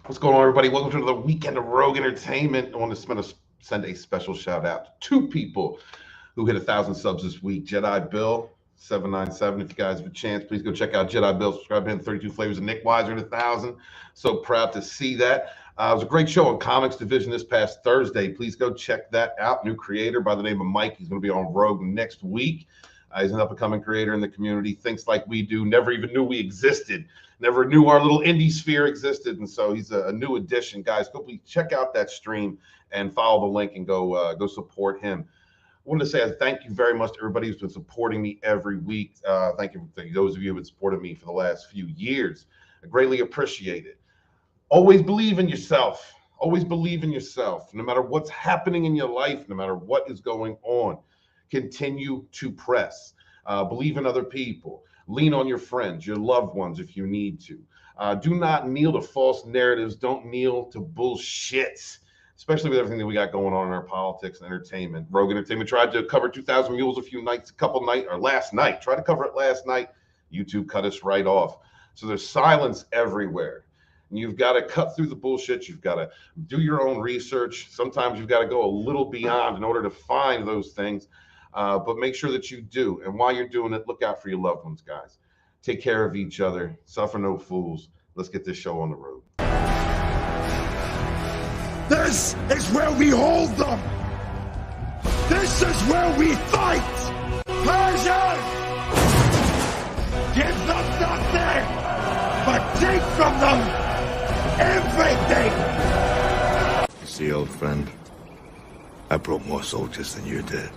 What's going on, everybody? Welcome to the weekend of Rogue Entertainment. I want to send a special shout out to two people who hit 1,000 subs this week. Jedi Bill 797. If you guys have a chance, please go check out Jedi Bill. Subscribe to him. 32 Flavors of Nick Weiser at 1,000. So proud to see that. It was a great show on Comics Division this past Thursday. Please go check that out. New creator by the name of Mike. He's going to be on Rogue next week. He's an up-and-coming creator in the community, thinks like we do, never even knew we existed, never knew our little indie sphere existed, and so he's a new addition. Guys, go please check out that stream and follow the link and go support him. I wanted to say thank you very much to everybody who's been supporting me every week. Thank you to those of you who have supported me for the last few years. I greatly appreciate it. Always believe in yourself. Always believe in yourself. No matter what's happening in your life, no matter what is going on, continue to press. Believe in other people. Lean on your friends, your loved ones if you need to. Do not kneel to false narratives. Don't kneel to bullshit, especially with everything that we got going on in our politics and entertainment. Rogue Entertainment tried to cover 2,000 Mules last night. Tried to cover it last night. YouTube cut us right off. So there's silence everywhere. And you've got to cut through the bullshit. You've got to do your own research. Sometimes you've got to go a little beyond in order to find those things. But make sure that you do. And while you're doing it, look out for your loved ones, guys. Take care of each other. Suffer no fools. Let's get this show on the road. This is where we hold them. This is where we fight. Persian! Give them nothing, but take from them everything. You see, old friend, I brought more soldiers than you did.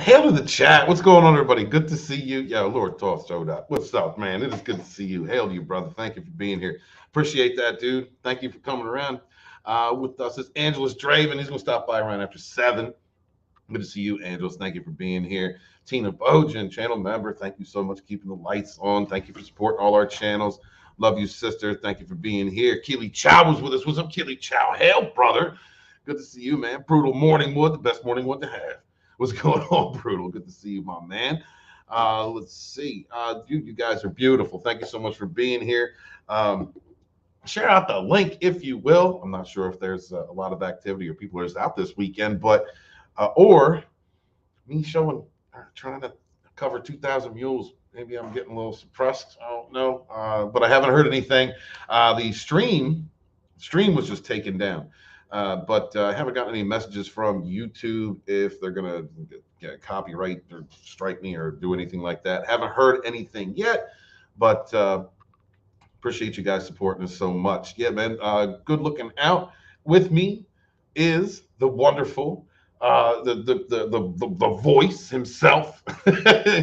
Hail to the chat. What's going on, everybody? Good to see you. Yo, Lord Toth showed up. What's up, man? It is good to see you. Hail to you, brother. Thank you for being here. Appreciate that, dude. Thank you for coming around with us. It's Angelus Draven. He's going to stop by around after 7. Good to see you, Angelus. Thank you for being here. Tina Bojan, channel member. Thank you so much for keeping the lights on. Thank you for supporting all our channels. Love you, sister. Thank you for being here. Keely Chow was with us. What's up, Keely Chow? Hail, brother. Good to see you, man. Brutal Morning Wood, the best morning wood to have. What's going on, Brutal? Good to see you, my man. Let's see. You guys are beautiful. Thank you so much for being here. Share out the link, if you will. I'm not sure if there's a lot of activity or people are just out this weekend, but or me trying to cover 2,000 mules. Maybe I'm getting a little suppressed. I don't know, but I haven't heard anything. The stream was just taken down. But I haven't gotten any messages from YouTube if they're going to get copyright or strike me or do anything like that. Haven't heard anything yet, but appreciate you guys supporting us so much. Yeah, man, good looking out. With me is the wonderful, the voice himself,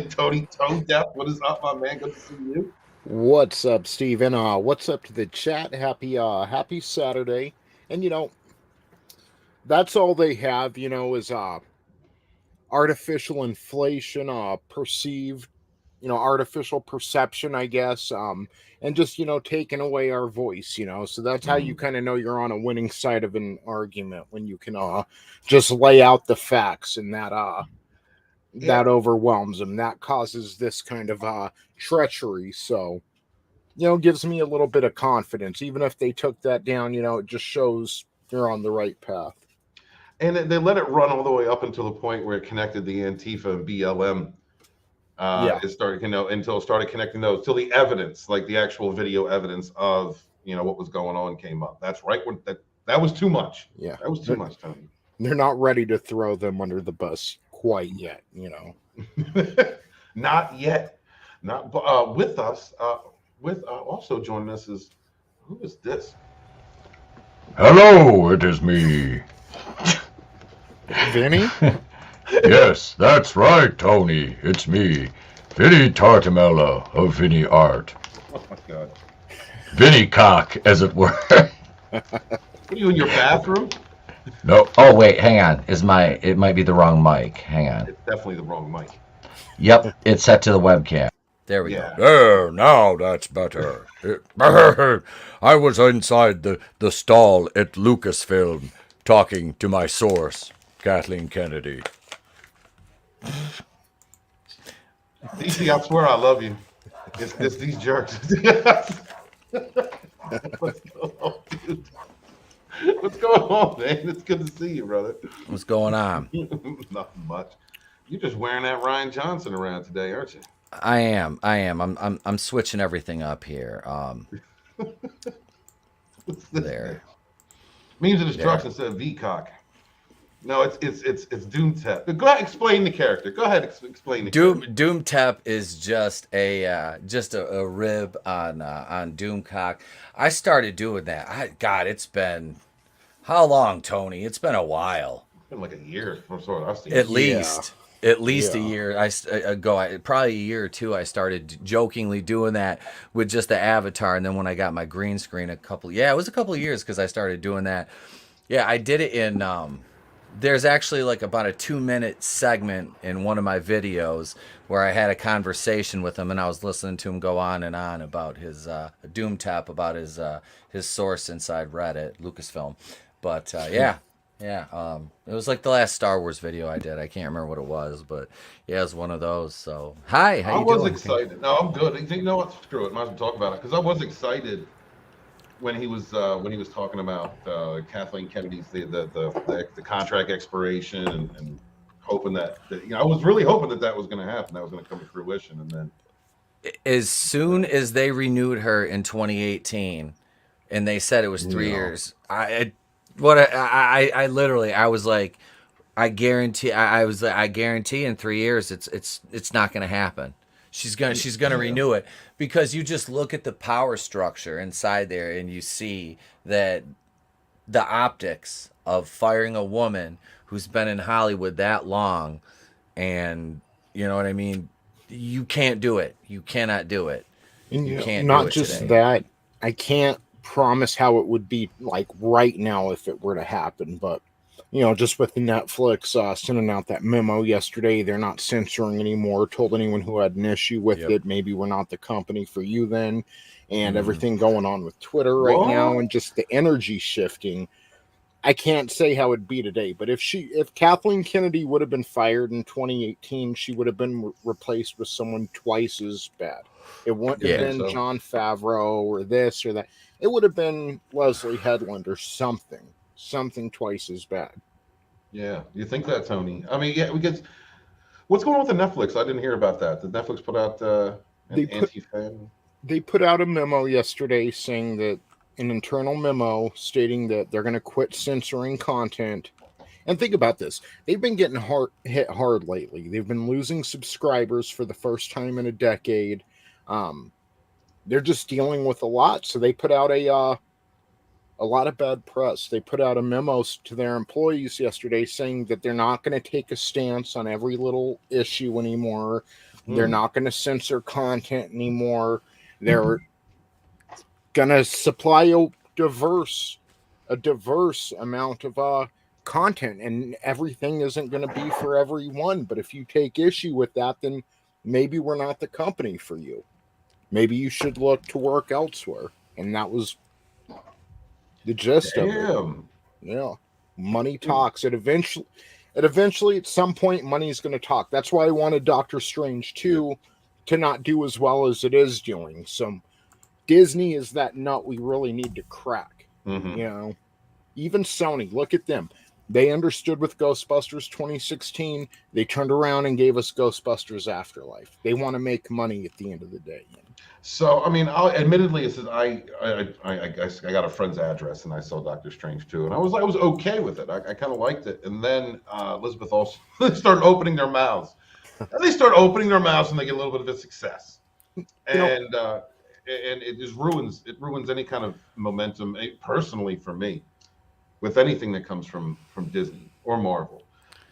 Tony Tone Deaf. What is up, my man? Good to see you. What's up, Steven? What's up to the chat? Happy Saturday. And that's all they have, is artificial inflation, perceived, artificial perception, I guess, and just, taking away our voice, so that's how you kind of know you're on a winning side of an argument, when you can just lay out the facts, and that overwhelms them. That causes this kind of treachery. So, gives me a little bit of confidence. Even if they took that down, it just shows you're on the right path. And they let it run all the way up until the point where it connected the Antifa and BLM. It started, until it started connecting those, till the evidence, like the actual video evidence of, what was going on came up. That's right. When that was too much. Yeah. That was too much, Tony. They're not ready to throw them under the bus quite yet, Not yet. Not with us. Also joining us is, who is this? Hello, it is me. Vinny? Yes, that's right, Tony. It's me, Vinny Tartamella of Vinny Art. Oh my God. Vinny Cock, as it were. Are you in your bathroom? No. Oh wait, hang on. It might be the wrong mic. Hang on. It's definitely the wrong mic. Yep, it's set to the webcam. There we go. There, now that's better. I was inside the stall at Lucasfilm talking to my source, Kathleen Kennedy. DC, I swear I love you. It's these jerks. What's going on, dude? What's going on, man? It's good to see you, brother. What's going on? Nothing much. You're just wearing that Ryan Johnson around today, aren't you? I am. I'm switching everything up here. What's this There. thing? Means of destruction instead of VCOC. No, it's Doom Tep. Go ahead, explain the character. Go ahead, explain the character. Doom Tep is just a rib on Doomcock. I started doing that. God, it's been how long, Tony? It's been a while. It's been like a year from sort of I've seen. At least a year ago, probably a year or two. I started jokingly doing that with just the avatar, and then when I got my green screen, it was a couple of years because I started doing that. Yeah, I did it in. There's actually like about a 2-minute segment in one of my videos where I had a conversation with him, and I was listening to him go on and on about his Doom Tap, about his source inside Reddit, Lucasfilm. But it was like the last Star Wars video I did. I can't remember what it was, but yeah, it was one of those. So hi, how you doing? I was excited. No, I'm good. You know what? Screw it. Might as well talk about it because I was excited when he was talking about Kathleen Kennedy's the contract expiration and hoping that I was really hoping that was going to happen. That was going to come to fruition, and then as soon as they renewed her in 2018, and they said it was 3 years, I was like, I guarantee in 3 years it's not going to happen. She's gonna renew it, because you just look at the power structure inside there and you see that the optics of firing a woman who's been in Hollywood that long and you know what I mean. You can't do it. You cannot do it. And You can't not do it just today. that. I can't promise how it would be like right now if it were to happen, but just with Netflix sending out that memo yesterday, they're not censoring anymore. Told anyone who had an issue with it, maybe we're not the company for you then. And everything going on with Twitter right now, and just the energy shifting. I can't say how it'd be today, but if Kathleen Kennedy would have been fired in 2018, she would have been replaced with someone twice as bad. It wouldn't have been Jon Favreau or this or that. It would have been Leslie Headland or something twice as bad. Yeah, you think that, Tony? I mean, yeah, because what's going on with the Netflix? I didn't hear about that. Did Netflix put out an anti-fan? They put out a memo yesterday saying that an internal memo stating that they're going to quit censoring content. And think about this. They've been getting hit hard lately. They've been losing subscribers for the first time in a decade. They're just dealing with a lot. So they put out a lot of bad press. They put out a memo to their employees yesterday saying that they're not going to take a stance on every little issue anymore. They're not going to censor content anymore. They're going to supply a diverse amount of content, and everything isn't going to be for everyone. But if you take issue with that, then maybe we're not the company for you. Maybe you should look to work elsewhere. And that was the gist of it. Yeah. Money talks. It eventually at some point money's going to talk. That's why I wanted Doctor Strange 2 to not do as well as it is doing. So Disney is that nut we really need to crack. Even Sony, look at them. They understood with Ghostbusters 2016. They turned around and gave us Ghostbusters Afterlife. They want to make money at the end of the day. So, I mean, admittedly, it says I got a friend's address and I saw Doctor Strange 2, and I was okay with it. I kind of liked it. And then Elizabeth also started opening their mouths. And they start opening their mouths and they get a little bit of a success. And it just ruins any kind of momentum, personally for me, with anything that comes from Disney or Marvel.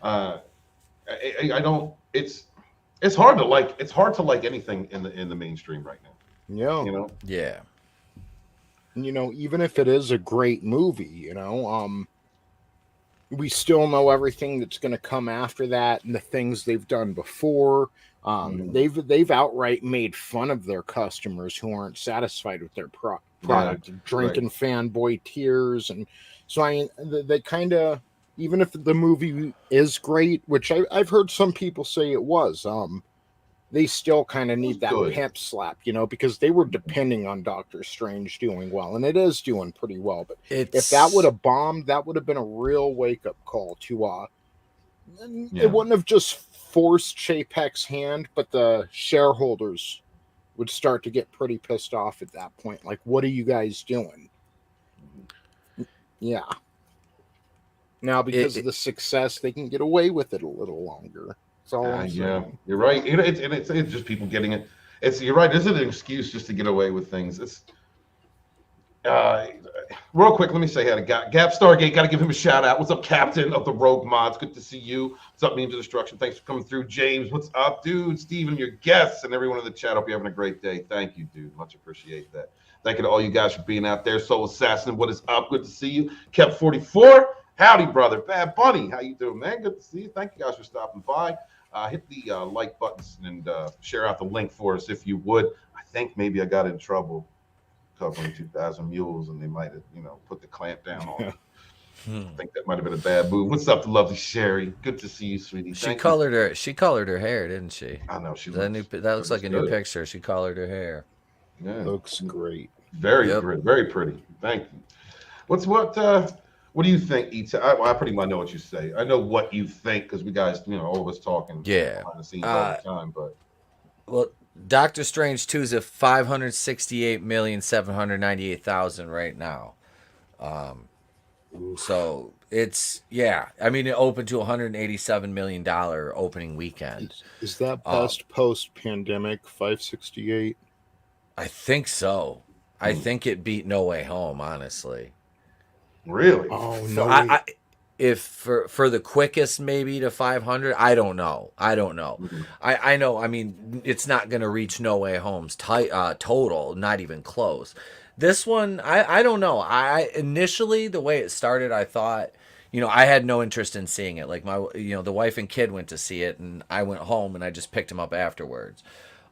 I don't. It's hard to like. It's hard to like anything in the mainstream right now. Yeah. Yeah. Even if it is a great movie, we still know everything that's going to come after that and the things they've done before. They've outright made fun of their customers who aren't satisfied with their product, drinking fanboy tears, and so they kind of, even if the movie is great, which I've heard some people say it was, they still kind of need that pimp slap, because they were depending on Doctor Strange doing well, and it is doing pretty well. But if that would have bombed, that would have been a real wake up call to it wouldn't have just forced Chapek's hand, but the shareholders would start to get pretty pissed off at that point. Like, what are you guys doing? Yeah. Now, because of the success, they can get away with it a little longer. That's all I'm saying. You're right. It's just people getting it. You're right. Is it an excuse just to get away with things? It's real quick. Let me say hi to Gap Stargate. Got to give him a shout out. What's up, Captain of the Rogue Mods? Good to see you. What's up, Memes of Destruction? Thanks for coming through, James. What's up, dude? Steven, your guests, and everyone in the chat. Hope you're having a great day. Thank you, dude. Much appreciate that. Thank you to all you guys for being out there. Soul Assassin, what is up? Good to see you. Kept 44. Howdy, brother. Bad Bunny. How you doing, man? Good to see you. Thank you guys for stopping by. Hit the like buttons and share out the link for us if you would. I think maybe I got in trouble covering 2,000 Mules, and they might have, put the clamp down on it. I think that might have been a bad move. What's up, the lovely Sherry? Good to see you, sweetie. She colored her hair, didn't she? I know she. That looks like a new picture. She colored her hair. Yeah, looks great. Very great, very pretty. Thank you. What do you think, I pretty much know what you say. I know what you think because we guys, all of us talking behind the scenes all the time. But well, Doctor Strange 2 is at 568,798,000 right now. So it's I mean, it opened to $187 million opening weekend. Is that best post-pandemic 568? I think so. I think it beat No Way Home, honestly. Really? Oh no! if for the quickest maybe to 500, I don't know. Mm-hmm. I know. I mean, it's not going to reach No Way Home's total, not even close. This one, I don't know. I initially, the way it started, I thought, I had no interest in seeing it. Like the wife and kid went to see it, and I went home and I just picked them up afterwards.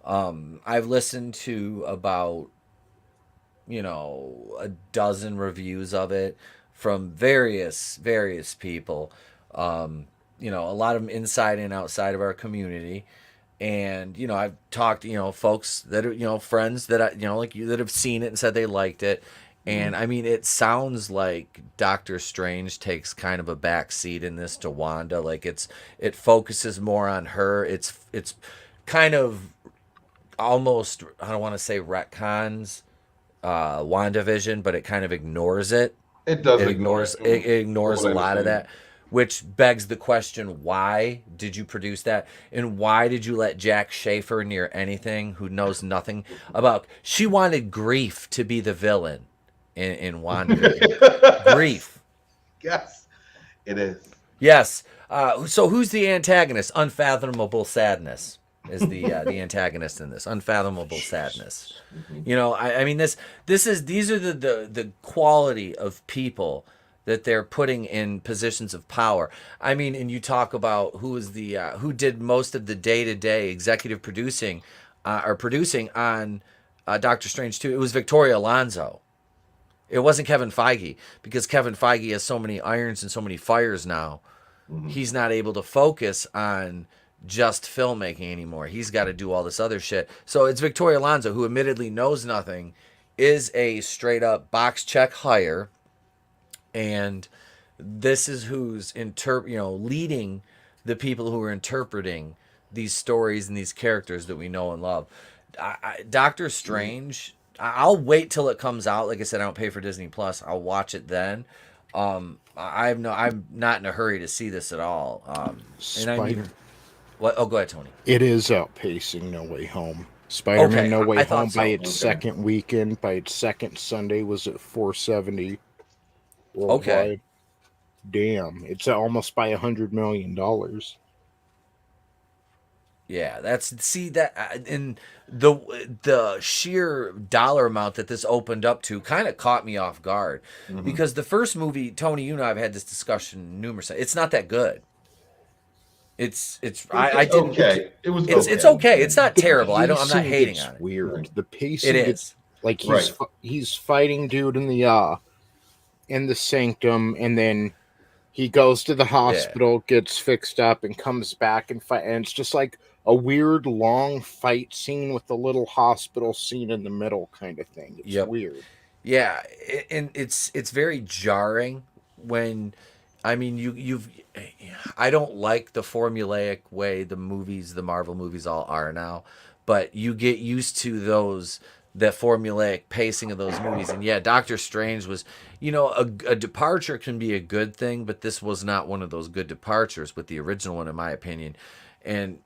I've listened to about, a dozen reviews of it from various people. A lot of them inside and outside of our community. And, I've talked, folks that are, friends that like you that have seen it and said they liked it. And I mean, it sounds like Doctor Strange takes kind of a back seat in this to Wanda. Like it focuses more on her. It's kind of almost, I don't want to say retcons WandaVision, but it kind of ignores it. It does. It ignores a lot of that, which begs the question: why did you produce that, and why did you let Jack Schaefer near anything who knows nothing about? She wanted Grief to be the villain in WandaVision. Grief. Yes, it is. Yes. So who's the antagonist? Unfathomable Sadness is the antagonist in this. Unfathomable Sadness. I mean these are the quality of people that they're putting in positions of power. I mean, and you talk about who did most of the day-to-day executive producing on Doctor Strange 2. It was Victoria Alonso. It wasn't Kevin Feige, because Kevin Feige has so many irons and so many fires now. He's not able to focus on just filmmaking anymore. He's got to do all this other shit. So it's Victoria Alonso, who admittedly knows nothing, is a straight up box check hire, and this is who's leading the people who are interpreting these stories and these characters that we know and love. Doctor Strange, I'll wait till it comes out. Like I said, I don't pay for Disney Plus. I'll watch it then. I'm not in a hurry to see this at all. What? Oh, go ahead, Tony. It is outpacing No Way Home. Spider-Man No Way Home by its second weekend, by its second Sunday, was at 470 worldwide. Okay. Damn, it's almost by $100 million. Yeah, and the sheer dollar amount that this opened up to kind of caught me off guard, because the first movie, Tony, you and I have had this discussion numerous times. It's not that good. It's okay. It's okay. It's not terrible. I'm not hating on it. Weird. The pacing. It is like he's fighting dude in the sanctum, and then he goes to the hospital, gets fixed up, and comes back and fight. And it's just like a weird long fight scene with the little hospital scene in the middle, kind of thing. It's weird. Yeah, and it's very jarring when. I mean, I don't like the formulaic way the Marvel movies all are now, but you get used to that formulaic pacing of those movies. And yeah, Doctor Strange was, a departure can be a good thing, but this was not one of those good departures with the original one, in my opinion. And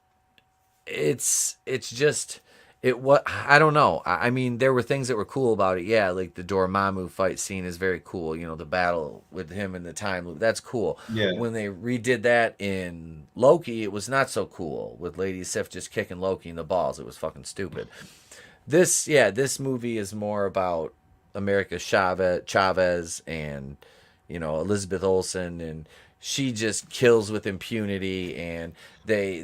it's just, I don't know. I mean, there were things that were cool about it. Yeah, like the Dormammu fight scene is very cool. The battle with him in the time loop, that's cool. Yeah. When they redid that in Loki, it was not so cool, with Lady Sif just kicking Loki in the balls. It was fucking stupid. This movie is more about America Chavez and, Elizabeth Olsen, and she just kills with impunity, and they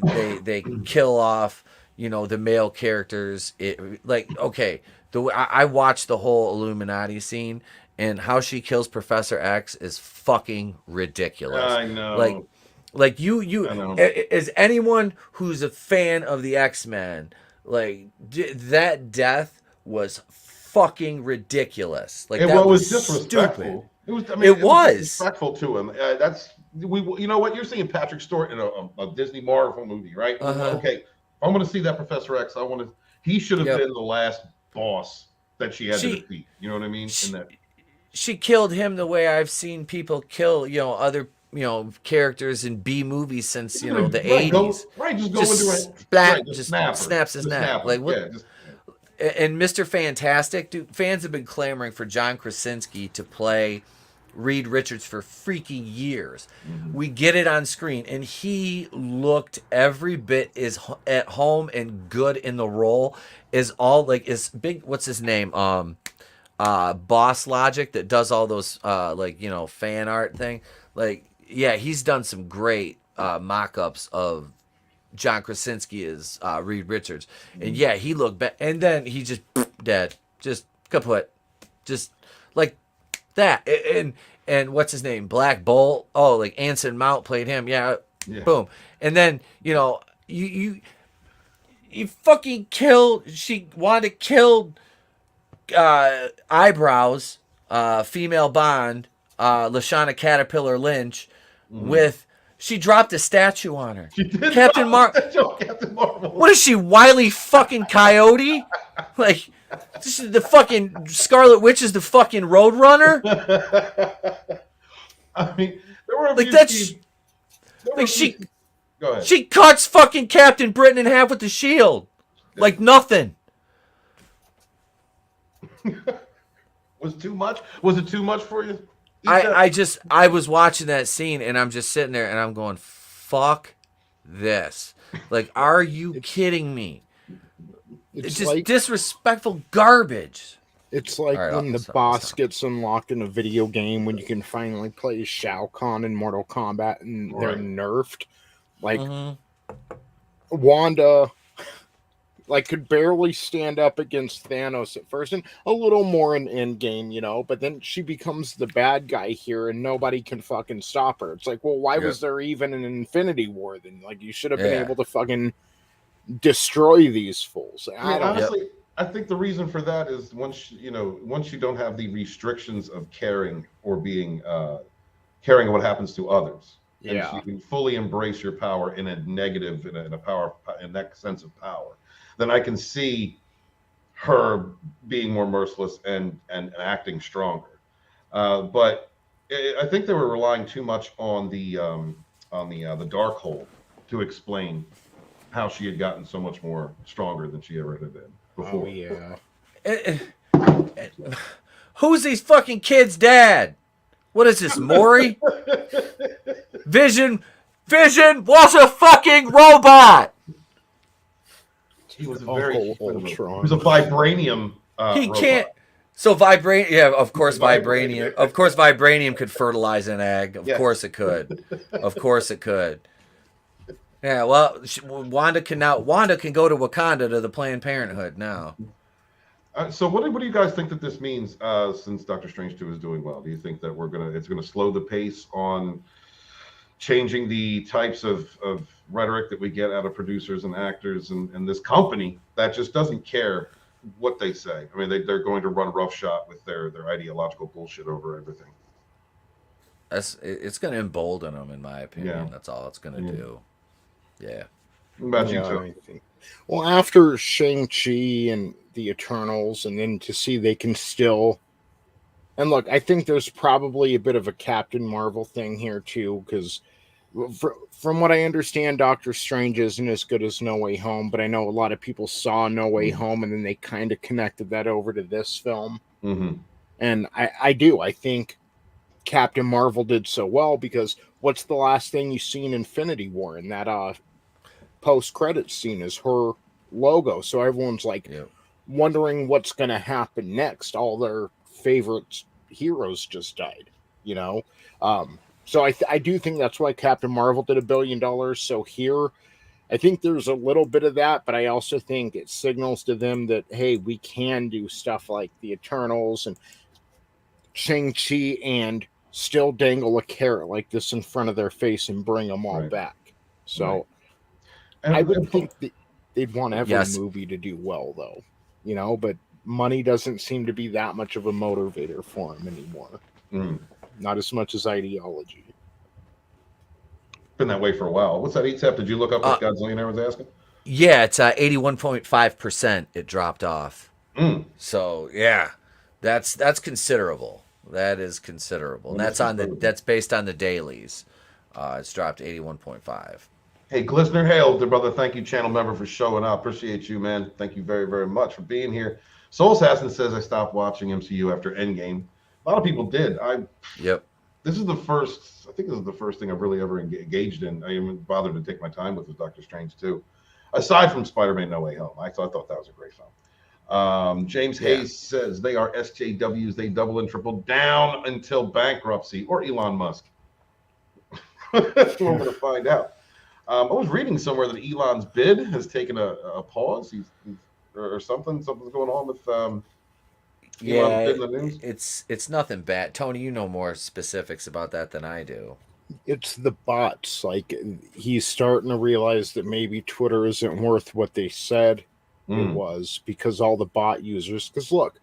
kill off the male characters. I watched the whole Illuminati scene, and how she kills Professor X is fucking ridiculous. I know. Like you as anyone who's a fan of the X-Men, that death was fucking ridiculous. Like, that was disrespectful. Stupid. It was disrespectful to him. You know what, you're seeing Patrick Stewart in a Disney Marvel movie, right? Okay. I'm going to see that Professor X. He should have been the last boss that she had to defeat. You know what I mean? She killed him the way I've seen people kill, other, characters in B movies since, the 80s. Just snaps his neck. And Mr. Fantastic, dude, fans have been clamoring for John Krasinski to play Reed Richards for freaking years. We get it on screen, and he looked every bit as at home and good in the role as all like is big. What's his name? Boss Logic that does all those fan art thing. Like, yeah, he's done some great mock-ups of John Krasinski as Reed Richards, and yeah, he looked bad, and then he just dead, just kaput, just like that. And what's his name? Black Bolt. Oh, like Anson Mount played him. Yeah. Boom. And then you fucking killed. Wanda killed Eyebrows, female Bond, Lashana Caterpillar Lynch with. She dropped a statue on her. She did. Captain Marvel. What is she, Wile E. fucking Coyote? Like, this is the fucking Scarlet Witch is the fucking Roadrunner. I mean, there were a like few that's scenes- like she. Go ahead. She cuts fucking Captain Britain in half with the shield, like nothing. Was too much? Was it too much for you? I was watching that scene and I'm just sitting there and I'm going, fuck this. Like, are you kidding me? It's just like, disrespectful garbage. It's like when the boss gets unlocked in a video game when you can finally play Shao Kahn in Mortal Kombat and they're nerfed. Like, Wanda could barely stand up against Thanos at first, and a little more in Endgame, but then she becomes the bad guy here, and nobody can fucking stop her. It's like, well, why was there even an Infinity War then? Like, you should have been able to fucking destroy these fools. Honestly, I think the reason for that is once you don't have the restrictions of caring or being caring what happens to others. And so you can fully embrace your power in a negative, in that sense of power. Then I can see her being more merciless and acting stronger. But I think they were relying too much on the Darkhold to explain how she had gotten so much more stronger than she ever had been before. Oh, yeah. Who's these fucking kids' dad? What is this, Maury? Vision was a fucking robot. He was a vibranium. He robot. can't. So vibranium. Yeah, of course vibranium. Of course vibranium could fertilize an egg. Of course it could. Of course it could. Yeah. Well, Wanda can go to Wakanda to the Planned Parenthood now. So what do you guys think that this means? Since Doctor Strange 2 is doing well, do you think that it's gonna slow the pace on changing the types of rhetoric that we get out of producers and actors and this company that just doesn't care what they say? I mean, they're going to run roughshod with their ideological bullshit over everything. It's going to embolden them, in my opinion. That's all it's going to do. Yeah. What about you too? Well, after Shang-Chi and the Eternals, and then to see they can still... And look, I think there's probably a bit of a Captain Marvel thing here too, because from what I understand, Doctor Strange isn't as good as No Way Home, but I know a lot of people saw No Way Home and then they kind of connected that over to this film. And I think Captain Marvel did so well because what's the last thing you see in Infinity War? And that post-credits scene is her logo. So everyone's wondering what's going to happen next. All their favorite heroes just died, so I do think that's why Captain Marvel did $1 billion. So here I think there's a little bit of that, but I also think it signals to them that, hey, we can do stuff like the Eternals and Shang-Chi and still dangle a carrot like this in front of their face and bring them all back. So I would think they'd want every movie to do well though, but money doesn't seem to be that much of a motivator for him anymore. Not as much as ideology. Been that way for a while. What's that, ETEP? Did you look up what Godzillionaire was asking? Yeah, it's 81.5%. It dropped off. So yeah, that's considerable. That is considerable. And that's based on the dailies. It's dropped 81.5. Hey, Glisner Hale, dear brother, thank you, channel member, for showing up. Appreciate you, man. Thank you very, very much for being here. Soul Assassin says I stopped watching MCU after Endgame. lot of people did. Yep. This is the first. I think this is the first thing I've really ever engaged in. I even bothered to take my time with Doctor Strange too. Aside from Spider-Man: No Way Home, I thought that was a great film. James Hayes says they are SJWs. They double and triple down until bankruptcy or Elon Musk. We're going to find out. I was reading somewhere that Elon's bid has taken a pause. He's or something. Something's going on with. Yeah, bid in the news. it's nothing bad. Tony, you know more specifics about that than I do. It's the bots. Like, he's starting to realize that maybe Twitter isn't worth what they said it was, because all the bot users. Because look,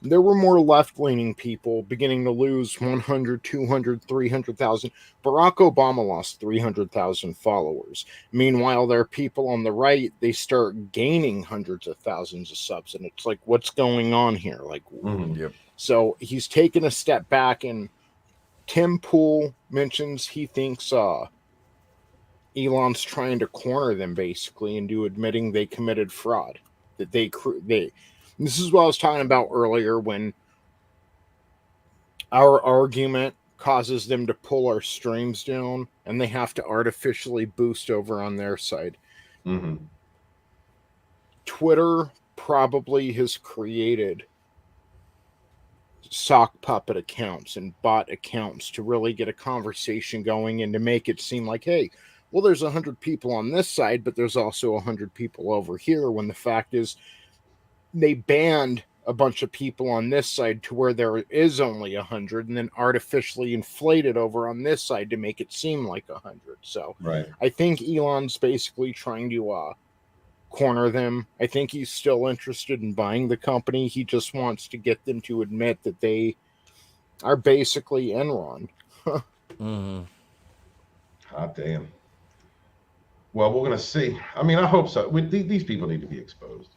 there were more left-leaning people beginning to lose 100, 200, 300,000. Barack Obama lost 300,000 followers. Meanwhile, there are people on the right, they start gaining hundreds of thousands of subs. And it's like, what's going on here? Like, Yep. So he's taken a step back, and Tim Pool mentions he thinks Elon's trying to corner them, basically, into admitting they committed fraud. That they this is what I was talking about earlier, when our argument causes them to pull our streams down and they have to artificially boost over on their side. Twitter probably has created sock puppet accounts and bot accounts to really get a conversation going and to make it seem like, hey, well, there's 100 people on this side, but there's also 100 people over here, when the fact is they banned a bunch of people on this side to where there is only 100, and then artificially inflated over on this side to make it seem like 100. So I think Elon's basically trying to corner them. I think he's still interested in buying the company. He just wants to get them to admit that they are basically Enron. Hot damn. Well, we're going to see. I mean, I hope so. These people need to be exposed.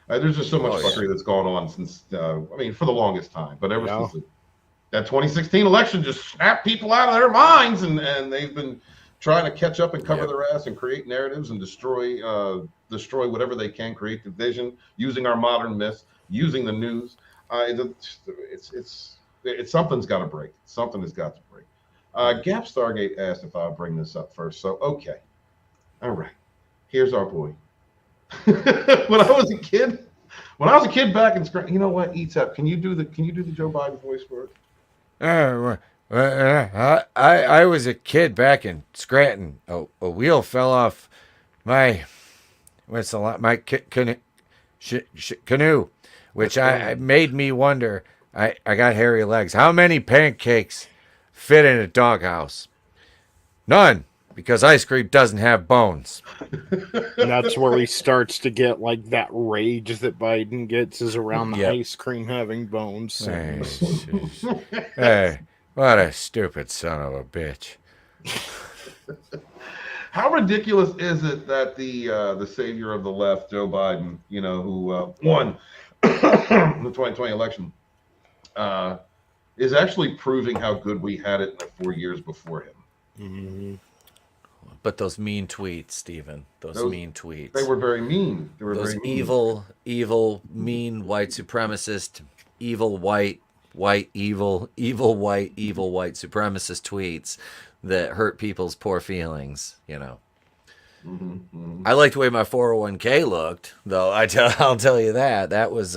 There's just so much fuckery that's gone on since, I mean, for the longest time. But ever since that 2016 election just snapped people out of their minds, and they've been trying to catch up and cover their ass and create narratives and destroy whatever they can, create division, using our modern myths, using the news. It's something's got to break. Something has got to break. Gap Stargate asked if I'll bring this up first. So, okay. All right. Here's our boy. When I was a kid back in Scranton, you know what, ETEP, can you do the Joe Biden voice for it? I was a kid back in Scranton. A wheel fell off my canoe, which I made me wonder. I got hairy legs. How many pancakes fit in a doghouse? None, because ice cream doesn't have bones. And that's where he starts to get like that rage that Biden gets, is around the ice cream having bones. Hey, what a stupid son of a bitch. How ridiculous is it that the savior of the left, Joe Biden, who won the 2020 election, is actually proving how good we had it in the 4 years before him? But those mean tweets, Stephen, those mean tweets. They were very mean. They were those very mean. evil, mean white supremacist, evil white, evil white supremacist tweets that hurt people's poor feelings, I liked the way my 401k looked, though. I'll tell you that was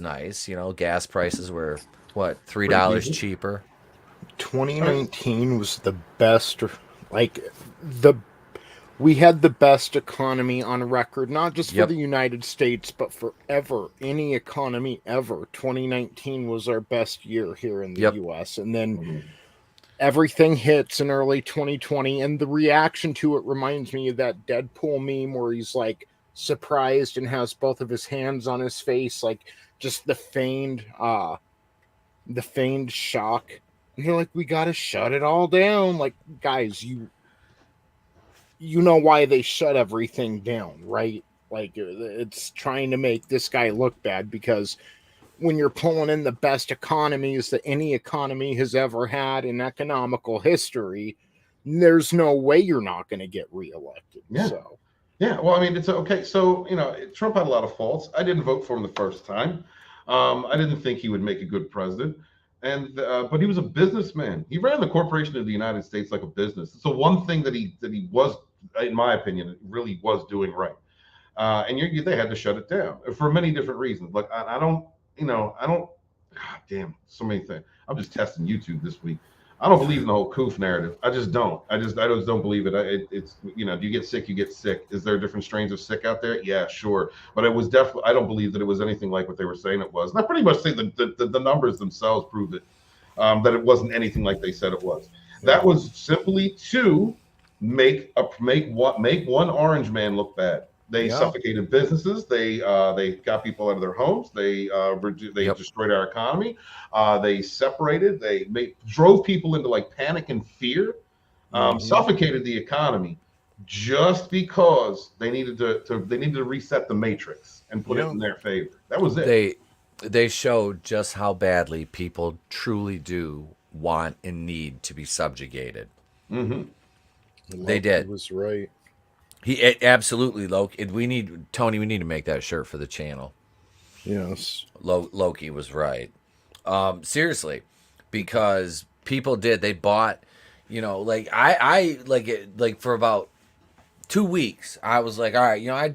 nice. Gas prices were what, $3 cheaper. 2019 was the best. We had the best economy on record, not just for the United States, but forever. Any economy ever. 2019 was our best year here in the U.S. And then everything hits in early 2020, and the reaction to it reminds me of that Deadpool meme where he's like surprised and has both of his hands on his face, like just the feigned shock. And you're like, we gotta shut it all down. Like, guys, you know why they shut everything down, right? Like, it's trying to make this guy look bad, because when you're pulling in the best economies that any economy has ever had in economical history, there's no way you're not going to get reelected. Yeah. Well, I mean, it's okay. So, Trump had a lot of faults. I didn't vote for him the first time. I didn't think he would make a good president. And but he was a businessman. He ran the corporation of the United States like a business. So one thing that he was, in my opinion, really was doing right. And they had to shut it down for many different reasons. Like I don't, God damn, so many things. I'm just testing YouTube this week. I don't believe in the whole Koof narrative. I just don't. I just don't believe it. It's do you get sick, you get sick. Is there different strains of sick out there? Yeah, sure. But it was definitely. I don't believe that it was anything like what they were saying it was. And I pretty much say the numbers themselves prove it. That it wasn't anything like they said it was. That was simply to make one orange man look bad. They suffocated businesses. They got people out of their homes. They destroyed our economy. They separated. They drove people into like panic and fear. Suffocated the economy just because they needed to reset the matrix and put it in their favor. That was it. They showed just how badly people truly do want and need to be subjugated. Mm-hmm. They did. He was right. He absolutely, Loki. We need to make that shirt for the channel. Yes. Loki was right. Seriously, because people they bought, like I like it, like for about 2 weeks, I was like, all right, I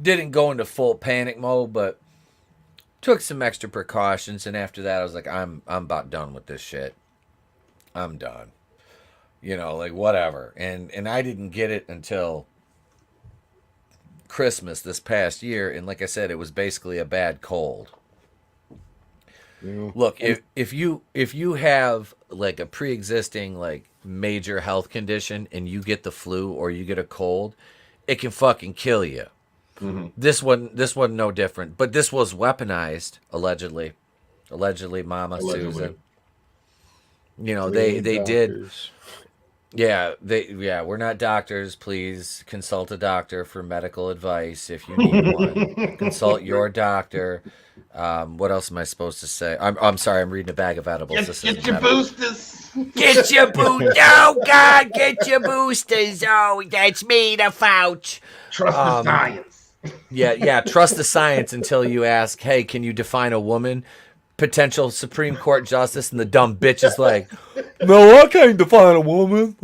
didn't go into full panic mode, but took some extra precautions, and after that, I was like, I'm about done with this shit. I'm done. Like whatever. And I didn't get it until Christmas this past year, and like I said, it was basically a bad cold. Yeah. Look, if you have like a pre-existing like major health condition and you get the flu or you get a cold, it can fucking kill you. Mm-hmm. This one no different, but this was weaponized allegedly, Mama Susan. They did. Yeah, we're not doctors. Please consult a doctor for medical advice if you need one. Consult your doctor. What else am I supposed to say? I'm sorry. I'm reading a bag of edibles. Get your boosters. Get your boosters. Oh God, get your boosters. Oh, that's me, the Fauci. Trust the science. Yeah. Trust the science until you ask, hey, can you define a woman? Potential Supreme Court justice, and the dumb bitch is like, no, I can't define a woman.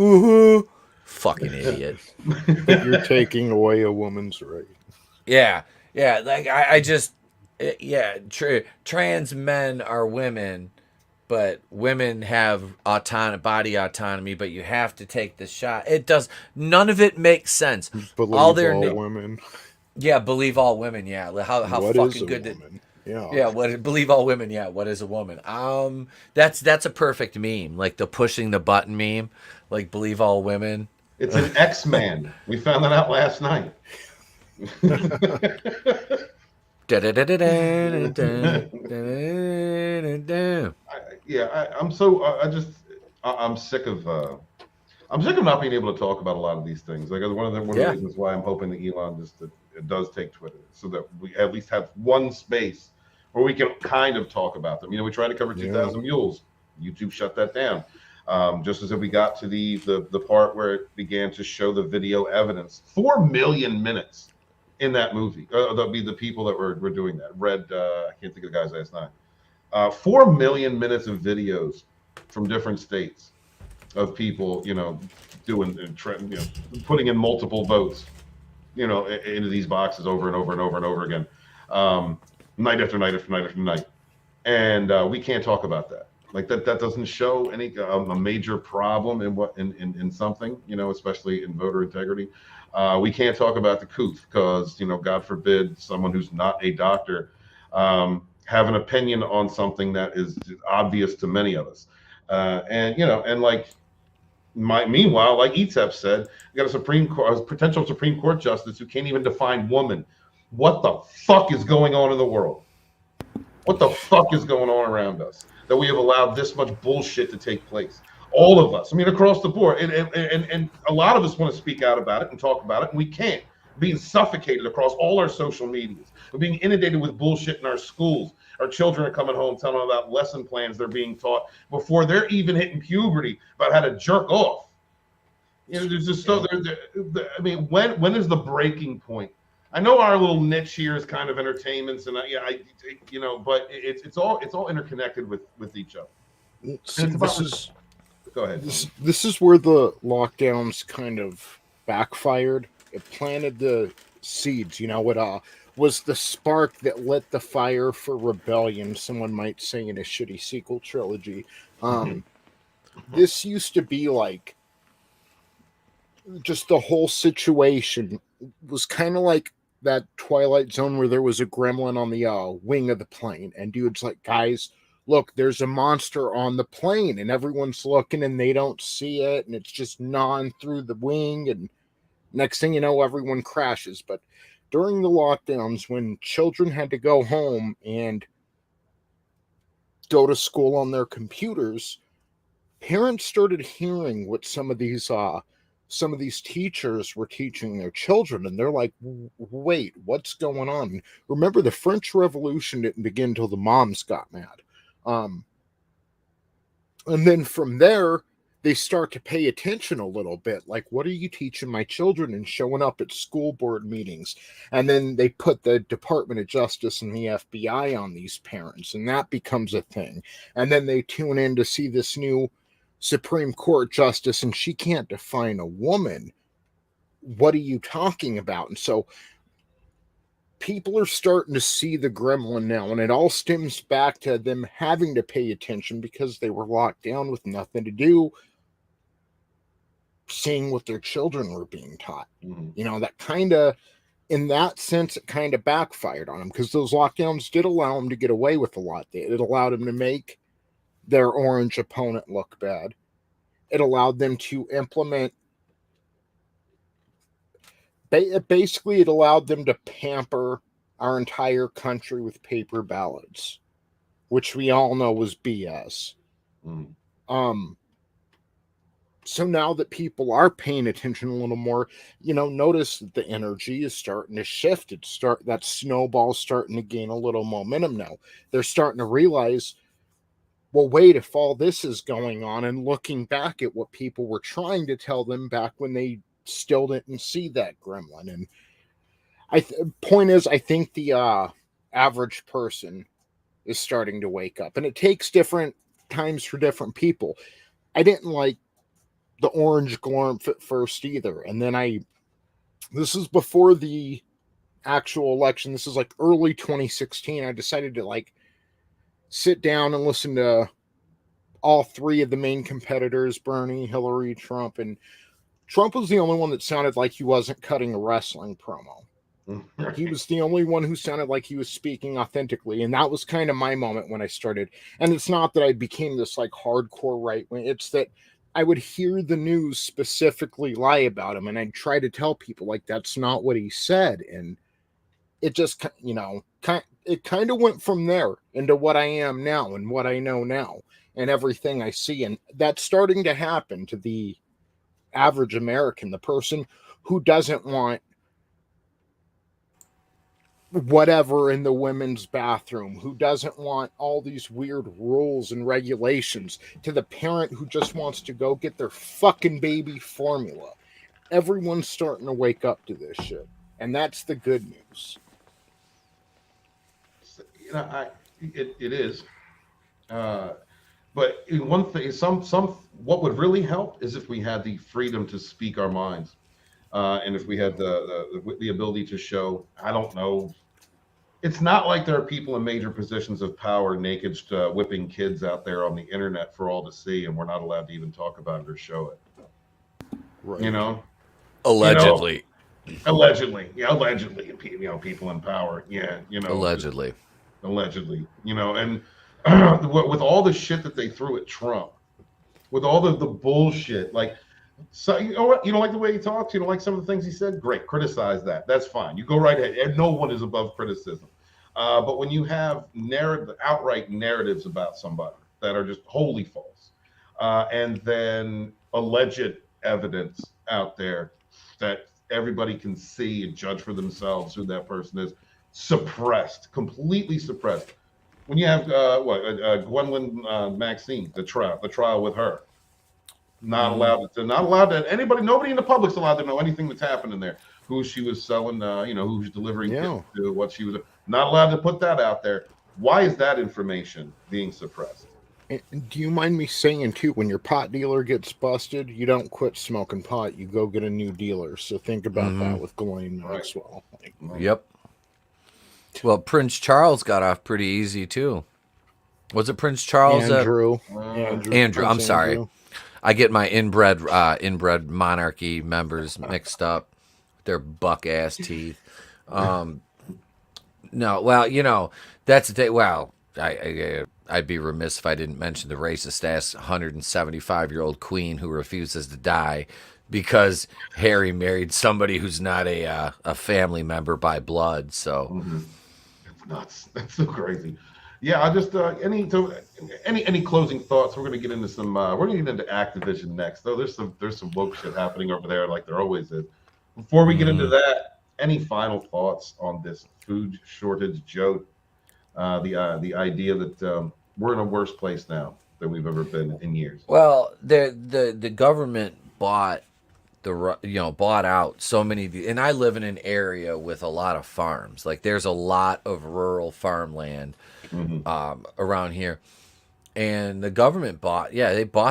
Fucking idiot. You're taking away a woman's right. Yeah. Like I just, trans men are women, but women have body autonomy. But you have to take the shot. None of it makes sense. Believe all women. Yeah, believe all women. Yeah, how what fucking good did. Yeah. Believe all women. Yeah, what is a woman? That's a perfect meme, like the pushing the button meme, like believe all women. It's an X-Man. We found that out last night. I'm sick of not being able to talk about a lot of these things. Like one of the reasons why I'm hoping that Elon does take Twitter, so that we at least have one space where we can kind of talk about them. We tried to cover 2,000 Mules. YouTube shut that down. Just as if we got to the part where it began to show the video evidence. 4 million minutes in that movie. That'll be the people that were doing that. I can't think of the guy's last name. 4 million minutes of videos from different states of people, doing and putting in multiple votes, into these boxes over and over and over and over again. Night after night after night after night, and we can't talk about that. Like that doesn't show any a major problem in something, especially in voter integrity. We can't talk about the Koof because God forbid someone who's not a doctor have an opinion on something that is obvious to many of us, meanwhile, like Etep said, you got a potential Supreme Court justice who can't even define woman. What the fuck is going on in the world? What the fuck is going on around us that we have allowed this much bullshit to take place? All of us. Across the board. And a lot of us want to speak out about it and talk about it, and we can't. Being suffocated across all our social medias. We're being inundated with bullshit in our schools. Our children are coming home telling them about lesson plans they're being taught before they're even hitting puberty about how to jerk off. There's just when is the breaking point I know our little niche here is kind of entertainments, and but it's all interconnected with each other. See, Go ahead. This is where the lockdowns kind of backfired. It planted the seeds. It was the spark that lit the fire for rebellion. Someone might say in a shitty sequel trilogy. This used to be like just the whole situation was kind of like that Twilight Zone where there was a gremlin on the wing of the plane, and dude's like, guys, look, there's a monster on the plane, and everyone's looking and they don't see it, and it's just gnawing through the wing, and next thing you know, everyone crashes. But during the lockdowns, when children had to go home and go to school on their computers, parents started hearing what some of these teachers were teaching their children, and they're like, wait, what's going on? Remember, the French Revolution didn't begin until the moms got mad. And then from there, they start to pay attention a little bit. Like, what are you teaching my children? And showing up at school board meetings. And then they put the Department of Justice and the FBI on these parents, and that becomes a thing. And then they tune in to see this new Supreme Court justice, and she can't define a woman. What are you talking about? And so people are starting to see the gremlin now, and it all stems back to them having to pay attention because they were locked down with nothing to do, seeing what their children were being taught. That kind of, in that sense, it kind of backfired on them, because those lockdowns did allow them to get away with a lot. It allowed them to make their orange opponent look bad. It allowed them to implement, basically it allowed them to pamper our entire country with paper ballots, which we all know was BS. So now that people are paying attention a little more, notice that the energy is starting to shift. That snowball's starting to gain a little momentum now. They're starting to realize, well, wait, if all this is going on, and looking back at what people were trying to tell them back when they still didn't see that gremlin. And point is, I think the average person is starting to wake up, and it takes different times for different people. I didn't like the orange glorp at first either. And then this is before the actual election. This is like early 2016. I decided to sit down and listen to all three of the main competitors, Bernie, Hillary, Trump. And Trump was the only one that sounded like he wasn't cutting a wrestling promo. He was the only one who sounded like he was speaking authentically. And that was kind of my moment when I started. And it's not that I became this hardcore right wing. It's that I would hear the news specifically lie about him, and I'd try to tell people that's not what he said. And it just, it kind of went from there into what I am now and what I know now and everything I see. And that's starting to happen to the average American, the person who doesn't want whatever in the women's bathroom, who doesn't want all these weird rules and regulations, to the parent who just wants to go get their fucking baby formula. Everyone's starting to wake up to this shit. And that's the good news. It is. But one thing, what would really help is if we had the freedom to speak our minds, and if we had the ability to show. I don't know. It's not like there are people in major positions of power naked whipping kids out there on the internet for all to see, and we're not allowed to even talk about it or show it. Right. Allegedly. Allegedly, people in power, allegedly, and with all the shit that they threw at Trump, with all the bullshit, so you don't like the way he talks, you don't like some of the things he said, great, criticize that, that's fine, you go right ahead, and no one is above criticism. But when you have outright narratives about somebody that are just wholly false, and then alleged evidence out there that everybody can see and judge for themselves who that person is, completely suppressed. When you have Gwendolyn Maxine, the trial with her, nobody in the public's allowed to know anything that's happening there. who she was selling, who was delivering kits to, what she was not allowed to put that out there. Why is that information being suppressed? And do you mind me saying, too, when your pot dealer gets busted, you don't quit smoking pot. You go get a new dealer. So think about that with Ghislaine Maxwell. Yep. Well, Prince Charles got off pretty easy, too. Was it Prince Charles? Andrew. I'm sorry. Andrew. I get my inbred monarchy members mixed up. Their buck-ass teeth. No, well, that's the thing. Well, I'd be remiss if I didn't mention the racist-ass 175-year-old queen who refuses to die because Harry married somebody who's not a family member by blood. So That's nuts. That's so crazy. Yeah, I just any closing thoughts? We're gonna get into some. We're gonna get into Activision next. Though there's some woke shit happening over there, like there always is. Before we get into that, any final thoughts on this food shortage joke? The idea that we're in a worse place now than we've ever been in years. Well, the government bought out so many, and I live in an area with a lot of farms. Like there's a lot of rural farmland around here, and the government bought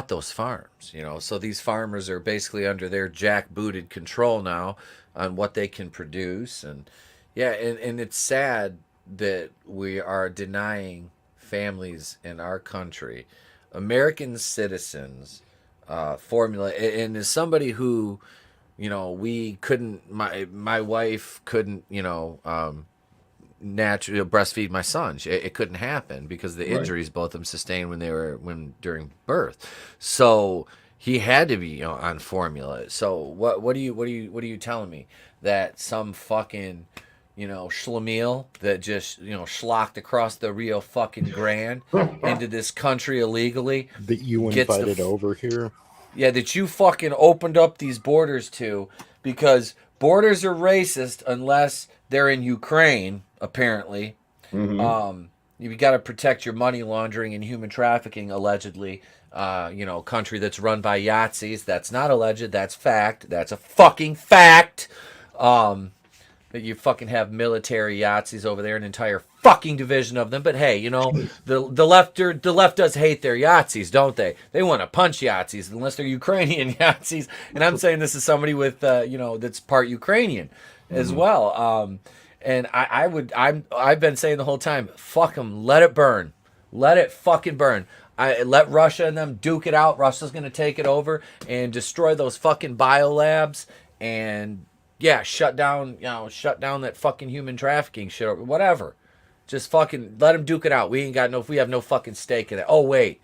those farms. So these farmers are basically under their jackbooted control now on what they can produce, and it's sad that we are denying families in our country, American citizens, formula. And as somebody who, we couldn't, my wife couldn't, naturally breastfeed my son. It couldn't happen because of the injuries both of them sustained during birth. So he had to be on formula. So what are you telling me that some fucking schlemiel that just, schlocked across the Rio fucking Grande into this country illegally. That you invited over here? Yeah, that you fucking opened up these borders to, because borders are racist unless they're in Ukraine, apparently. You got to protect your money laundering and human trafficking, allegedly. Country that's run by Yahtzees. That's not alleged. That's fact. That's a fucking fact. That you fucking have military Yahtzees over there, an entire fucking division of them. But hey, the left does hate their Yahtzees, don't they? They want to punch Yahtzees unless they're Ukrainian Yahtzees. And I'm saying this is somebody with that's part Ukrainian as well. And I've been saying the whole time, fuck them, let it burn, let it fucking burn. Let Russia and them duke it out. Russia's gonna take it over and destroy those fucking biolabs and. Yeah, shut down that fucking human trafficking shit or whatever. Just fucking let them duke it out. We have no fucking stake in it. Oh, wait.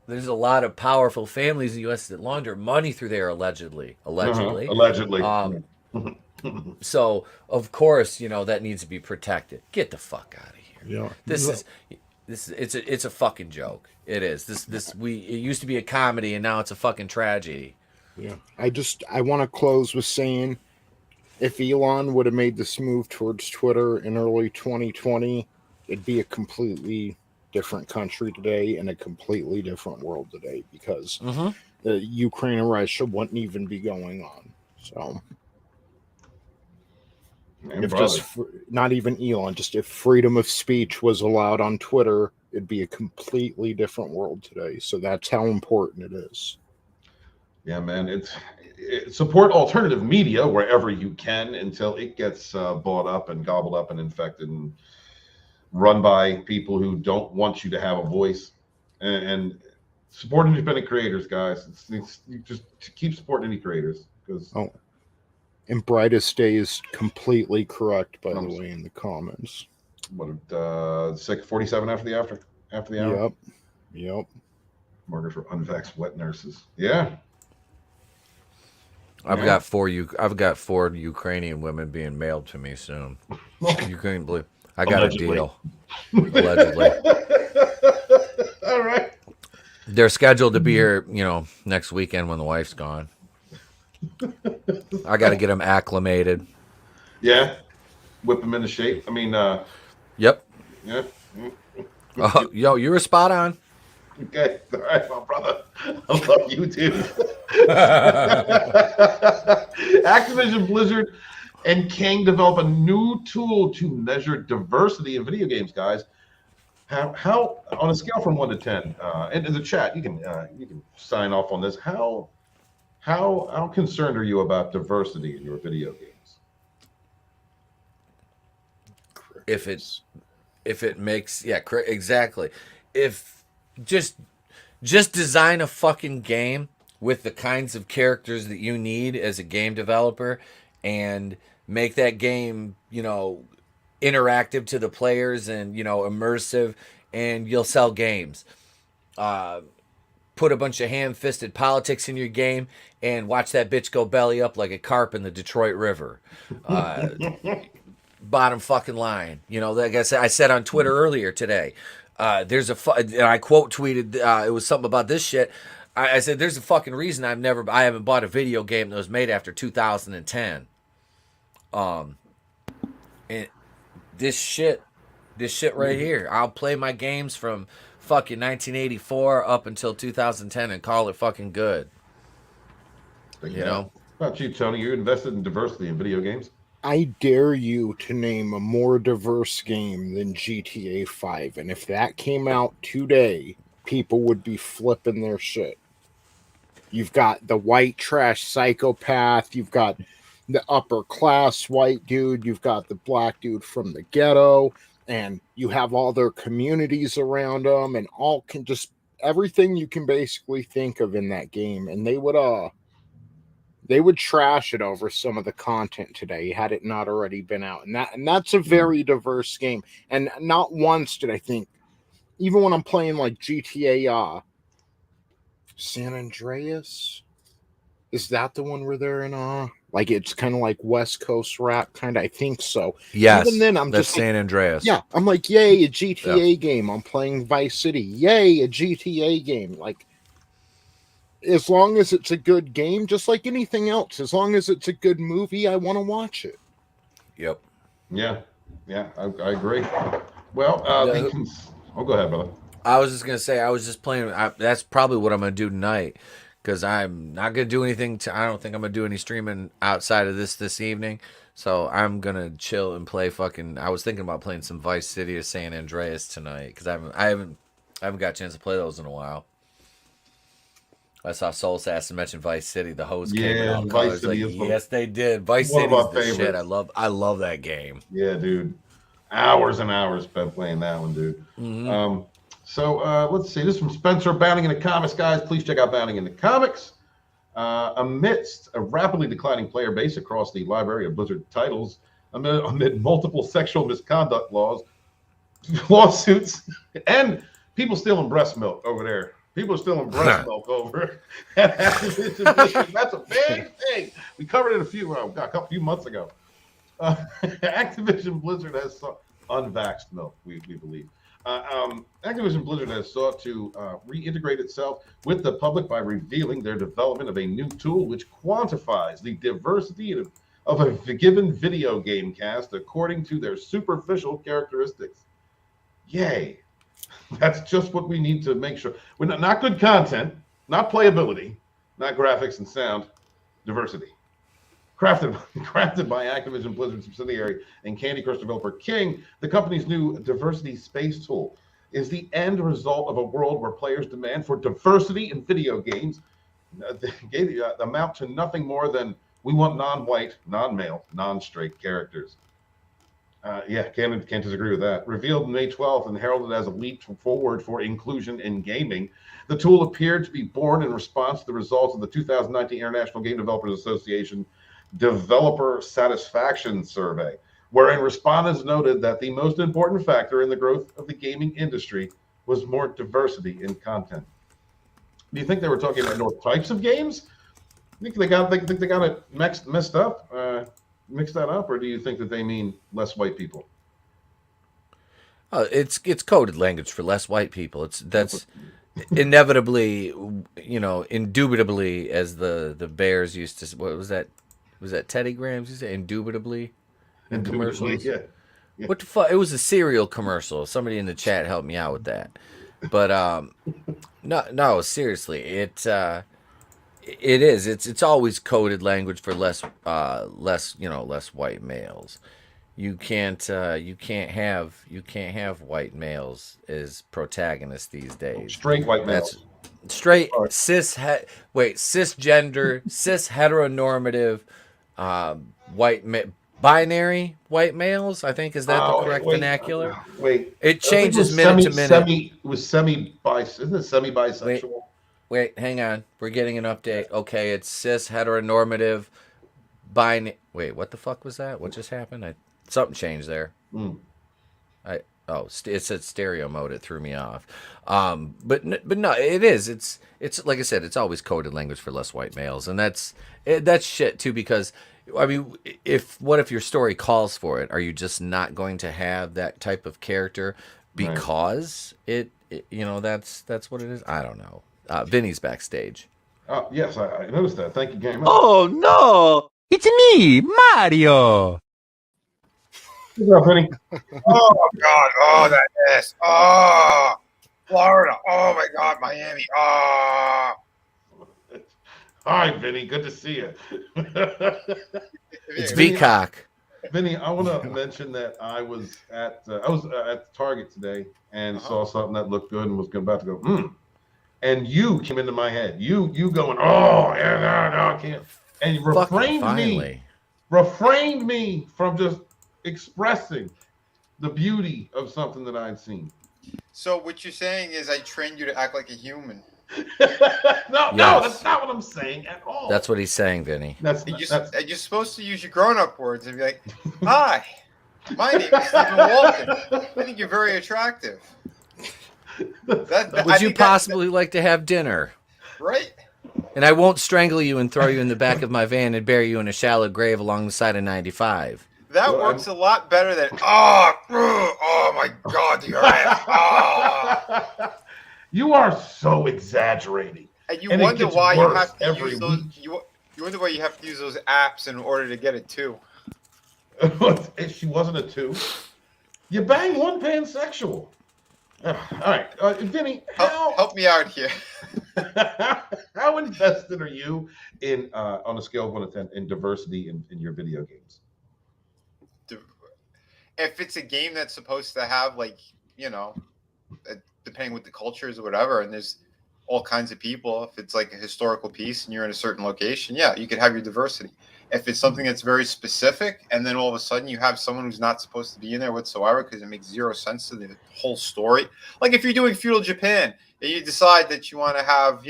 There's a lot of powerful families in the U.S. that launder money through there, allegedly. Allegedly. So, of course, that needs to be protected. Get the fuck out of here. Yeah. It's a fucking joke. It is. It used to be a comedy and now it's a fucking tragedy. Yeah. I want to close with saying, if Elon would have made this move towards Twitter in early 2020, it'd be a completely different country today and a completely different world today, because Ukraine and Russia wouldn't even be going on. So, not even Elon, just if freedom of speech was allowed on Twitter, it'd be a completely different world today. So that's how important it is. Yeah, man, support alternative media wherever you can until it gets bought up and gobbled up and infected and run by people who don't want you to have a voice. And support independent creators, guys. It's just keep supporting indie creators, because. Oh, and Brightest Day is completely correct, by the way, in the comments. What 47 after the hour? Yep. Markers for unvaxxed wet nurses. Yeah. I've got four Ukrainian women being mailed to me soon. You couldn't believe. I got allegedly. A deal. Allegedly. All right. They're scheduled to be here, next weekend when the wife's gone. I got to get them acclimated. Yeah. Whip them into shape. I mean, Yep. Yeah. Oh, yo, you were spot on. Okay. All right, my brother. I love you too. Activision Blizzard and King develop a new tool to measure diversity in video games, guys. How on a scale from 1 to 10, and in the chat you can sign off on this. How concerned are you about diversity in your video games? If it makes exactly. If just design a fucking game with the kinds of characters that you need as a game developer, and make that game, interactive to the players and, immersive, and you'll sell games. Put a bunch of ham-fisted politics in your game and watch that bitch go belly up like a carp in the Detroit River. Bottom fucking line. Like I said on Twitter earlier today, and I quote tweeted, it was something about this shit. I said, there's a fucking reason I haven't bought a video game that was made after 2010. And this shit right here, I'll play my games from fucking 1984 up until 2010 and call it fucking good. How about you, Tony? You're invested in diversity in video games? I dare you to name a more diverse game than GTA 5. And if that came out today, people would be flipping their shit. You've got the white trash psychopath. You've got the upper class white dude. You've got the black dude from the ghetto. And you have all their communities around them. And everything you can basically think of in that game. And they would trash it over some of the content today had it not already been out. And that's a very diverse game. And not once did I think, even when I'm playing like GTA San Andreas, is that the one where they're in like it's kind of like West Coast rap kind of? I think so. Yes. Even then, I'm that's just San Andreas. Yeah, I'm like, yay, a GTA game. I'm playing Vice City. Yay, a GTA game. Like, as long as it's a good game, just like anything else, as long as it's a good movie, I want to watch it. Yep. Yeah, I agree. Well, go ahead, brother. I was just going to say, I was just playing. That's probably what I'm going to do tonight, because I'm not going to do anything. I don't think I'm going to do any streaming outside of this evening. So I'm going to chill and play I was thinking about playing some Vice City or San Andreas tonight, because I haven't got a chance to play those in a while. I saw Soul Assassin mention Vice City. The host came in all colors. Yes, they did. Vice City's the shit. I love that game. Yeah, dude. Hours and hours spent playing that one, dude. Mm-hmm. So let's see. This is from Spencer. Bounding in the Comics, guys. Please check out Bounding in the Comics. Amidst a rapidly declining player base across the library of Blizzard titles, amid multiple sexual misconduct lawsuits, and people stealing breast milk over there. People are stealing breast milk over at Activision. That's a big thing. We covered it a few months ago. Activision Blizzard has unvaxxed milk, we believe. Activision Blizzard has sought to reintegrate itself with the public by revealing their development of a new tool which quantifies the diversity of a given video game cast according to their superficial characteristics. Yay. That's just what we need to make sure. We're not good content, not playability, not graphics and sound, diversity. Crafted by Activision Blizzard subsidiary and Candy Crush developer King, the company's new diversity space tool is the end result of a world where players' demand for diversity in video games amount to nothing more than we want non-white, non-male, non-straight characters. Can't disagree with that. Revealed May 12th and heralded as a leap forward for inclusion in gaming, the tool appeared to be born in response to the results of the 2019 International Game Developers Association Developer Satisfaction Survey, wherein respondents noted that the most important factor in the growth of the gaming industry was more diversity in content. Do you think they were talking about more types of games? Think they got it mixed up? Mix that up, or do you think that they mean less white people? It's coded language for less white people. That's inevitably, indubitably, as the Bears used to. What was that? Was that Teddy Grahams? You say indubitably in commercials? Yeah. What the fuck? It was a cereal commercial. Somebody in the chat helped me out with that. But no, seriously, It is. It's always coded language for less white males. You can't have white males as protagonists these days. Straight white males. That's straight cisgender, cis heteronormative, binary white males. I think is that the correct vernacular? Wait, it changes minute to minute. Isn't it semi-bisexual? Wait, hang on. We're getting an update. Okay, it's cis heteronormative Wait, what the fuck was that? What just happened? Something changed there. It said stereo mode. It threw me off. But no, it is. It's like I said. It's always coded language for less white males, and that's shit too. Because I mean, what if your story calls for it? Are you just not going to have that type of character because that's what it is? I don't know. Vinny's backstage. Yes, I noticed that. Thank you, Game. Oh no, it's me, Mario. What's up, Vinny? Oh God! Oh, that ass! Oh, Florida! Oh my God, Miami! Oh. Hi, Vinny. Good to see you. It's VCOC. Vinny, I want to mention that I was at Target today and saw something that looked good and was about to go, and you came into my head. You going, oh, yeah, no, I can't. And you refrained me from just expressing the beauty of something that I'd seen. So what you're saying is I trained you to act like a human. No, that's not what I'm saying at all. That's what he's saying, Vinny. You're supposed to use your grown-up words and be like, hi, my name is Stephen Walton. I think you're very attractive. Would you possibly like to have dinner? Right? And I won't strangle you and throw you in the back of my van and bury you in a shallow grave along the side of 95. That works a lot better than, oh my God, your ass. Oh. You are so exaggerating. And you wonder why you have to use those. You wonder why you have to use those apps in order to get a 2. If she wasn't a 2, you bang one pansexual. All right, Vinny, help me out here. How invested are you in on a scale of 1 to 10 in diversity in your video games? If it's a game that's supposed to have, like, depending what the culture is or whatever, and there's all kinds of people, if it's like a historical piece and you're in a certain location, you could have your diversity. If it's something that's very specific and then all of a sudden you have someone who's not supposed to be in there whatsoever because it makes zero sense to the whole story. Like if you're doing feudal Japan and you decide that you want to have,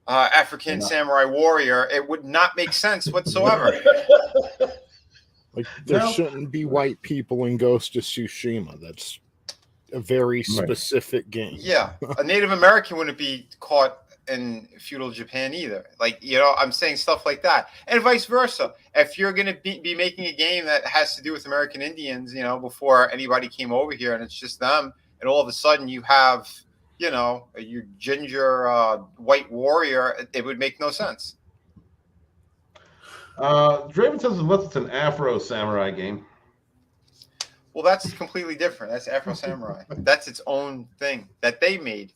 African samurai warrior, it would not make sense whatsoever. Like there shouldn't be white people in Ghost of Tsushima. That's a very specific game. Yeah, a Native American wouldn't be caught in feudal Japan either. Like, I'm saying stuff like that. And vice versa. If you're going to be making a game that has to do with American Indians, before anybody came over here and it's just them, and all of a sudden you have, your ginger white warrior, it would make no sense. Draven says unless it's an Afro samurai game. Well, that's completely different. That's Afro Samurai. That's its own thing that they made.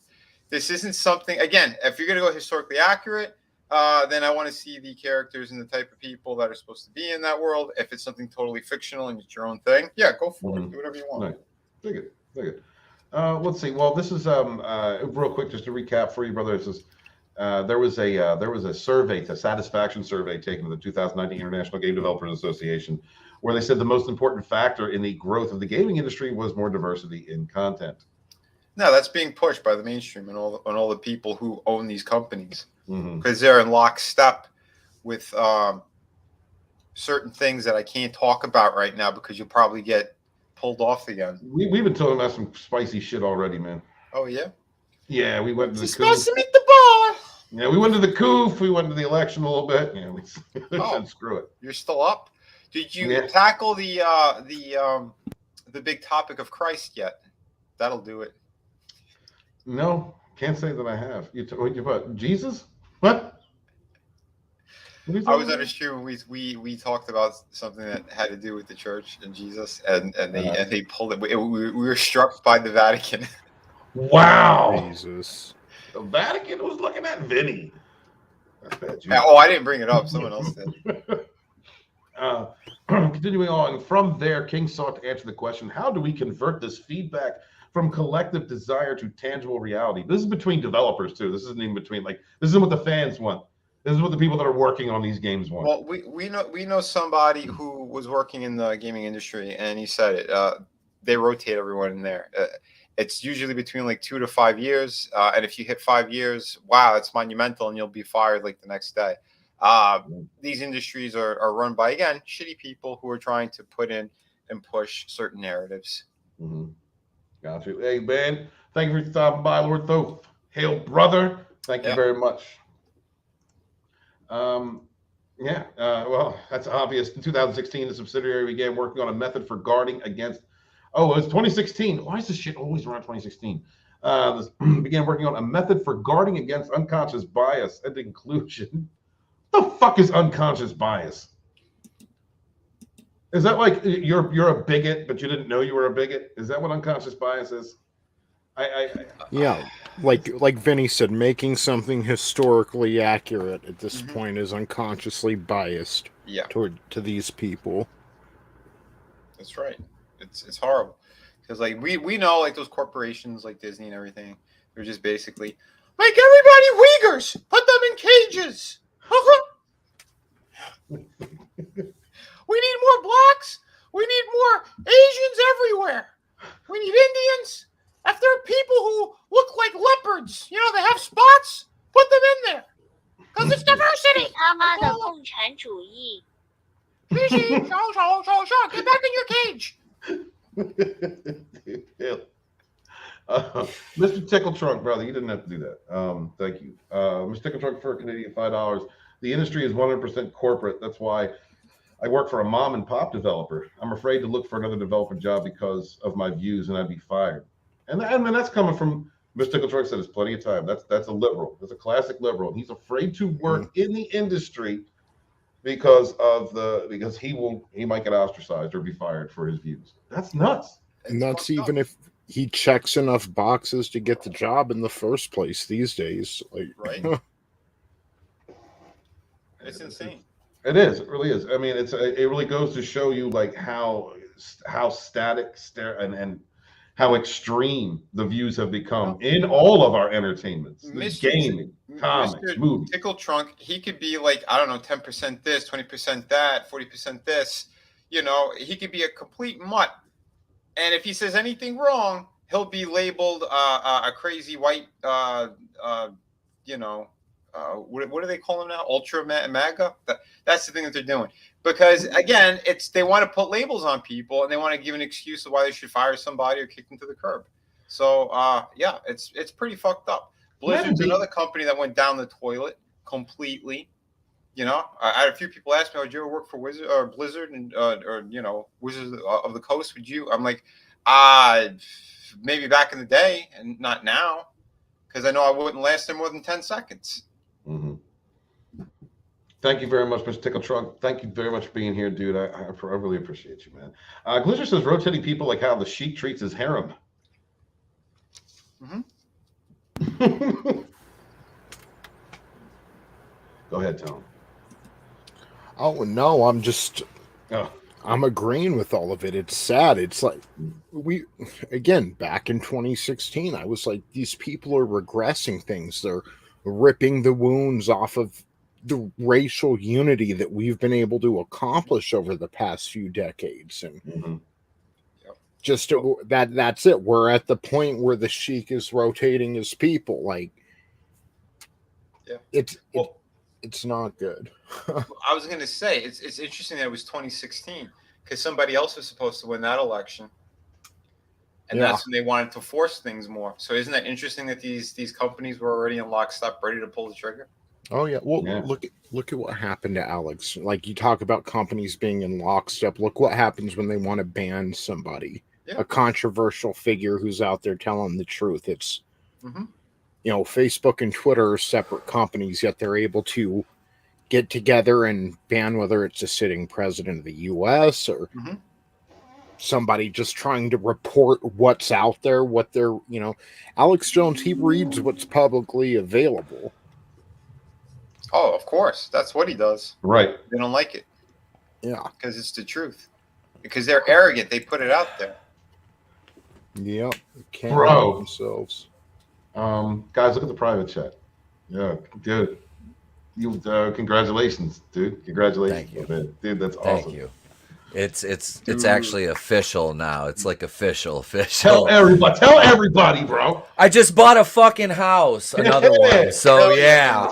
This isn't something, again, if you're going to go historically accurate, then I want to see the characters and the type of people that are supposed to be in that world. If it's something totally fictional and it's your own thing, go for it. Do whatever you want. Right. Good. Let's see. Well, this is real quick, just to recap for you, brother. This is there was a survey, a satisfaction survey taken to the 2019 International Game Developers Association, where they said the most important factor in the growth of the gaming industry was more diversity in content. No, that's being pushed by the mainstream and all the people who own these companies, because they're in lockstep with certain things that I can't talk about right now because you'll probably get pulled off again. We've been talking about some spicy shit already, man. Oh yeah. Yeah, we went to the supposed to meet the bar. Yeah, we went to the COOF. We went to the election a little bit. Yeah, we said screw it. You're still up. Did you tackle the big topic of Christ yet? That'll do it. No, can't say that I have. You what? Jesus? What? I was on a stream when we talked about something that had to do with the church and Jesus, and they pulled it. We were struck by the Vatican. Wow. Jesus. The Vatican was looking at Vinny. That's bad. Oh, I didn't bring it up. Someone else did. Continuing on from there, King sought to answer the question: how do we convert this feedback from collective desire to tangible reality? This is between developers too. This isn't even between this isn't what the fans want. This is what the people that are working on these games want. Well, we know somebody who was working in the gaming industry, and he said it. They rotate everyone in there. It's usually between like 2 to 5 years, and if you hit 5 years, wow, it's monumental, and you'll be fired like the next day. These industries are run by, again, shitty people who are trying to put in and push certain narratives. Mm-hmm. Got you. Hey, man, thank you for stopping by, Lord Thoth. Hail, brother. Thank you very much. Well, that's obvious. In 2016, the subsidiary began working on a method for guarding against. Oh, it was 2016. Why is this shit always around 2016? Began working on a method for guarding against unconscious bias and inclusion. What the fuck is unconscious bias? Is that like you're a bigot, but you didn't know you were a bigot? Is that what unconscious bias is? Yeah, like Vinny said, making something historically accurate at this point is unconsciously biased to these people. That's right. It's horrible because like we know like those corporations like Disney and everything, they're just basically make everybody Uyghurs, put them in cages. We need more blacks. We need more Asians everywhere. We need Indians. If there are people who look like leopards, you know, they have spots, put them in there. Because it's diversity. Get back in your cage. Mr. Tickle Trunk, brother, you didn't have to do that. Thank you. Mr. Tickle Trunk for Canadian $5. The industry is 100% corporate. That's why I work for a mom and pop developer. I'm afraid to look for another development job because of my views, and I'd be fired. And that's coming from Mr. Tickle Trunk. Said it's plenty of time. That's a liberal. That's a classic liberal. And he's afraid to work in the industry because he might get ostracized or be fired for his views. That's nuts. And that's even if he checks enough boxes to get the job in the first place these days. Like, right. It's insane. It is. It really is. I mean, it really goes to show you like how static and how extreme the views have become in all of our entertainments, gaming, comics, movies. Tickle Trunk, he could be like, I don't know, 10% this, 20% that, 40% this. You know, he could be a complete mutt. And if he says anything wrong, he'll be labeled a crazy white, what do they call him now? Ultra MAGA? That's the thing that they're doing. Because, again, they want to put labels on people, and they want to give an excuse of why they should fire somebody or kick them to the curb. So, it's pretty fucked up. Blizzard's another company that went down the toilet completely. You know, I had a few people ask me, "Did you ever work for Blizzard and Wizards of the Coast? Would you?" I'm like, maybe back in the day, and not now, because I know I wouldn't last there more than 10 seconds. Mm-hmm. Thank you very much, Mr. Tickle Trunk. Thank you very much for being here, dude. I really appreciate you, man. Glizzard says rotating people like how the Sheik treats his harem. Mm-hmm. Go ahead, Tom. Oh no, I'm agreeing with all of it. It's sad. It's like back in 2016, I was like, these people are regressing things. They're ripping the wounds off of the racial unity that we've been able to accomplish over the past few decades. And that's it. We're at the point where the Sheik is rotating his people. Like, it's not good. I was going to say, it's interesting that it was 2016 because somebody else was supposed to win that election. And that's when they wanted to force things more. So isn't that interesting that these companies were already in lockstep, ready to pull the trigger? Oh, yeah. Well, look at what happened to Alex. Like, you talk about companies being in lockstep. Look what happens when they want to ban somebody, a controversial figure who's out there telling the truth. It's, Facebook and Twitter are separate companies, yet they're able to get together and ban whether it's a sitting president of the U.S. or somebody just trying to report what's out there, what they're, Alex Jones, he reads what's publicly available. Oh, of course. That's what he does. Right. They don't like it. Yeah. Because it's the truth. Because they're arrogant. They put it out there. Yep. Can't Bro. help themselves. Guys, look at the private chat. Yeah, dude. Congratulations, dude. Congratulations. Thank you. Man. Dude, that's awesome. Thank you. It's actually official now. It's like official. Tell everybody, bro. I just bought a fucking house, another one. So yeah,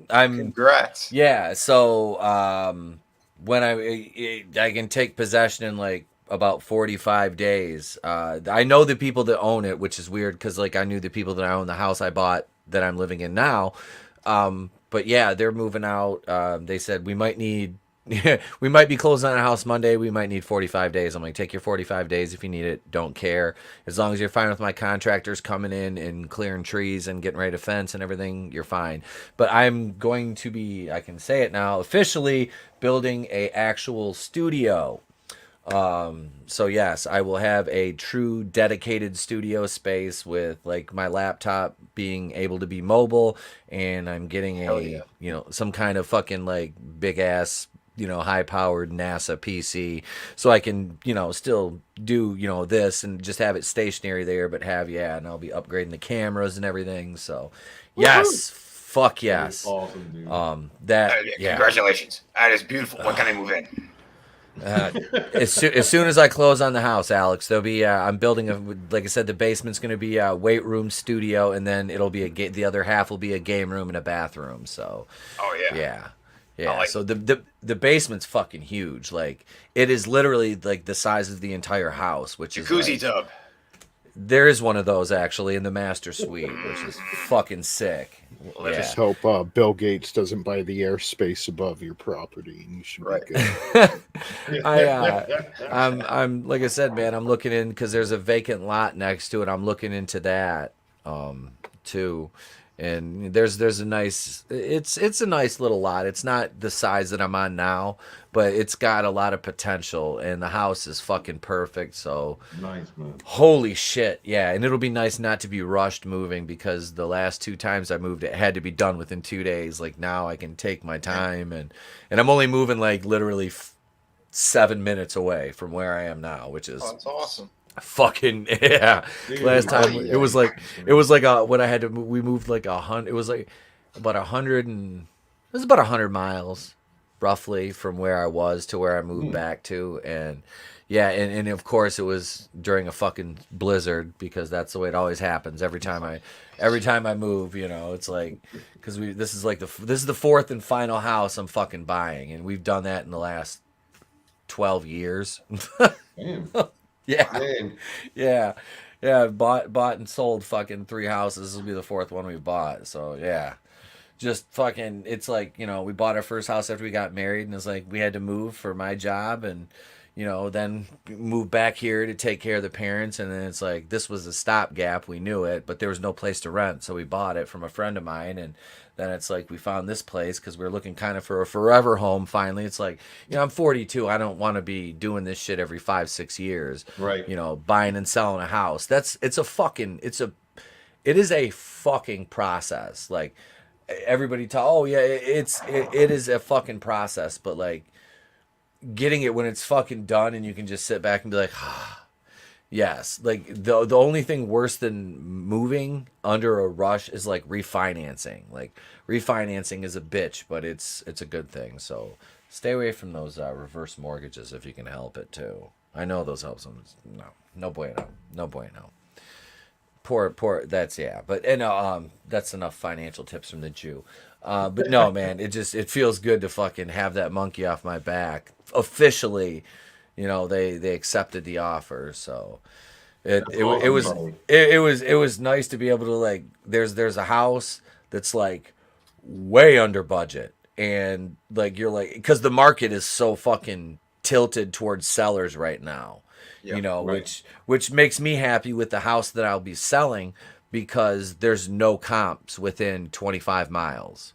I'm Congrats. Yeah, so when I can take possession in like about 45 days. I know the people that own it, which is weird because like I knew the people that I own the house I bought that I'm living in now. But yeah, they're moving out. They said we might be closing on a house Monday. We might need 45 days. I'm like, take your 45 days if you need it. Don't care. As long as you're fine with my contractors coming in and clearing trees and getting ready to fence and everything, you're fine. But I'm going to be, I can say it now, officially building a actual studio. So yes, I will have a true dedicated studio space with like my laptop being able to be mobile, and I'm getting some kind of fucking like big ass, high powered NASA PC, so I can, still do, this and just have it stationary there, but and I'll be upgrading the cameras and everything. So yes, fuck yes. Awesome, dude. Congratulations. That is beautiful. When can I move in? As soon as I close on the house, Alex, there'll be I'm building like I said, the basement's going to be a weight room, studio, and then it'll be the other half will be a game room and a bathroom. So yeah. So the basement's fucking huge. Like it is literally like the size of the entire house, which jacuzzi is tub. There is one of those actually in the master suite, which is fucking sick. I just hope Bill Gates doesn't buy the airspace above your property, and you should be good. I'm like I said, man. I'm looking in because there's a vacant lot next to it. I'm looking into that too. And there's a nice, it's a nice little lot. It's not the size that I'm on now, but it's got a lot of potential, and the house is fucking perfect. So nice, man. Holy shit, yeah. And it'll be nice not to be rushed moving, because the last 2 times I moved, it had to be done within 2 days. Like now I can take my time, and I'm only moving like literally 7 minutes away from where I am now, which is that's awesome. Fucking yeah. Dude, last time it was like what I had to we moved like 100. It was like about 100 and it was about 100 miles roughly from where I was to where I moved back to. And yeah, and of course it was during a fucking blizzard, because that's the way it always happens every time I move. It's like, because this is the 4th and final house I'm fucking buying, and we've done that in the last 12 years. Damn. Yeah. Bought and sold fucking 3 houses. This will be the 4th one we bought. So yeah, just fucking. It's like, we bought our first house after we got married, and it's like we had to move for my job, and then move back here to take care of the parents, and then it's like this was a stopgap. We knew it, but there was no place to rent, so we bought it from a friend of mine, and then it's like we found this place because we were looking kind of for a forever home. Finally, it's like, I'm 42. I don't want to be doing this shit every 5-6 years. Right. Buying and selling a house. It is a fucking process. Like everybody it is a fucking process, but like getting it when it's fucking done and you can just sit back and be like, yes. Like the only thing worse than moving under a rush is like refinancing. Like refinancing is a bitch, but it's a good thing. So stay away from those reverse mortgages if you can help it too. I know those help some. No bueno. Poor. That's But that's enough financial tips from the Jew. But no, man, it feels good to fucking have that monkey off my back officially. They accepted the offer, so it was nice to be able to, like, there's a house that's like way under budget, and like you're like, because the market is so fucking tilted towards sellers right now, right. which makes me happy with the house that I'll be selling, because there's no comps within 25 miles,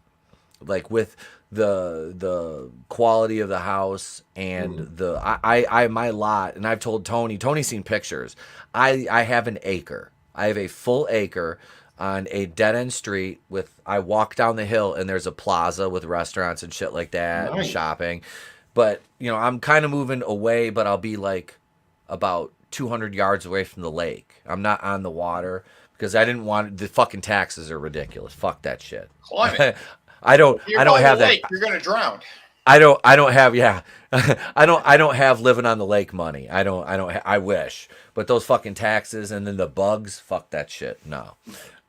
like with the quality of the house and my lot. And I've told Tony's seen pictures. I have an acre. I have a full acre on a dead end street I walk down the hill and there's a plaza with restaurants and shit like that and shopping. But, I'm kind of moving away, but I'll be like about 200 yards away from the lake. I'm not on the water because I didn't want the fucking taxes are ridiculous. Fuck that shit. Climate. I don't have that. Lake, you're going to drown. I don't have I don't have living on the lake money. I wish. But those fucking taxes and then the bugs, fuck that shit. No.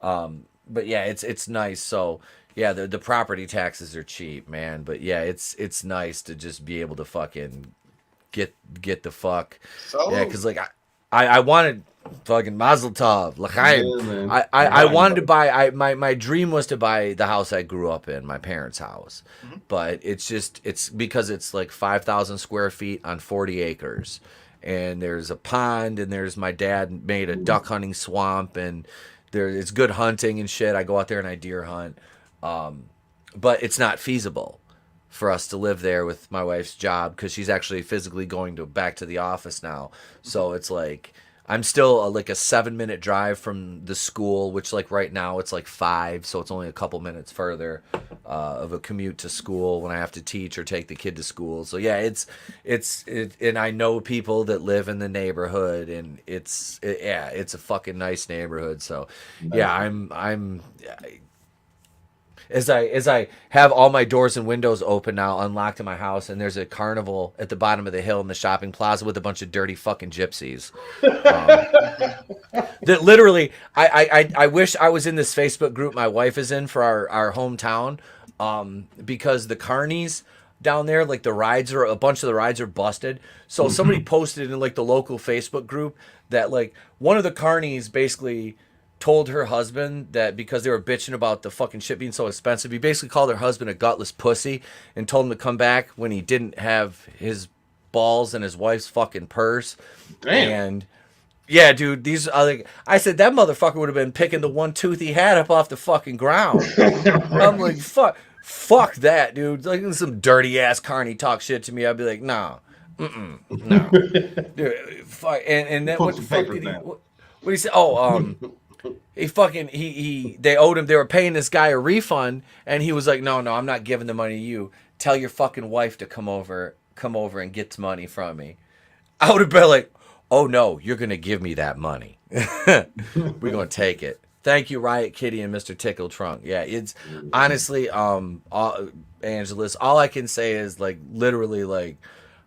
But yeah, it's nice. So yeah, the property taxes are cheap, man. But yeah, it's nice to just be able to fucking get the fuck. So yeah, because like I wanted fucking Mazel Tov, L'chaim. I wanted to buy. My dream was to buy the house I grew up in, my parents' house. Mm-hmm. But it's because it's like 5,000 square feet on 40 acres, and there's a pond, and there's my dad made a duck hunting swamp, and it's good hunting and shit. I go out there and I deer hunt, but it's not feasible for us to live there with my wife's job because she's actually physically going back to the office now. So it's like I'm still like a 7-minute drive from the school, which like right now it's like 5, so it's only a couple minutes further of a commute to school when I have to teach or take the kid to school. So yeah, it's and I know people that live in the neighborhood, and it's a fucking nice neighborhood. So yeah, I'm as I have all my doors and windows open now, unlocked in my house, and there's a carnival at the bottom of the hill in the shopping plaza with a bunch of dirty fucking gypsies. That literally, I wish I was in this Facebook group my wife is in for our hometown, because the carnies down there, like a bunch of the rides are busted. So somebody posted in like the local Facebook group that like one of the carnies basically told her husband that because they were bitching about the fucking shit being so expensive, he basically called her husband a gutless pussy and told him to come back when he didn't have his balls in his wife's fucking purse. Damn. And yeah, dude, these are like, I said that motherfucker would have been picking the one tooth he had up off the fucking ground. I'm like, fuck that, dude. Like some dirty ass carny talk shit to me, I'd be like, no. Dude, fuck. And then what the fuck did he? What did he say? Oh, they owed him, they were paying this guy a refund, and he was like, no, I'm not giving the money to you. Tell your fucking wife to come over and get the money from me. I would have been like, oh no, you're gonna give me that money. We're gonna take it. Thank you, Riot Kitty and Mr. Tickle Trunk. Yeah, it's honestly, Angeles, all I can say is like literally like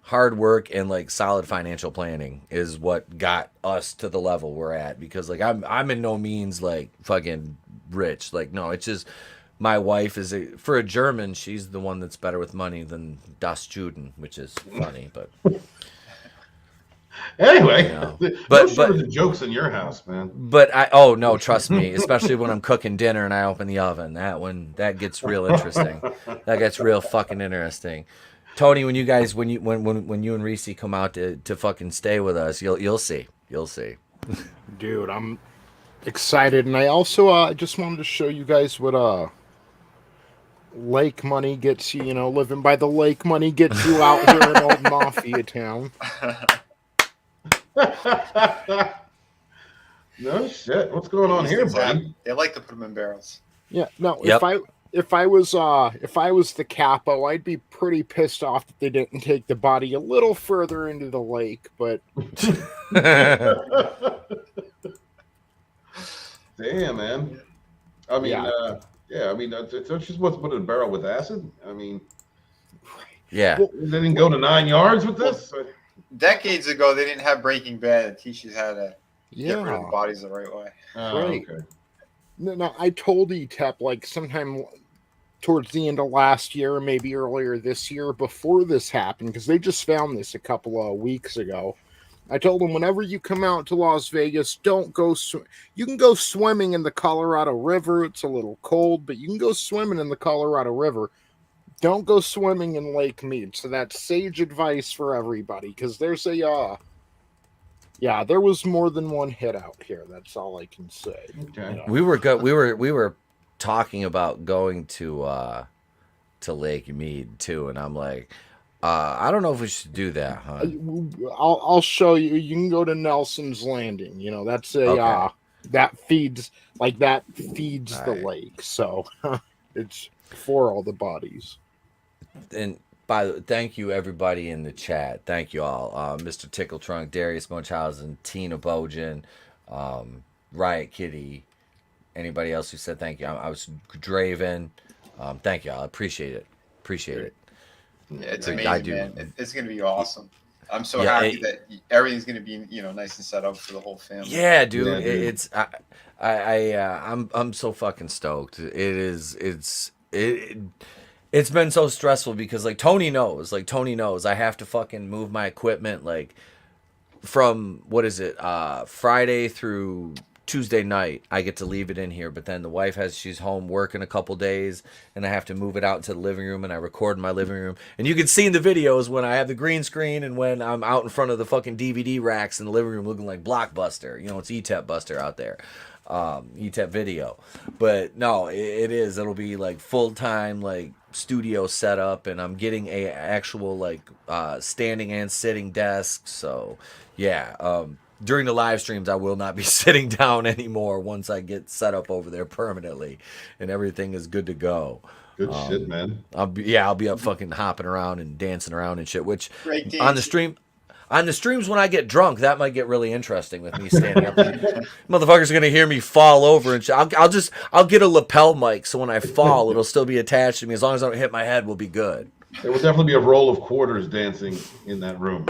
hard work and like solid financial planning is what got us to the level we're at, because like I'm in no means like fucking rich. Like no, it's just my wife is for a German, she's the one that's better with money than Das Juden, which is funny, but anyway, but the jokes in your house, man. But no, trust me, especially when I'm cooking dinner and I open the oven, that gets real interesting. That gets real fucking interesting. Tony, when you and Reese come out to fucking stay with us, you'll see. Dude, I'm excited, and I also just wanted to show you guys what lake money gets you. Living by the lake money gets you out here in old mafia town. No shit. What's going on here, buddy? They like to put them in barrels. Yeah. No. Yep. If I was the capo, I'd be pretty pissed off that they didn't take the body a little further into the lake. But damn, man. I mean, I mean, don't you supposed to put it in a barrel with acid? I mean, yeah. Well, they didn't go to 9 yards with this. Decades ago, they didn't have Breaking Bad that teaches how to get rid of the bodies the right way. Right. Okay. No, I told ETEP like sometime towards the end of last year, maybe earlier this year, before this happened, because they just found this a couple of weeks ago. I told them, whenever you come out to Las Vegas, don't go you can go swimming in the Colorado River. It's a little cold, but you can go swimming in the Colorado River. Don't go swimming in Lake Mead. So that's sage advice for everybody, because there's there was more than one hit out here. That's all I can say. Okay. We were talking about going to Lake Mead too, and I'm like, I don't know if we should do that, huh? I'll show you. You can go to Nelson's Landing. That's a that feeds the lake. So it's for all the bodies. And thank you everybody in the chat. Thank you all, Mr. Tickle Trunk, Darius Munchausen, Tina Bojan, Riot Kitty, anybody else who said thank you. I was Draven. Thank you all. I appreciate it. Yeah, it's amazing, I do. man. It's gonna be awesome. I'm so happy that everything's gonna be, nice and set up for the whole family. Yeah, dude. I'm so fucking stoked. It's been so stressful because like Tony knows I have to fucking move my equipment like from Friday through Tuesday night. I get to leave it in here, but then the wife she's home working a couple days and I have to move it out into the living room and I record in my living room. And you can see in the videos when I have the green screen and when I'm out in front of the fucking DVD racks in the living room looking like Blockbuster. It's ETEP Buster out there. ETEP video. But no, it'll be like full-time like studio setup, and I'm getting a actual like standing and sitting desk. So yeah, during the live streams I will not be sitting down anymore once I get set up over there permanently and everything is good to go. Good shit, man. I'll be up fucking hopping around and dancing around and shit, which on the streams when I get drunk, that might get really interesting with me standing up. Motherfuckers are gonna hear me fall over and shit. I'll get a lapel mic so when I fall, it'll still be attached to me. As long as I don't hit my head, we'll be good. There will definitely be a roll of quarters dancing in that room.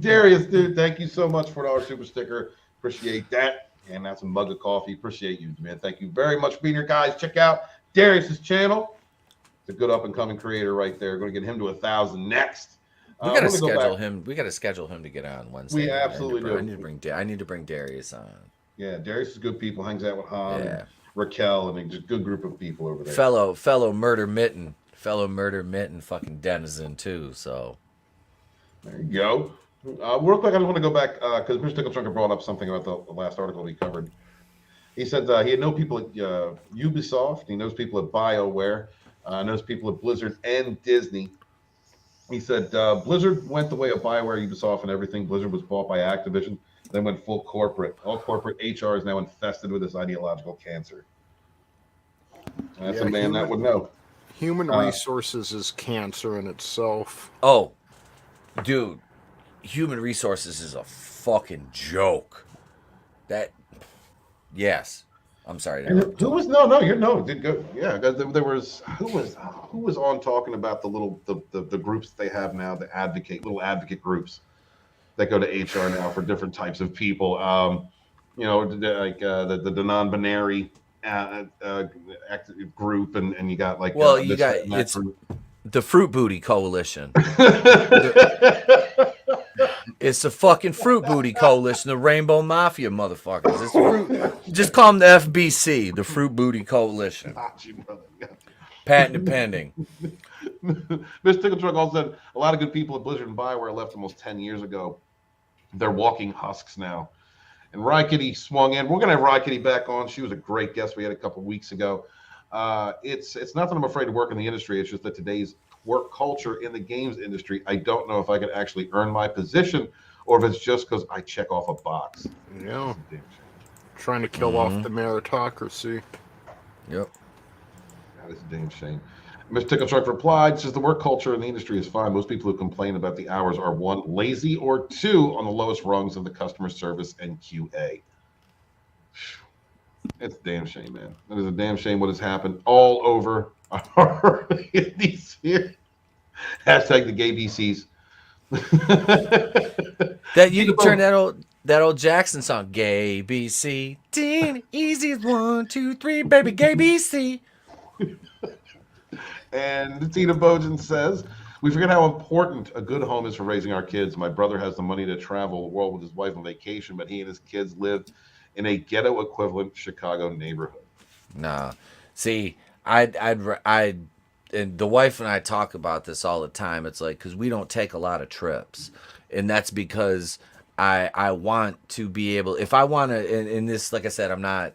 Darius, dude, thank you so much for $4 super sticker. Appreciate that. And that's a mug of coffee. Appreciate you, man. Thank you very much for being here, guys. Check out Darius's channel. A good up and coming creator right there. Going to get him to 1,000 next. We got to schedule him. We got to schedule him to get on Wednesday. We absolutely do. I need to bring Darius on. Yeah, Darius is good people. Hangs out with Han, and Raquel, and just a good group of people over there. Fellow murder mitten, fucking denizen too. So there you go. Real quick, I just want to go back because Mr. Tickle Trunker brought up something about the last article he covered. He said he had known people at Ubisoft. He knows people at BioWare. Knows people at Blizzard and Disney. He said Blizzard went the way of BioWare, Ubisoft, and everything. Blizzard was bought by Activision, then went full corporate. All corporate HR is now infested with this ideological cancer. That's a man that would know. Human resources is cancer in itself. Oh, dude, human resources is a fucking joke. Yes. I'm sorry. Who was did go. Yeah, there was who was on talking about the groups they have now, the little advocate groups that go to HR now for different types of people. Like the non-binary group, and you got like it's the Fruit Booty Coalition. It's the fucking Fruit Booty Coalition, the Rainbow Mafia motherfuckers. Just call them the FBC, the Fruit Booty Coalition. Patent pending. Mr. Tickle Truck also said a lot of good people at Blizzard and BioWare left almost 10 years ago. They're walking husks now. And Riot Kitty swung in. We're going to have Riot Kitty back on. She was a great guest we had a couple weeks ago. It's not that I'm afraid to work in the industry. It's just that today's work culture in the games industry, I don't know if I could actually earn my position or if it's just because I check off a box. Yeah. Trying to kill off the meritocracy. Yep. That is a damn shame. Mr. Tickle Truck replied, says the work culture in the industry is fine. Most people who complain about the hours are 1, lazy, or 2 on the lowest rungs of the customer service and QA. It's a damn shame, man. That is a damn shame what has happened all over our indies here. Hashtag the gay BCs. That you can turn that old Jackson song, Gay BC. Easy as 1, 2, 3, baby, gay BC. And Tina Bojan says, we forget how important a good home is for raising our kids. My brother has the money to travel the world with his wife on vacation, but he and his kids live in a ghetto equivalent Chicago neighborhood. Nah. See, and the wife and I talk about this all the time. It's like, because we don't take a lot of trips. And that's because I want to be able, if I want to, in this, like I said, I'm not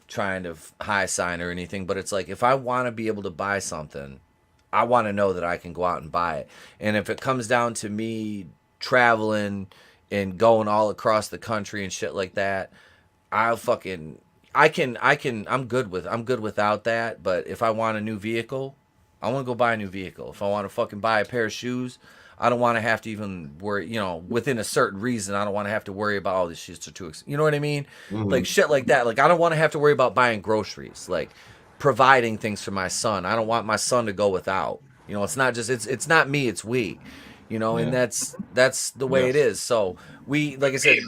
trying to high sign or anything, but it's like, if I want to be able to buy something, I want to know that I can go out and buy it. And if it comes down to me traveling and going all across the country and shit like that, I'm good without that. But if I want a new vehicle, I want to go buy a new vehicle. If I want to fucking buy a pair of shoes, I don't want to have to even worry, you know, within a certain reason, I don't want to have to worry about all these shits are too expensive. You know what I mean? Like shit like that. Like I don't want to have to worry about buying groceries, like providing things for my son. I don't want my son to go without. You know, it's not just it's not me, it's we. You know, and that's the way it is. So we, like I said,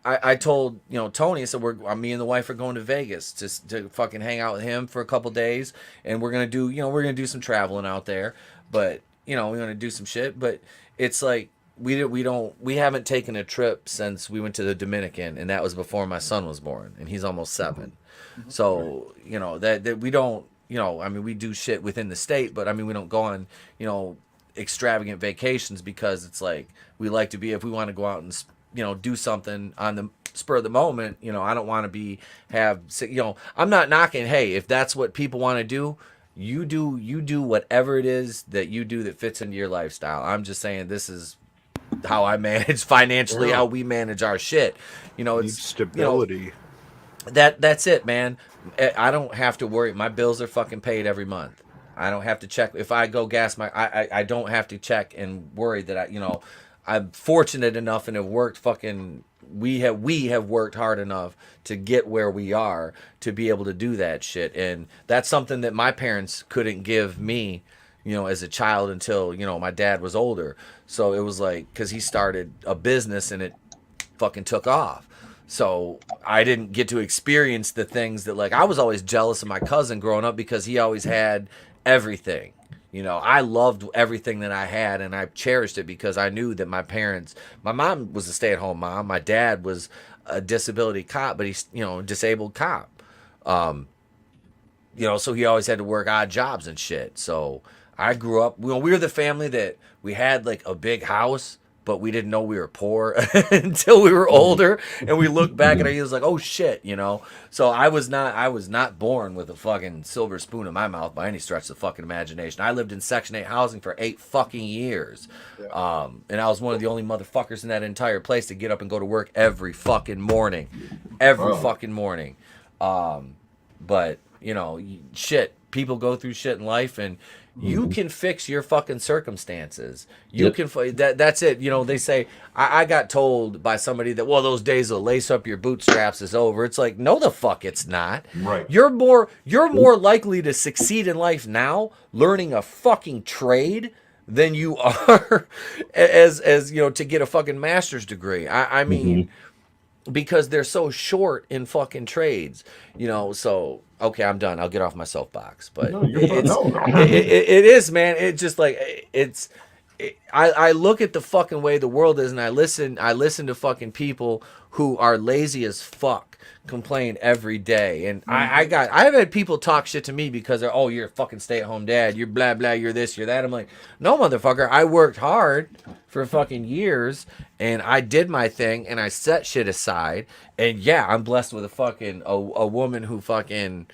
I told, you know, Tony, I said, me and the wife are going to Vegas to fucking hang out with him for a couple days. And we're going to do some traveling out there, but you know, we're going to do some shit, but it's like, we haven't taken a trip since we went to the Dominican, and that was before my son was born, and he's almost 7. So, you know, that we don't, you know, I mean, we do shit within the state, but I mean, we don't go on, you know, extravagant vacations, because it's like we like to be, if we want to go out and, you know, do something on the spur of the moment, you know, I don't want to you know, I'm not knocking, hey, if that's what people want to do, you do whatever it is that you do that fits into your lifestyle. I'm just saying, this is how I manage financially, how we manage our shit. You know, it's stability. You know, that's it, man. I don't have to worry. My bills are fucking paid every month. I don't have to check if I go gas I don't have to check and worry that I'm fortunate enough and have worked fucking. We have worked hard enough to get where we are to be able to do that shit, and that's something that my parents couldn't give me, you know, as a child until, you know, my dad was older. So it was like, because he started a business and it fucking took off. So I didn't get to experience the things that, like, I was always jealous of my cousin growing up because he always had everything. You know, I loved everything that I had, and I cherished it because I knew that my mom was a stay-at-home mom. My dad was a disability cop, but he's, you know, disabled cop. You know, so he always had to work odd jobs and shit. So I grew up, we were the family that we had like a big house, but we didn't know we were poor until we were older, and we looked back at it, he was like, oh shit, you know. So I was not born with a fucking silver spoon in my mouth by any stretch of the fucking imagination. I lived in Section 8 housing for 8 fucking years. And I was one of the only motherfuckers in that entire place to get up and go to work every fucking morning. Fucking morning. But, you know, shit, people go through shit in life, and you can fix your fucking circumstances. You can that's it. You know, they say, I got told by somebody that, well, those days of lace up your bootstraps is over. It's like, no the fuck it's not. Right. You're more likely to succeed in life now learning a fucking trade than you are as you know, to get a fucking master's degree. I mean, because they're so short in fucking trades, you know. So okay, I'm done. I'll get off my soapbox. But it is, man. It just like I look at the fucking way the world is, and I listen to fucking people who are lazy as fuck complain every day. And I've had people talk shit to me because they're, oh, you're a fucking stay-at-home dad, you're blah blah, you're this, you're that. I'm like, no motherfucker, I worked hard for fucking years, and I did my thing, and I set shit aside. And yeah, I'm blessed with a woman who fucking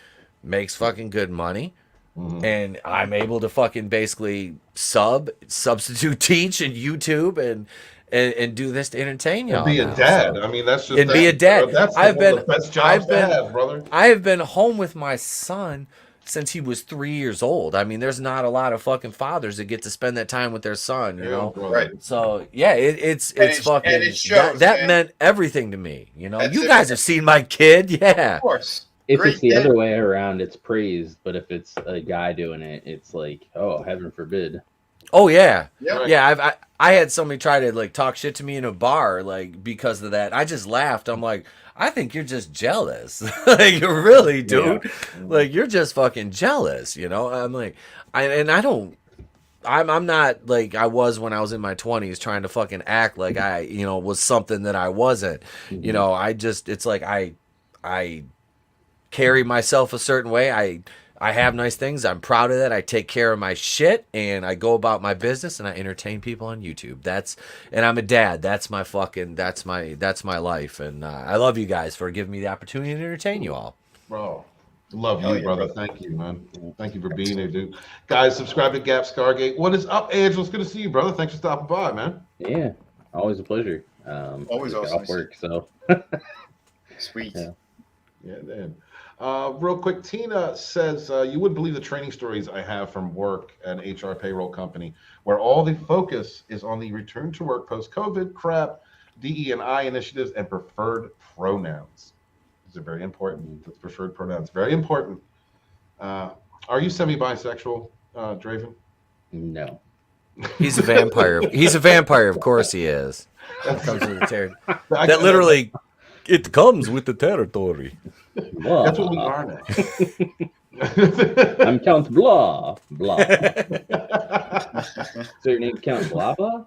makes fucking good money. And I'm able to fucking basically substitute teach and YouTube and do this to entertain y'all. And be a dad. So. I mean, that's just be a dad. That's the best jobs to have, brother. I have been home with my son since he was 3 years old. I mean, there's not a lot of fucking fathers that get to spend that time with their son, you know? Right. So yeah, it's fucking, and it shows, that meant everything to me. You know, you guys have seen my kid, yeah. Of course. If it's the other way around, it's praised. But if it's a guy doing it, it's like, oh, heaven forbid. Oh yeah, yeah. I had somebody try to like talk shit to me in a bar, like because of that. I just laughed. I'm like, I think you're just jealous. Like, really, dude. Yeah. Like, you're just fucking jealous. You know. I'm like, I'm not like I was when I was in my 20s, trying to fucking act like I, you know, was something that I wasn't. You know, it's like I carry myself a certain way. I have nice things. I'm proud of that. I take care of my shit, and I go about my business, and I entertain people on YouTube. And I'm a dad. That's my life. And I love you guys for giving me the opportunity to entertain you all. Bro, love you, brother. Thank you, man. Thank you for being here, dude. Guys, subscribe to Gap Scargate. What is up, Angel? It's good to see you, brother. Thanks for stopping by, man. Yeah, always a pleasure. Always get awesome. off work. So Sweet. Yeah, man. Real quick, Tina says, you wouldn't believe the training stories I have from work at an HR payroll company where all the focus is on the return to work post-COVID crap, DE&I initiatives, and preferred pronouns. These are very important. The preferred pronouns, very important. Are you semi-bisexual, Draven? no. He's a vampire. He's a vampire. Of course he is. That comes with the that literally, it comes with the territory. Blah. That's what we are now. I'm Count Blah Blah. So your name Count Blah Blah?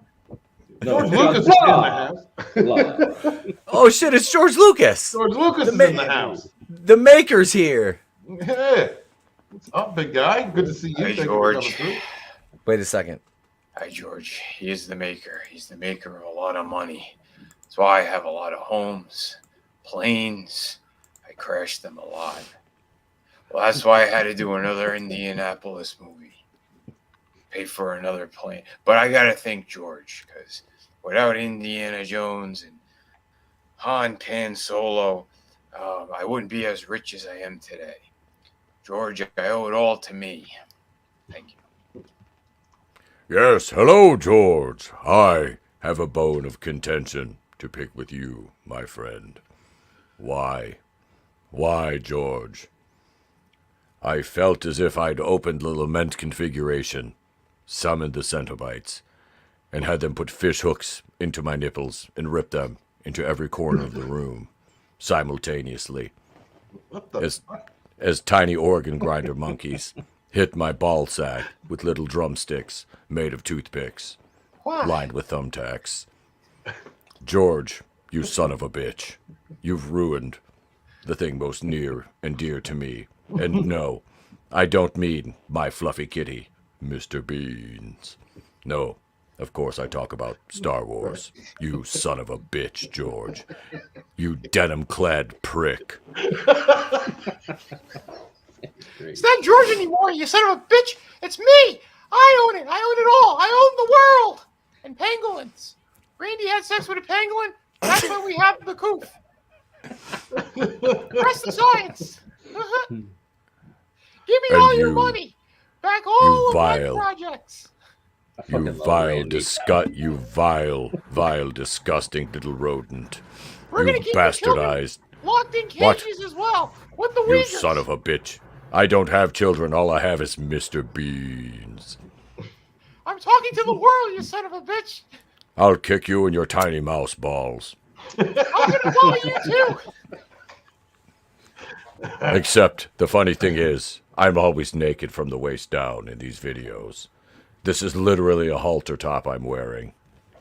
No, George Lucas is in the house. Blah. Oh shit! It's George Lucas. George Lucas is in the house. The maker's here. Hey, what's up, big guy? Good to see you. Hey, Thank you for George. coming through. Wait a second. Hi, George. He is the maker. He's the maker of a lot of money. That's why I have a lot of homes, planes. I crashed them a lot. Well, that's why I had to do another Indianapolis movie. Pay for another plane. But I got to thank George, because without Indiana Jones and Han Pan Solo, I wouldn't be as rich as I am today. George, I owe it all to me. Thank you. Yes, hello, George. I have a bone of contention to pick with you, my friend. Why? Why, George? I felt as if I'd opened the lament configuration, summoned the Cenobites, and had them put fish hooks into my nipples and rip them into every corner of the room, simultaneously. As tiny organ grinder monkeys hit my ball sack with little drumsticks made of toothpicks, lined with thumbtacks. George, you son of a bitch, you've ruined the thing most near and dear to me. And no, I don't mean my fluffy kitty, Mr. Beans. No, of course I talk about Star Wars. You son of a bitch, George. You denim-clad prick. It's not George anymore, you son of a bitch. It's me. I own it. I own it all. I own the world. And pangolins. Randy had sex with a pangolin. That's why we have the coof. Press the science. Give me And all your you- money. Back all of my vile- projects. You vile, disgusting little rodent. We're going to You keep the children bastardized. locked in What? cages as well. With the You Uyghurs. son of a bitch. I don't have children. All I have is Mr. Beans. I'm talking to the world, you son of a bitch. I'll kick you in your tiny mouse balls. I'm going to follow you too. Except, the funny thing is, I'm always naked from the waist down in these videos. This is literally a halter top I'm wearing.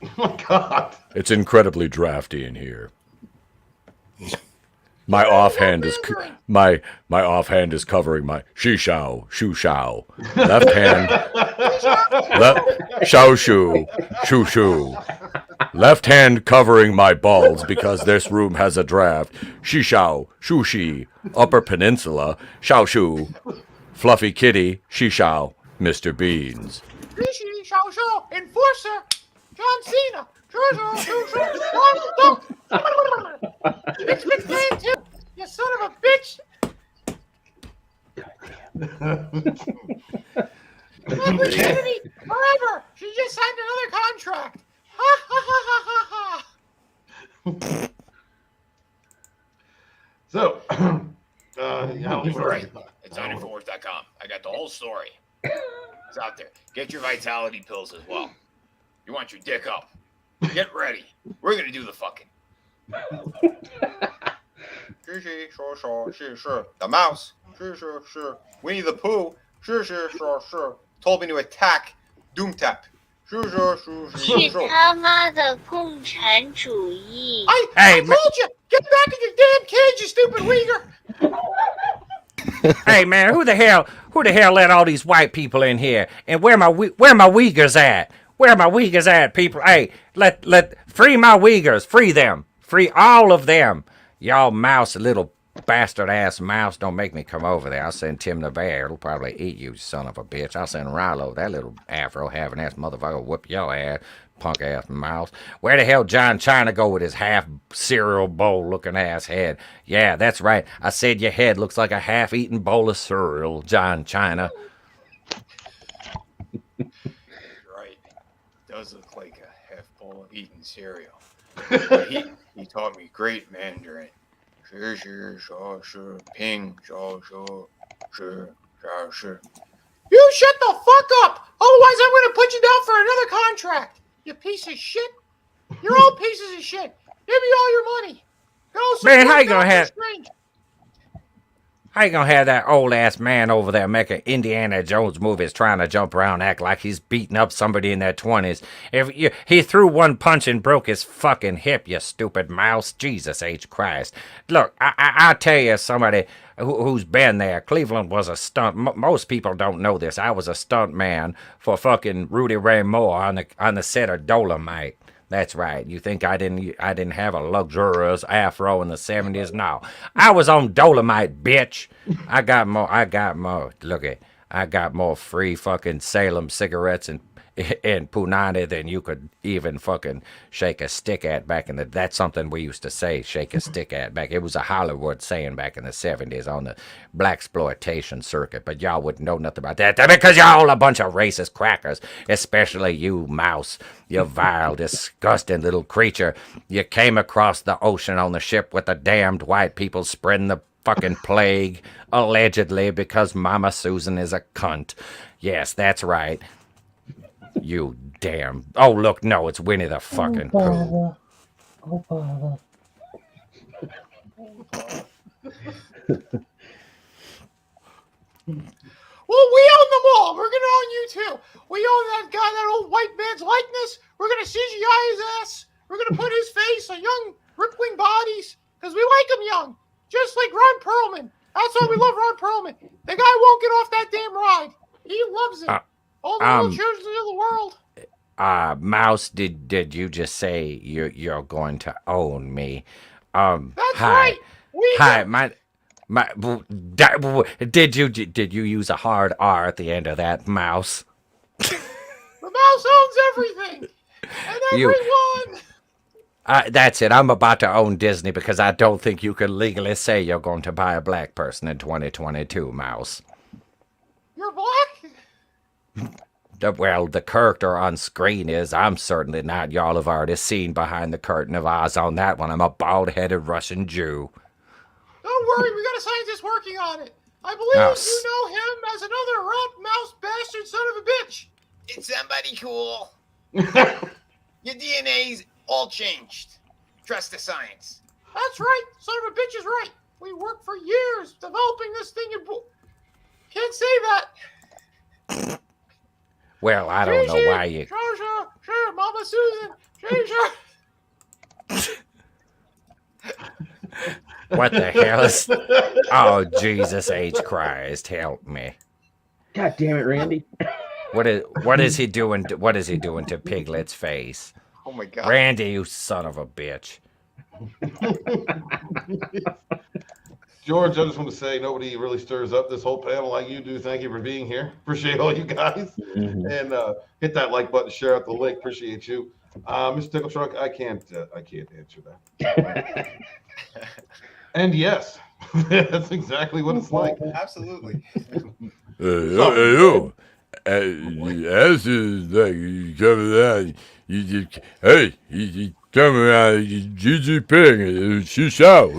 Oh my God. It's incredibly drafty in here. My offhand is my offhand is covering my shoo shao. Left hand shao shoo. Left hand covering my balls because this room has a draft. Shi shao, shu shi. Upper Peninsula, shao shu. Fluffy Kitty, shi shao. Mr. Beans. Rishi, Shao Shao, Enforcer, John Cena, Vince McMahon too, you son of a bitch. Kennedy, forever. She just signed another contract. Ha ha ha ha ha ha. So, Right. It's on Infowars.com. I got the whole story. It's out there. Get your vitality pills as well. You want your dick up. Get ready. We're going to do the fucking. Sure. The mouse. Sure. Winnie the Pooh. Sure. Told me to attack Doomtap. Sure. 是他妈的共产主义！ I told you. Get back in your damn cage, you stupid Uyghur. Hey man, who the hell let all these white people in here? And where my Uyghurs at? Where are my Uyghurs at, people? Hey, let free my Uyghurs, free them, free all of them. Y'all mouse little bastard ass mouse don't make me come over there. I'll send Tim the bear. It'll probably eat you, son of a bitch. I'll send Rilo, that little afro having ass motherfucker, whoop your ass, punk ass mouse. Where the hell John China go with his half cereal bowl looking ass head? Yeah, that's right. I said your head looks like a half eaten bowl of cereal, John China. Right. Does look like a half bowl of eating cereal. He taught me great Mandarin. Sure, ping, sure. You shut the fuck up! Otherwise I'm gonna put you down for another contract! You piece of shit! You're all pieces of shit! Give me all your money! Go Man, how you gonna have that old ass man over there making Indiana Jones movies trying to jump around, act like he's beating up somebody in their 20s? He threw one punch and broke his fucking hip, you stupid mouse. Jesus H. Christ. Look, I'll tell you somebody who's been there. Cleveland was a stunt. Most people don't know this. I was a stunt man for fucking Rudy Ray Moore on the set of Dolomite. That's right. You think I didn't have a luxurious afro in the 70s? No. I was on Dolomite, bitch. I got more. Look at, I got more free fucking Salem cigarettes in Punani than you could even fucking shake a stick at back in the... That's something we used to say, shake a stick at back. It was a Hollywood saying back in the 70s on the blaxploitation circuit, but y'all wouldn't know nothing about that because y'all all a bunch of racist crackers, especially you, mouse. You vile, disgusting little creature. You came across the ocean on the ship with the damned white people spreading the fucking plague, allegedly because Mama Susan is a cunt. Yes, that's right. You damn... Oh, look, no, it's Winnie the fucking Pooh. Oh, Father. Well, we own them all. We're gonna own you too. We own that old white man's likeness. We're gonna CGI his ass. We're gonna put his face on young, rippling bodies because we like him young, just like Ron Perlman. That's why we love Ron Perlman. The guy won't get off that damn ride. He loves it. All the little children of the world. Mouse, did you just say you're going to own me? That's hi. Right. Did you use a hard R at the end of that, Mouse? The mouse owns everything and everyone. That's it. I'm about to own Disney because I don't think you can legally say you're going to buy a black person in 2022, Mouse. You're black? Well, the character on screen is. I'm certainly not. Y'all have already seen behind the curtain of Oz on that one. I'm a bald-headed Russian Jew. Don't worry, we got a scientist working on it. I believe you know him as another rat mouse bastard son of a bitch. It's somebody cool. Your DNA's all changed. Trust the science. That's right. Son of a bitch is right. We worked for years developing this thing and can't say that. Well, I don't know why you... Sure, Mama Susan. Sure. What the hell is... Oh, Jesus H. Christ, help me. God damn it, Randy. What is he doing? What is he doing to Piglet's face? Oh my God, Randy, you son of a bitch. George, I just want to say nobody really stirs up this whole panel like you do. Thank you for being here. Appreciate all you guys. And hit that like button, share out the link. Appreciate you. Mr. Tickle Truck, I can't answer that. And yes, that's exactly what it's like. Absolutely. As is like you come around, you come around, Gigi Ping, she shout,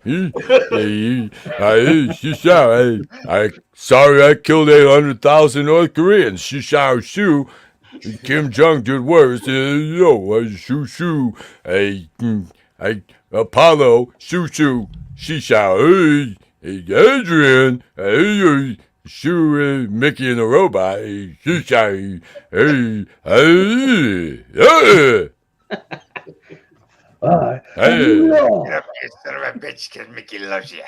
she shout, I sorry I killed 800,000 North Koreans, she shout, shoo, Kim Jong did worse, shoo shoo, Apollo, shoo shoo, she shout, hey, Adrian, hey, shoo, Mickey and the robot, she shout, hey, Hey, son of a bitch, because Mickey loves you.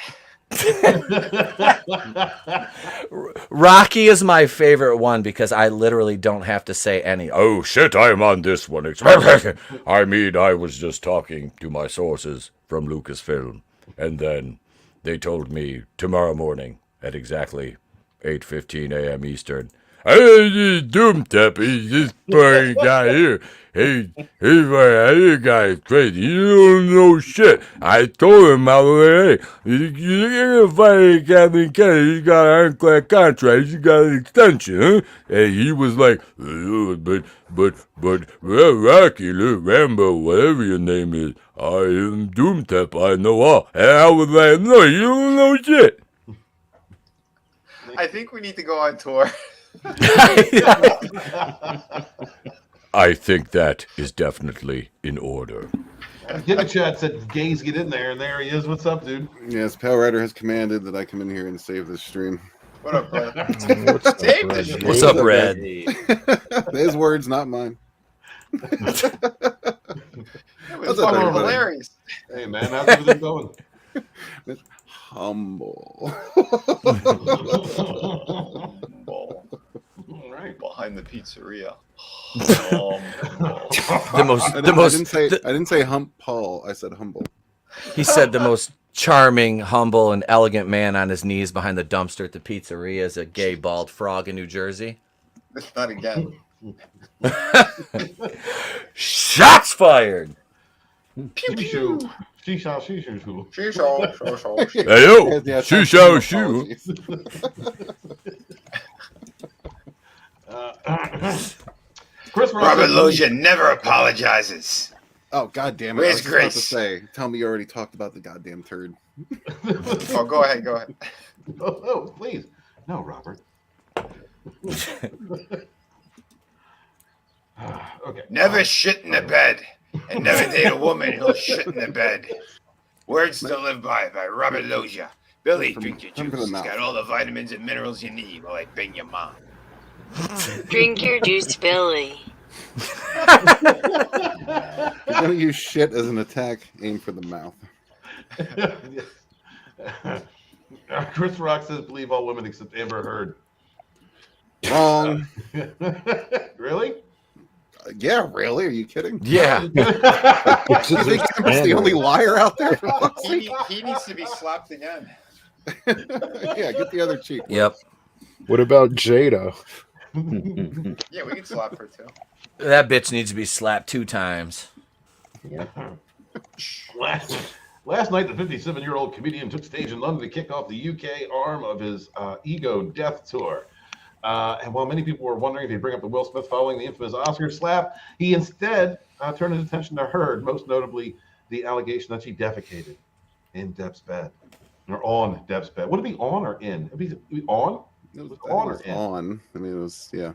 Rocky is my favorite one because I literally don't have to say any. Oh shit, I'm on this one. I mean, I was just talking to my sources from Lucasfilm, and then They told me tomorrow morning at exactly 8:15 a.m. Eastern. Hey, this Doomtep, he's this fucking guy here. He's this guy is crazy. You don't know shit. I told him, hey, you're gonna fight Kathleen Kennedy. You got an ironclad contract. You got an extension, huh? And he was like, but, Rocky, Rambo, whatever your name is, I am Doomtep. I know all. And I was like, no, you don't know shit. I think we need to go on tour. I think that is definitely in order. Get a chat said gays get in there, and there he is. What's up, dude? Yes, Pale Rider has commanded that I come in here and save this stream. What up, Red? What's up, Red? His words, not mine. It was fucking hilarious. Hey, man, how's everything going? Humble. Right behind the pizzeria. I didn't say hump Paul. I said humble. He said the most charming, humble, and elegant man on his knees behind the dumpster at the pizzeria is a gay bald frog in New Jersey. Not again. Shots fired. Pew pew. Hey yo, Shisha shoe. Chris Robert Loggia never apologizes. Oh, God damn it. Where's I was just about to Grace? say, tell me you already talked about the goddamn turd. Oh, go ahead. Oh, please. No, Robert. Okay. Never shit in the bed, and never date a woman who'll shit in the bed. Words to live by Robert Loggia. Billy, drink your juice. It's got all the vitamins and minerals you need while I bang your mom. Drink your juice, Billy. You're going to use shit as an attack, aim for the mouth. Chris Rock says, believe all women except Amber Heard. Wrong. Really? Yeah, really? Are you kidding? Yeah. You think Amber's the only liar out there? He needs to be slapped again. Yeah, get the other cheek. Yep. What about Jada? Yeah, we can slap her too. That bitch needs to be slapped 2 times. Yeah. Last night, the 57-year-old comedian took stage in London to kick off the UK arm of his Ego Death Tour. And while many people were wondering if he'd bring up the Will Smith following the infamous Oscar slap, he instead turned his attention to Heard, most notably the allegation that she defecated in Depp's bed. Or on Depp's bed. Would it be on or in? Would it be on? It was on or in? on. I mean, it was, yeah.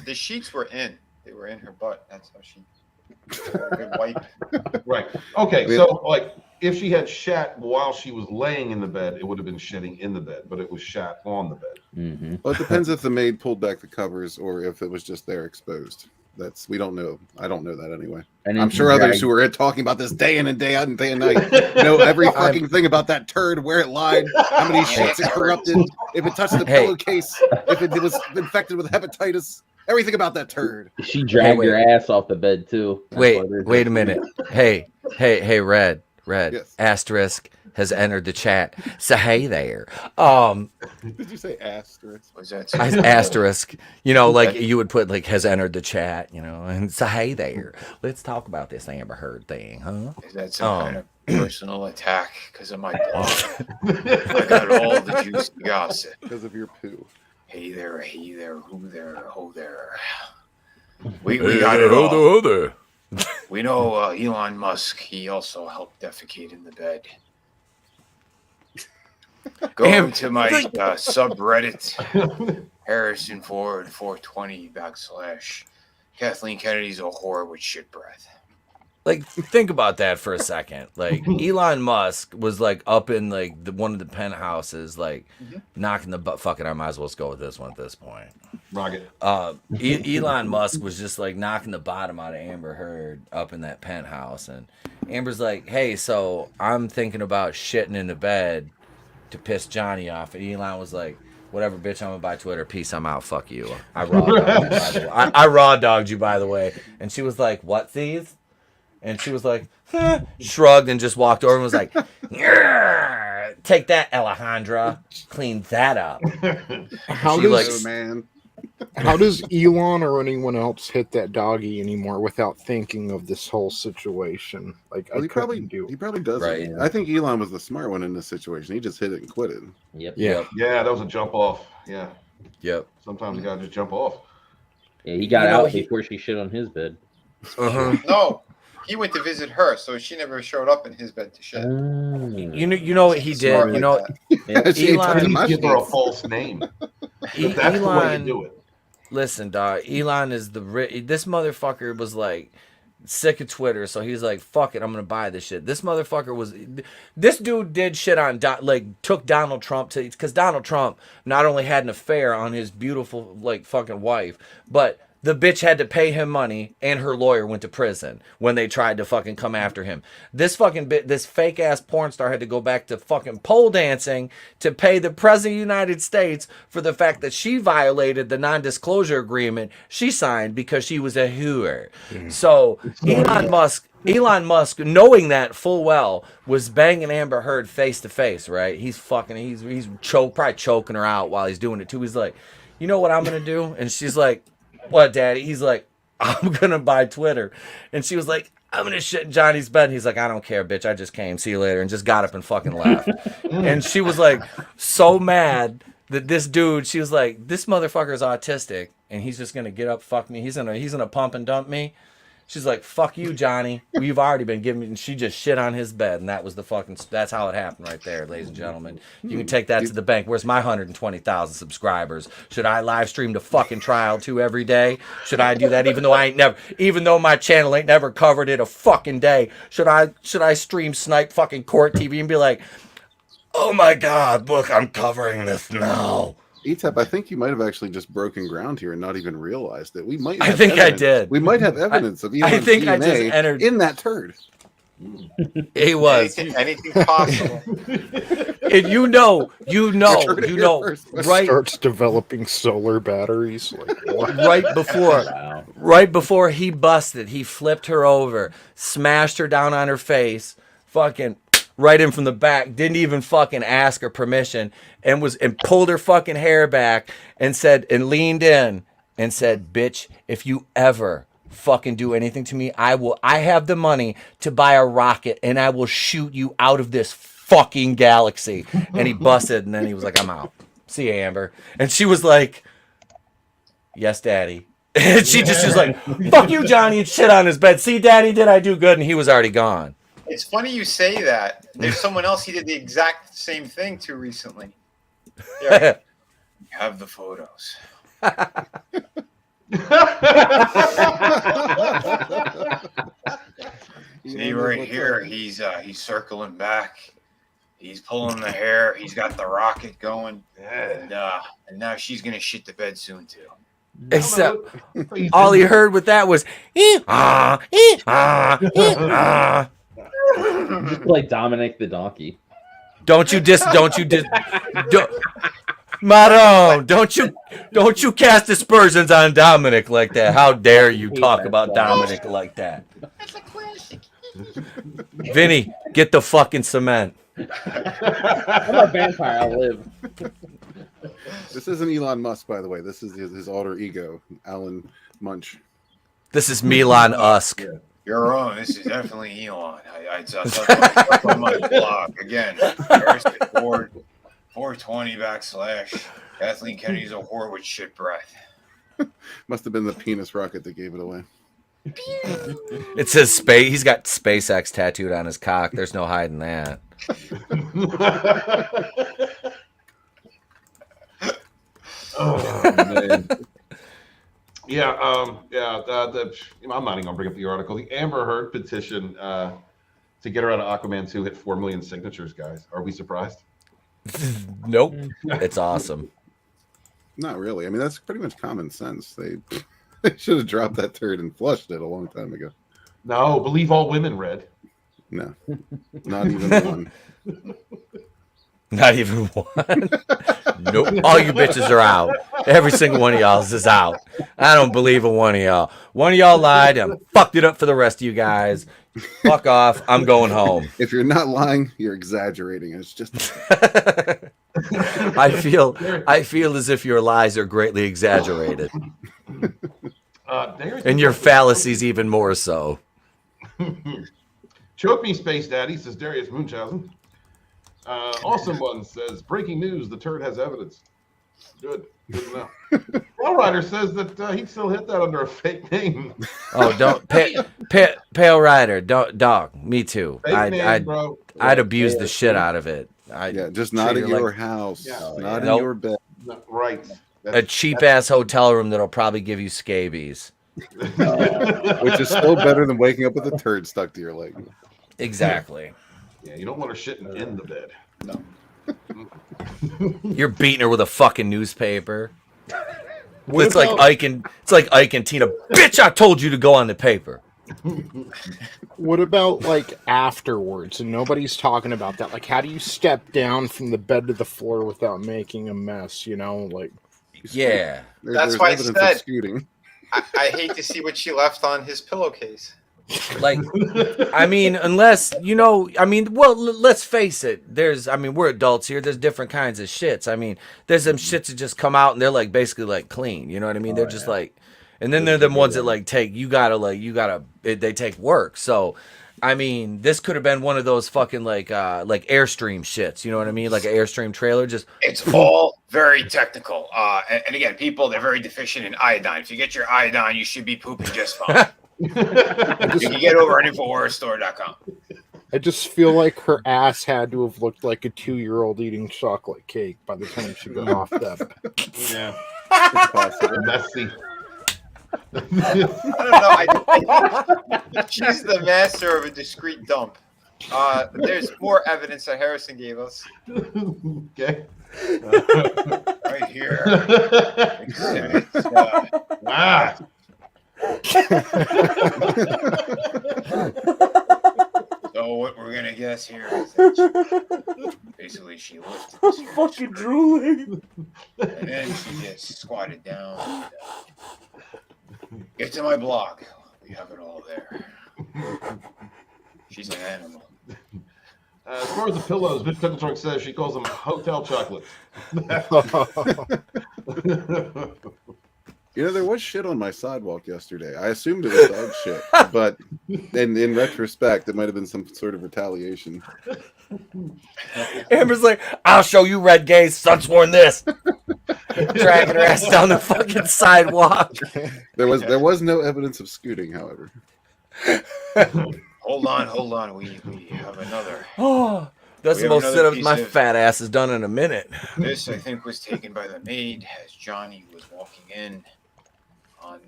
The sheets were in. They were in her butt. That's how she. A good wipe. Right. Okay. So, like, if she had shat while she was laying in the bed, it would have been shitting in the bed, but it was shat on the bed. Mm-hmm. Well, it depends if the maid pulled back the covers or if it was just there exposed. We don't know. I don't know that anyway. And I'm sure others who are talking about this day in and day out and day and night know every fucking thing about that turd, where it lied, how many shits it corrupted, if it touched the pillowcase, if it was infected with hepatitis, everything about that turd. She dragged your ass off the bed too. Wait a minute. Hey, Red, Yes. asterisk has entered the chat. So hey there. Did you say asterisk? Was that Asterisk, like you would put like has entered the chat, and so hey there. Let's talk about this Amber Heard thing, huh? Is that some kind of personal attack because of my blog? I got all the juicy gossip. Because of your poo. Hey there, who there, ho there. We Hey got there, it all. ho there. We know Elon Musk, he also helped defecate in the bed. Go to my subreddit, Harrison Ford 420 / Kathleen Kennedy's a whore with shit breath. Like, think about that for a second. Like, Elon Musk was like up in like one of the penthouses, like knocking the butt. Fuck it, I might as well just go with this one at this point. Rocket. Elon Musk was just like knocking the bottom out of Amber Heard up in that penthouse, and Amber's like, "Hey, so I'm thinking about shitting in the bed to piss Johnny off," and Elon was like, "Whatever, bitch, I'm gonna buy Twitter. Peace, I'm out. Fuck you. I raw dogged you, by the way. I raw dogged you, by the way." And she was like, "What, these?" And she was like, shrugged and just walked over and was like, Take that, Alejandra. Clean that up. How She, does like, Oh, man. how does Elon or anyone else hit that doggy anymore without thinking of this whole situation? Like, Well, I he probably couldn't do. he probably does Right. it. I think Elon was the smart one in this situation. He just hit it and quit it. Yep. Yeah. Yeah, that was a jump off. Yeah. Yep. Sometimes you gotta just jump off. Yeah, he got You know, out before she shit on his bed. No, he went to visit her, so she never showed up in his bed to shit. You know what he Smart did? You like know, that. She ain't Elon- touching my Give her a sheets. false name. That's the way you Elon, do it. listen, dog. Elon is this motherfucker was like sick of Twitter, so he's like, "Fuck it, I'm gonna buy this shit." This motherfucker was, this dude did shit on took Donald Trump to, because Donald Trump not only had an affair on his beautiful like fucking wife, but the bitch had to pay him money, and her lawyer went to prison when they tried to fucking come after him. This fucking this fake ass porn star had to go back to fucking pole dancing to pay the president of the United States for the fact that she violated the non-disclosure agreement she signed because she was a hooer. So Elon Musk, knowing that full well, was banging Amber Heard face to face. Right? He's probably choking her out while he's doing it too. He's like, you know what I'm gonna do? And she's like, what, Daddy? He's like, I'm gonna buy Twitter. And she was like, I'm gonna shit in Johnny's bed. And he's like, I don't care, bitch. I just came. See you later. And just got up and fucking left. And she was like, so mad that this dude, she was like, this motherfucker is autistic and he's just gonna get up, fuck me. He's gonna pump and dump me. She's like, fuck you, Johnny. We've already been giving me, and she just shit on his bed. And that was that's how it happened right there, ladies and gentlemen. You can take that to the bank. Where's my 120,000 subscribers? Should I live stream the fucking trial too every day? Should I do that even though my channel ain't never covered it a fucking day? Should I stream snipe fucking court TV and be like, oh my God, look, I'm covering this now. ETAP, I think you might have actually just broken ground here and not even realized it. We might. I think I did. We might have evidence of Elon's I think I just DNA entered in that turd. He was. Anything possible. And you know, right? Starts developing solar batteries. Like, what? right before he busted, he flipped her over, smashed her down on her face, fucking right in from the back, didn't even fucking ask her permission, and pulled her fucking hair back and leaned in and said, bitch, if you ever fucking do anything to me, I have the money to buy a rocket and I will shoot you out of this fucking galaxy. And he busted, and then he was like, I'm out. See you, Amber. And she was like, yes, Daddy. And she just was like, fuck you, Johnny, and shit on his bed. See, Daddy, did I do good? And he was already gone. It's funny you say that. There's someone else he did the exact same thing to recently. Yeah. You have the photos. See right here, he's circling back. He's pulling the hair. He's got the rocket going, and now she's gonna shit the bed soon too. Except all he heard with that was Just like Dominic the donkey. Maron, don't you cast aspersions on Dominic like that. How dare you talk about Dominic like that? That's a classic. Vinny, get the fucking cement. I'm a vampire, I'll live. This isn't Elon Musk, by the way. This is his alter ego, Alan Munch. This is Milan Usk. You're wrong. This is definitely Elon. I saw on my blog again. First at 420 / Kathleen Kennedy's a whore with shit breath. Must have been the penis rocket that gave it away. It says space. He's got SpaceX tattooed on his cock. There's no hiding that. Oh man. Yeah, I'm not even gonna bring up the article. The Amber Heard petition to get her out of Aquaman 2 hit 4 million signatures, guys. Are we surprised? Nope. It's awesome. Not really. I mean, that's pretty much common sense. They should have dropped that turd and flushed it a long time ago. No, believe all women, Red. No, not even one. Not even one. Nope. All you bitches are out. Every single one of y'all is out. I don't believe in one of y'all. One of y'all lied and fucked it up for the rest of you guys. Fuck off. I'm going home. If you're not lying, you're exaggerating. It's just. I feel as if your lies are greatly exaggerated. And your fallacies even more so. Choke me, Space Daddy, says Darius Munchausen. Awesome One says, breaking news, the turd has evidence. Good enough. Pale Rider says that he'd still hit that under a fake name. Oh, don't Pale Rider, dog. Me too. I'd abuse the shit out of it. Just not in your house, not in your bed. Right. A cheap ass hotel room that'll probably give you scabies. Which is still better than waking up with a turd stuck to your leg. Exactly. Yeah, you don't want her shitting in the bed. No. You're beating her with a fucking newspaper. It's like Ike and Tina. Bitch, I told you to go on the paper. What about like afterwards? And nobody's talking about that. Like, how do you step down from the bed to the floor without making a mess? You know, like. Yeah. That's why I said. I hate to see what she left on his pillowcase. Like, I mean, unless, you know, I mean, well, let's face it. We're adults here. There's different kinds of shits. I mean, there's some shits that just come out and they're like basically like clean. You know what I mean? They're just like, and then they're the ones that like they take work. So, I mean, this could have been one of those fucking like Airstream shits. You know what I mean? Like an Airstream trailer. Just it's all very technical. And again, people, they're very deficient in iodine. If you get your iodine, you should be pooping just fine. You can get over on InfoWarsStore.com. I just feel like her ass had to have looked like a 2-year-old eating chocolate cake by the time she got off that. Yeah. It's possible. Messy. I don't know. She's the master of a discreet dump. There's more evidence that Harrison gave us. Okay. Right here. So what we're gonna guess here is that basically she lifted this I'm fucking drooling. and then she just squatted down. Get to my blog. We have it all there. She's an animal. As far as the pillows, Mitch Tuckletrunk says she calls them hotel chocolates. You know, there was shit on my sidewalk yesterday. I assumed it was dog shit, but in retrospect, it might have been some sort of retaliation. Amber's like, I'll show you red gays, SUNSWORN this. Dragging her ass down the fucking sidewalk. There was no evidence of scooting, however. Hold on. We have another. Oh, that's the most sit-ups my fat ass has done in a minute. This, I think, was taken by the maid as Johnny was walking in on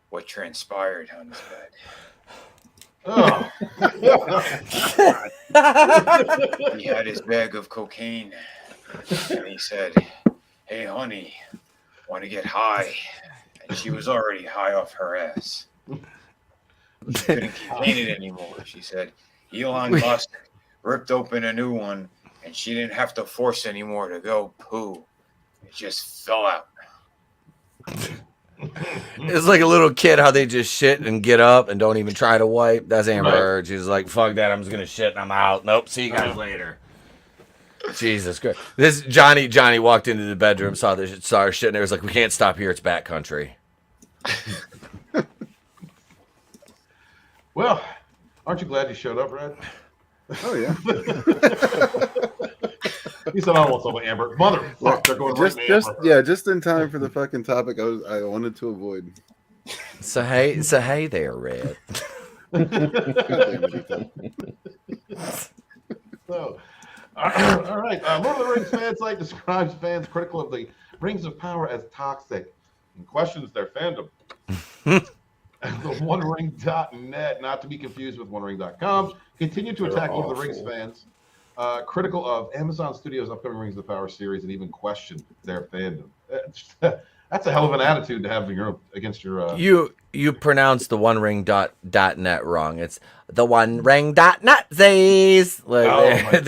what transpired on his bed. Oh. He had his bag of cocaine, and he said, "Hey, honey, want to get high?" And she was already high off her ass. She couldn't contain it anymore. She said, Elon Musk ripped open a new one, and she didn't have to force anymore to go poo. It just fell out. It's like a little kid, how they just shit and get up and don't even try to wipe. That's Amber Heard. She's like, fuck that, I'm just gonna shit and I'm out. Nope, see you guys later. Jesus Christ. This Johnny walked into the bedroom, saw her shit, and there was like, we can't stop here, it's backcountry. Well, aren't you glad you showed up, Brad? Oh, yeah. He said, I don't want something, Amber. Motherfucker, they're going just in time for the fucking topic I wanted to avoid. So hey there, Red. So, all right. Lord of the Rings fan site describes fans critical of the Rings of Power as toxic and questions their fandom. The OneRing.net, not to be confused with OneRing.com, continue to attack Lord of the Rings fans, critical of Amazon Studios' upcoming Rings of Power series, and even question their fandom. That's a hell of an attitude to have against your. You pronounced the onering.net wrong. It's the onering.net. Like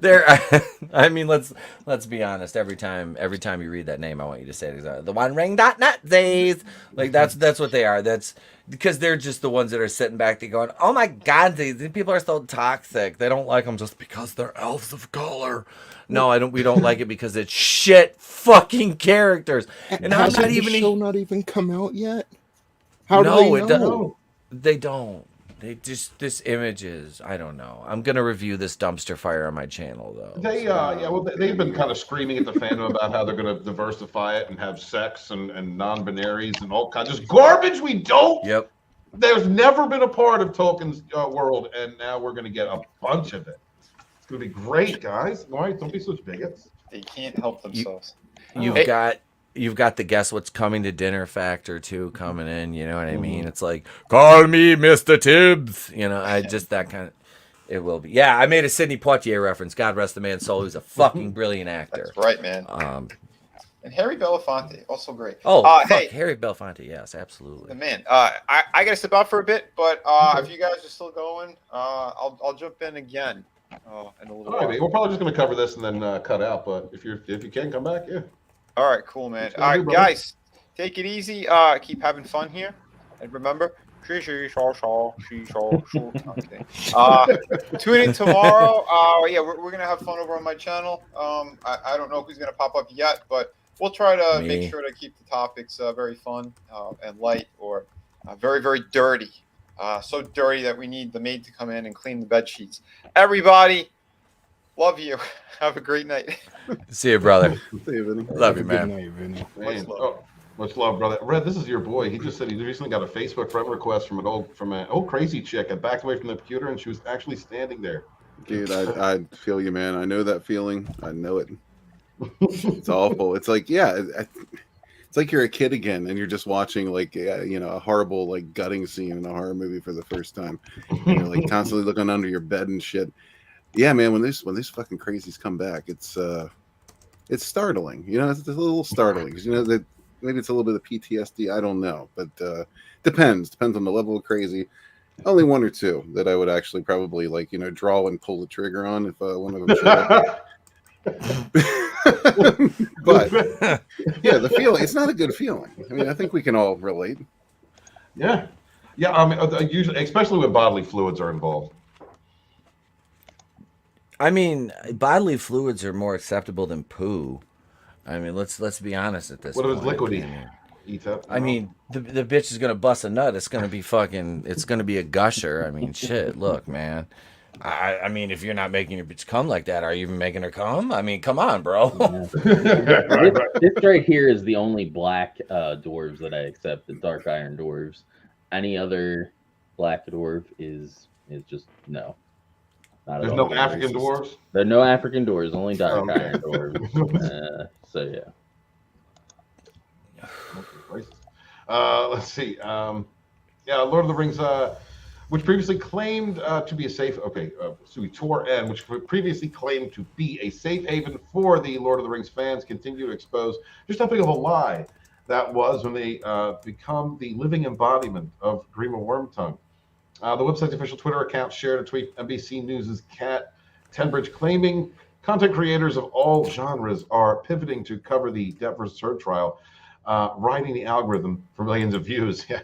they're I mean, let's be honest. Every time you read that name, I want you to say it exactly. The onering.net. Like that's what they are. That's because they're just the ones that are sitting back there going, "Oh my God, these people are so toxic. They don't like them just because they're elves of color." No, we don't like it because it's shit fucking characters. And I'm not even the show not even come out yet. How do they know? They don't. They just this images. I don't know. I'm gonna review this dumpster fire on my channel though. They've been kind of screaming at the fandom about how they're going to diversify it and have sex and non-binaries and all kinds of garbage. We don't. Yep. There's never been a part of Tolkien's world, and now we're going to get a bunch of it. It's going to be great, guys. All right, don't be such bigots. They can't help themselves. You've got the Guess What's Coming to Dinner factor too coming in. You know what I mean? It's like, call me Mr. Tibbs. You know, I just that kind of. It will be. Yeah, I made a Sidney Poitier reference. God rest the man's soul. He's a fucking brilliant actor. That's right, man. And Harry Belafonte, also great. Oh, hey, Harry Belafonte, yes, absolutely. Man, I gotta step out for a bit, but if you guys are still going, I'll jump in again. In a little while. We're probably just going to cover this and then cut out. But if you can come back, yeah. All right, cool, man. All right, guys, take it easy. Keep having fun here, and remember, tune in tomorrow. We're gonna have fun over on my channel. I don't know who's gonna pop up yet, but we'll try to make sure to keep the topics very fun and light, or very, very dirty. So dirty that we need the maid to come in and clean the bed sheets. Everybody, love you. Have a great night. See you, brother. See you, Vinny. Love you, man. Good night, Vinny. Much love, brother. Red, this is your boy. He just said he recently got a Facebook friend request from an old crazy chick. I backed away from the computer and she was actually standing there. Dude, I feel you, man. I know that feeling. I know it. It's awful. It's like, it's like you're a kid again and you're just watching like a horrible like gutting scene in a horror movie for the first time. You're like constantly looking under your bed and shit. Yeah, man. When these fucking crazies come back, it's startling. It's a little startling because that maybe it's a little bit of PTSD. I don't know, but depends on the level of crazy. Only one or two that I would actually probably draw and pull the trigger on if one of them showed up. But yeah, the feeling, it's not a good feeling. I mean, I think we can all relate. Yeah. I mean, usually, especially when bodily fluids are involved. I mean, bodily fluids are more acceptable than poo. I mean, let's be honest at this point. What if it's liquidy? Eats up. I mean, the bitch is gonna bust a nut. It's gonna be it's gonna be a gusher. I mean, shit. Look, man. I mean, if you're not making your bitch come like that, are you even making her come? I mean, come on, bro. This right here is the only black dwarves that I accept, the dark iron dwarves. Any other black dwarf is just no. There's no African dwarves? There are no African dwarves, only dark iron dwarves. So yeah. Let's see. Lord of the Rings, which previously claimed to be a safe. Tor N, which previously claimed to be a safe haven for the Lord of the Rings fans, continue to expose just how big of a lie that was when they become the living embodiment of Grima Wormtongue. The website's official Twitter account shared a tweet from NBC News' Kat Tenbridge claiming content creators of all genres are pivoting to cover the Depp vs. Heard trial, riding the algorithm for millions of views. Yeah,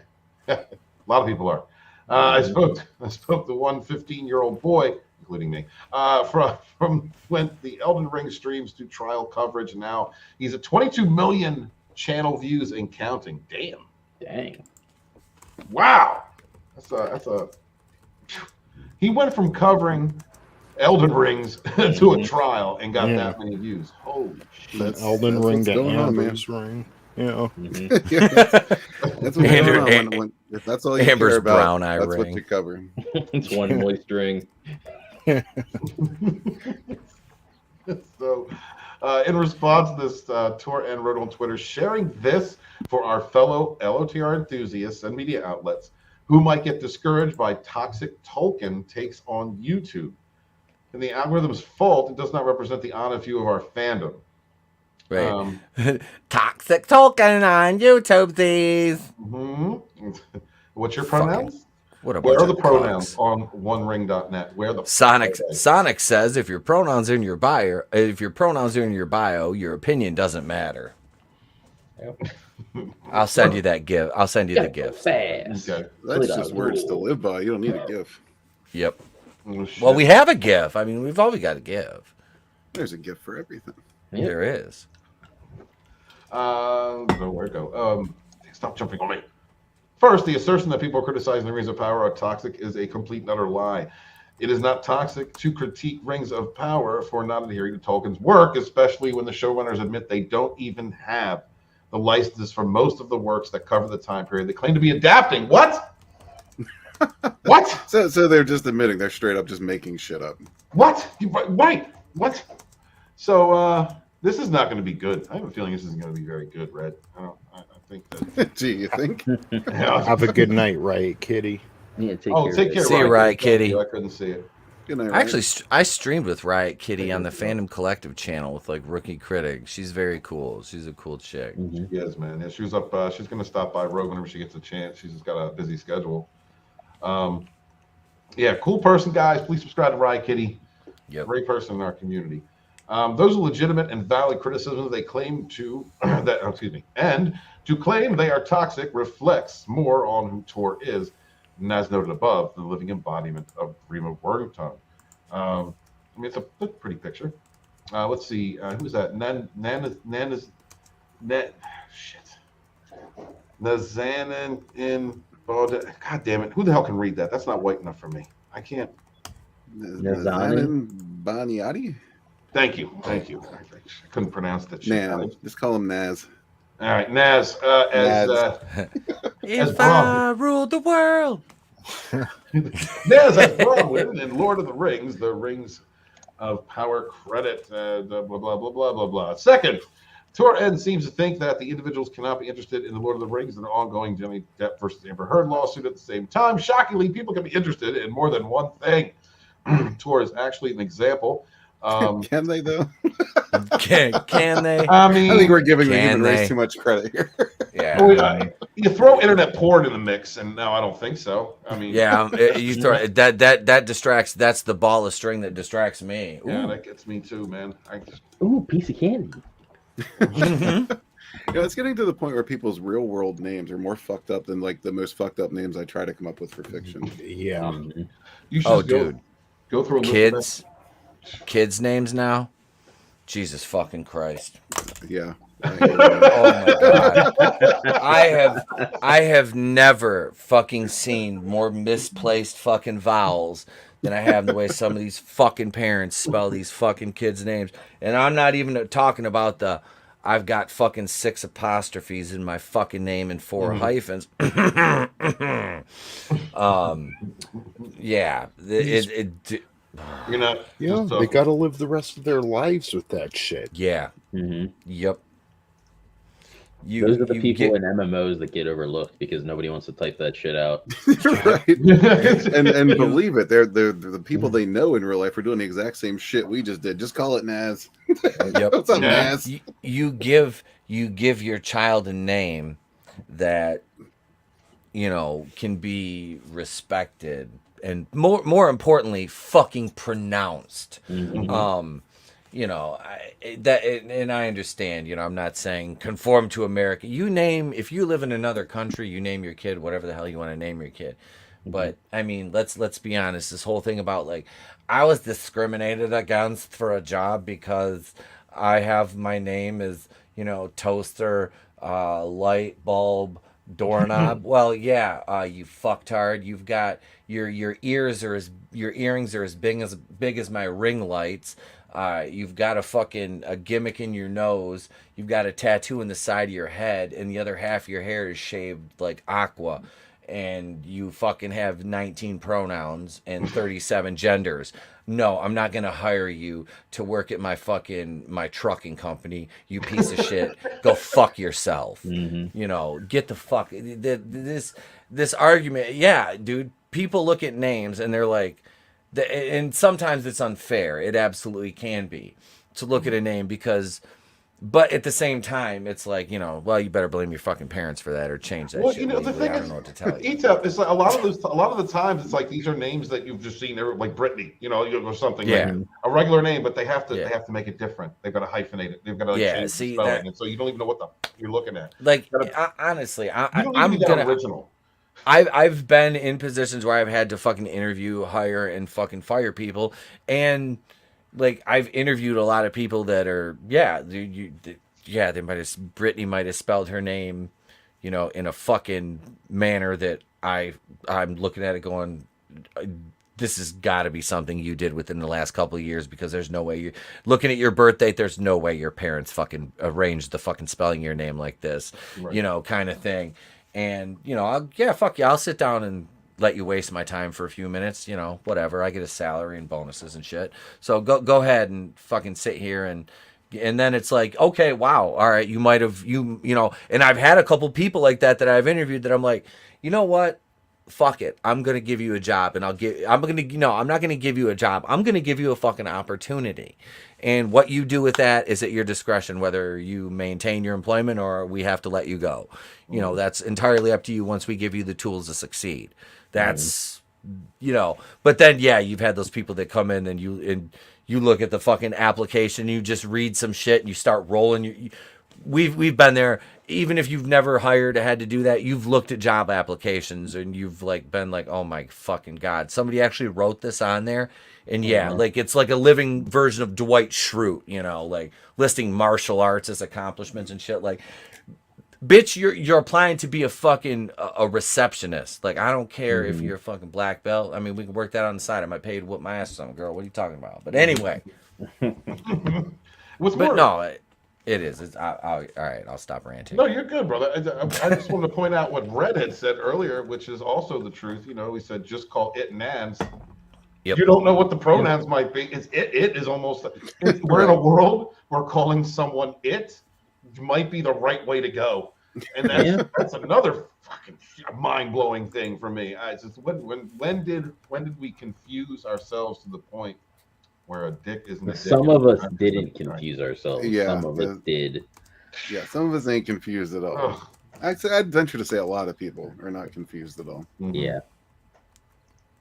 a lot of people are. I spoke to one 15-year-old boy, including me, from when the Elden Ring streams to trial coverage. Now he's at 22 million channel views and counting. Dang. Wow. That's a. He went from covering Elden Rings to a trial and got that many views. Holy shit! That's Elden Ring to Amber's Ring. Yeah. That's what on. If that's all you Amber's care about, brown eye that's ring. what you cover. It's one moist ring. So, in response to this, Tor N wrote on Twitter, sharing this for our fellow LOTR enthusiasts and media outlets who might get discouraged by toxic Tolkien takes on YouTube. In the algorithm's fault, it does not represent the honest view of our fandom. Right. Toxic Tolkien on YouTube, these. What's your Fucking- pronouns? What a Where bunch are the of pronouns cucks. on OneRing.net? Where the Sonic says if your pronouns are in your bio, your opinion doesn't matter. I'll send you that gift. I'll send you the gift. Fast. Okay. That's just words to live by. You don't need a GIF. Yep. Oh, shit. Well, we have a GIF. I mean, we've always got a GIF. There's a GIF for everything. There is. Where'd it go? Stop jumping on me. First, the assertion that people criticizing the Rings of Power are toxic is a complete and utter lie. It is not toxic to critique Rings of Power for not adhering to Tolkien's work, especially when the showrunners admit they don't even have the licenses for most of the works that cover the time period they claim to be adapting. What? What? So they're just admitting they're straight up just making shit up. What? Right. What? So this is not going to be good. I have a feeling this isn't going to be very good, Red. I think that. Do you think? Yeah. Have a good night, Riot Kitty. Yeah, take Take care. See you, Riot Kitty. I couldn't see it. Good night, Actually, I streamed with Riot Kitty on the Fandom Collective channel with like Rookie Critic. She's very cool. She's a cool chick. Yes, man. Yeah, she was up. She's going to stop by Rogue whenever she gets a chance. She's just got a busy schedule. Yeah, cool person, guys. Please subscribe to Riot Kitty. Yep. Great person in our community. Those are legitimate and valid criticisms they claim to and to claim they are toxic reflects more on who Tor is, and as noted above, the living embodiment of Rima Worthington. I mean, it's a pretty picture. Let's see, who's that? Nazanin in God damn it! Who the hell can read that? That's not white enough for me. I can't. Nazanin Baniati? Thank you. I couldn't pronounce that shit. Nah, just call him Naz. All right, Naz. If I ruled the world. Naz as Bronwyn in Lord of the Rings, the Rings of Power credit, blah, blah, blah, blah, blah, blah, blah. Second, Tor-N seems to think that the individuals cannot be interested in the Lord of the Rings and an ongoing Johnny Depp versus Amber Heard lawsuit at the same time. Shockingly, people can be interested in more than one thing. Tor is actually an example. Can they though? Can they? I mean, I think we're giving the human race too much credit here. Yeah. You throw internet porn in the mix, and no, I don't think so. I mean, Yeah, you throw that distracts. That's the ball of string that distracts me. Ooh. Yeah, that gets me too, man. Ooh, piece of candy. It's getting to the point where people's real world names are more fucked up than like the most fucked up names I try to come up with for fiction. Yeah. You should go through a kids names now. Jesus fucking Christ. Yeah. Oh my god. I have never fucking seen more misplaced fucking vowels than I have in the way some of these fucking parents spell these fucking kids' names. And I'm not even talking about I've got fucking 6 apostrophes in my fucking name and 4 hyphens. Yeah. You're not. Yeah, they got to live the rest of their lives with that shit. Yeah. Yep. Those are the people in MMOs that get overlooked because nobody wants to type that shit out. Right. and believe it, they're the people they know in real life are doing the exact same shit we just did. Just call it Naz. Yep. What's up, Naz? You give your child a name that can be respected and more importantly fucking pronounced. I understand, I'm not saying conform to America. If you live in another country, you name your kid whatever the hell you want to name your kid. But I mean, let's be honest, this whole thing about like I was discriminated against for a job because I have my name as, toaster, light bulb, doorknob. Well, yeah, you fucktard. You've got your earrings are as big as my ring lights. You've got a gimmick in your nose. You've got a tattoo in the side of your head, and the other half of your hair is shaved like Aqua. And you fucking have 19 pronouns and 37 genders. No, I'm not gonna hire you to work at my trucking company. You piece of shit. Go fuck yourself. Get the fuck this argument. Yeah, dude. People look at names and they're like, and sometimes it's unfair. It absolutely can be to look at a name because But at the same time, it's like, you know, well, you better blame your fucking parents for that or change that Well, shit. you know, the legally. thing I is, don't know what to tell you. ETEP, it's like a lot of the times, it's like these are names that you've just seen, like Brittany, you know, or something, Yeah. like a regular name, but they have to make it different. They've got to hyphenate it. They've got to change the spelling, and so you don't even know what you're looking at. Like, honestly, you don't I'm need that original. I've been in positions where I've had to fucking interview, hire, and fucking fire people, and like I've interviewed a lot of people that are they might have Brittany might have spelled her name, you know, in a fucking manner that I'm looking at it going, this has got to be something you did within the last couple of years, because there's no way you're looking at your birth date. There's no way your parents fucking arranged the fucking spelling of your name like this, you know, kind of thing. And, you know, fuck yeah, I'll sit down and let you waste my time for a few minutes, you know, whatever. I get a salary and bonuses and shit. So go ahead and fucking sit here and then it's like, okay, wow, all right, you might have, you know, and I've had a couple people like that I've interviewed that I'm like, you know what? Fuck it. I'm going to give you a job, and I'm not going to give you a job. I'm going to give you a fucking opportunity. And what you do with that is at your discretion, whether you maintain your employment or we have to let you go. You know, that's entirely up to you once we give you the tools to succeed. That's, you know, but then, yeah, you've had those people that come in and you look at the fucking application, you just read some shit and you start rolling. We've been there. Even if you've never hired or had to do that, you've looked at job applications and you've like been like, oh my fucking God, somebody actually wrote this on there. And yeah, like it's like a living version of Dwight Schrute, you know, like listing martial arts as accomplishments and shit. Like, bitch, you're applying to be a fucking a receptionist. Like, I don't care if you're a fucking black belt. I mean, we can work that on the side. I might pay you to whoop my ass, some girl. What are you talking about? But anyway, it is. All right, I'll stop ranting. No, you're good, brother. I just wanted to point out what Red had said earlier, which is also the truth. You know, he said just call it nans. Yep. You don't know what the pronouns might be. It is almost. We're in a world where calling someone it might be the right way to go, and that's another fucking mind-blowing thing for me. It's just, when did we confuse ourselves to the point where a dick isn't a dick? Some of us didn't confuse ourselves. Yeah, some of us did. Yeah, some of us ain't confused at all. I'd venture to say a lot of people are not confused at all. Yeah.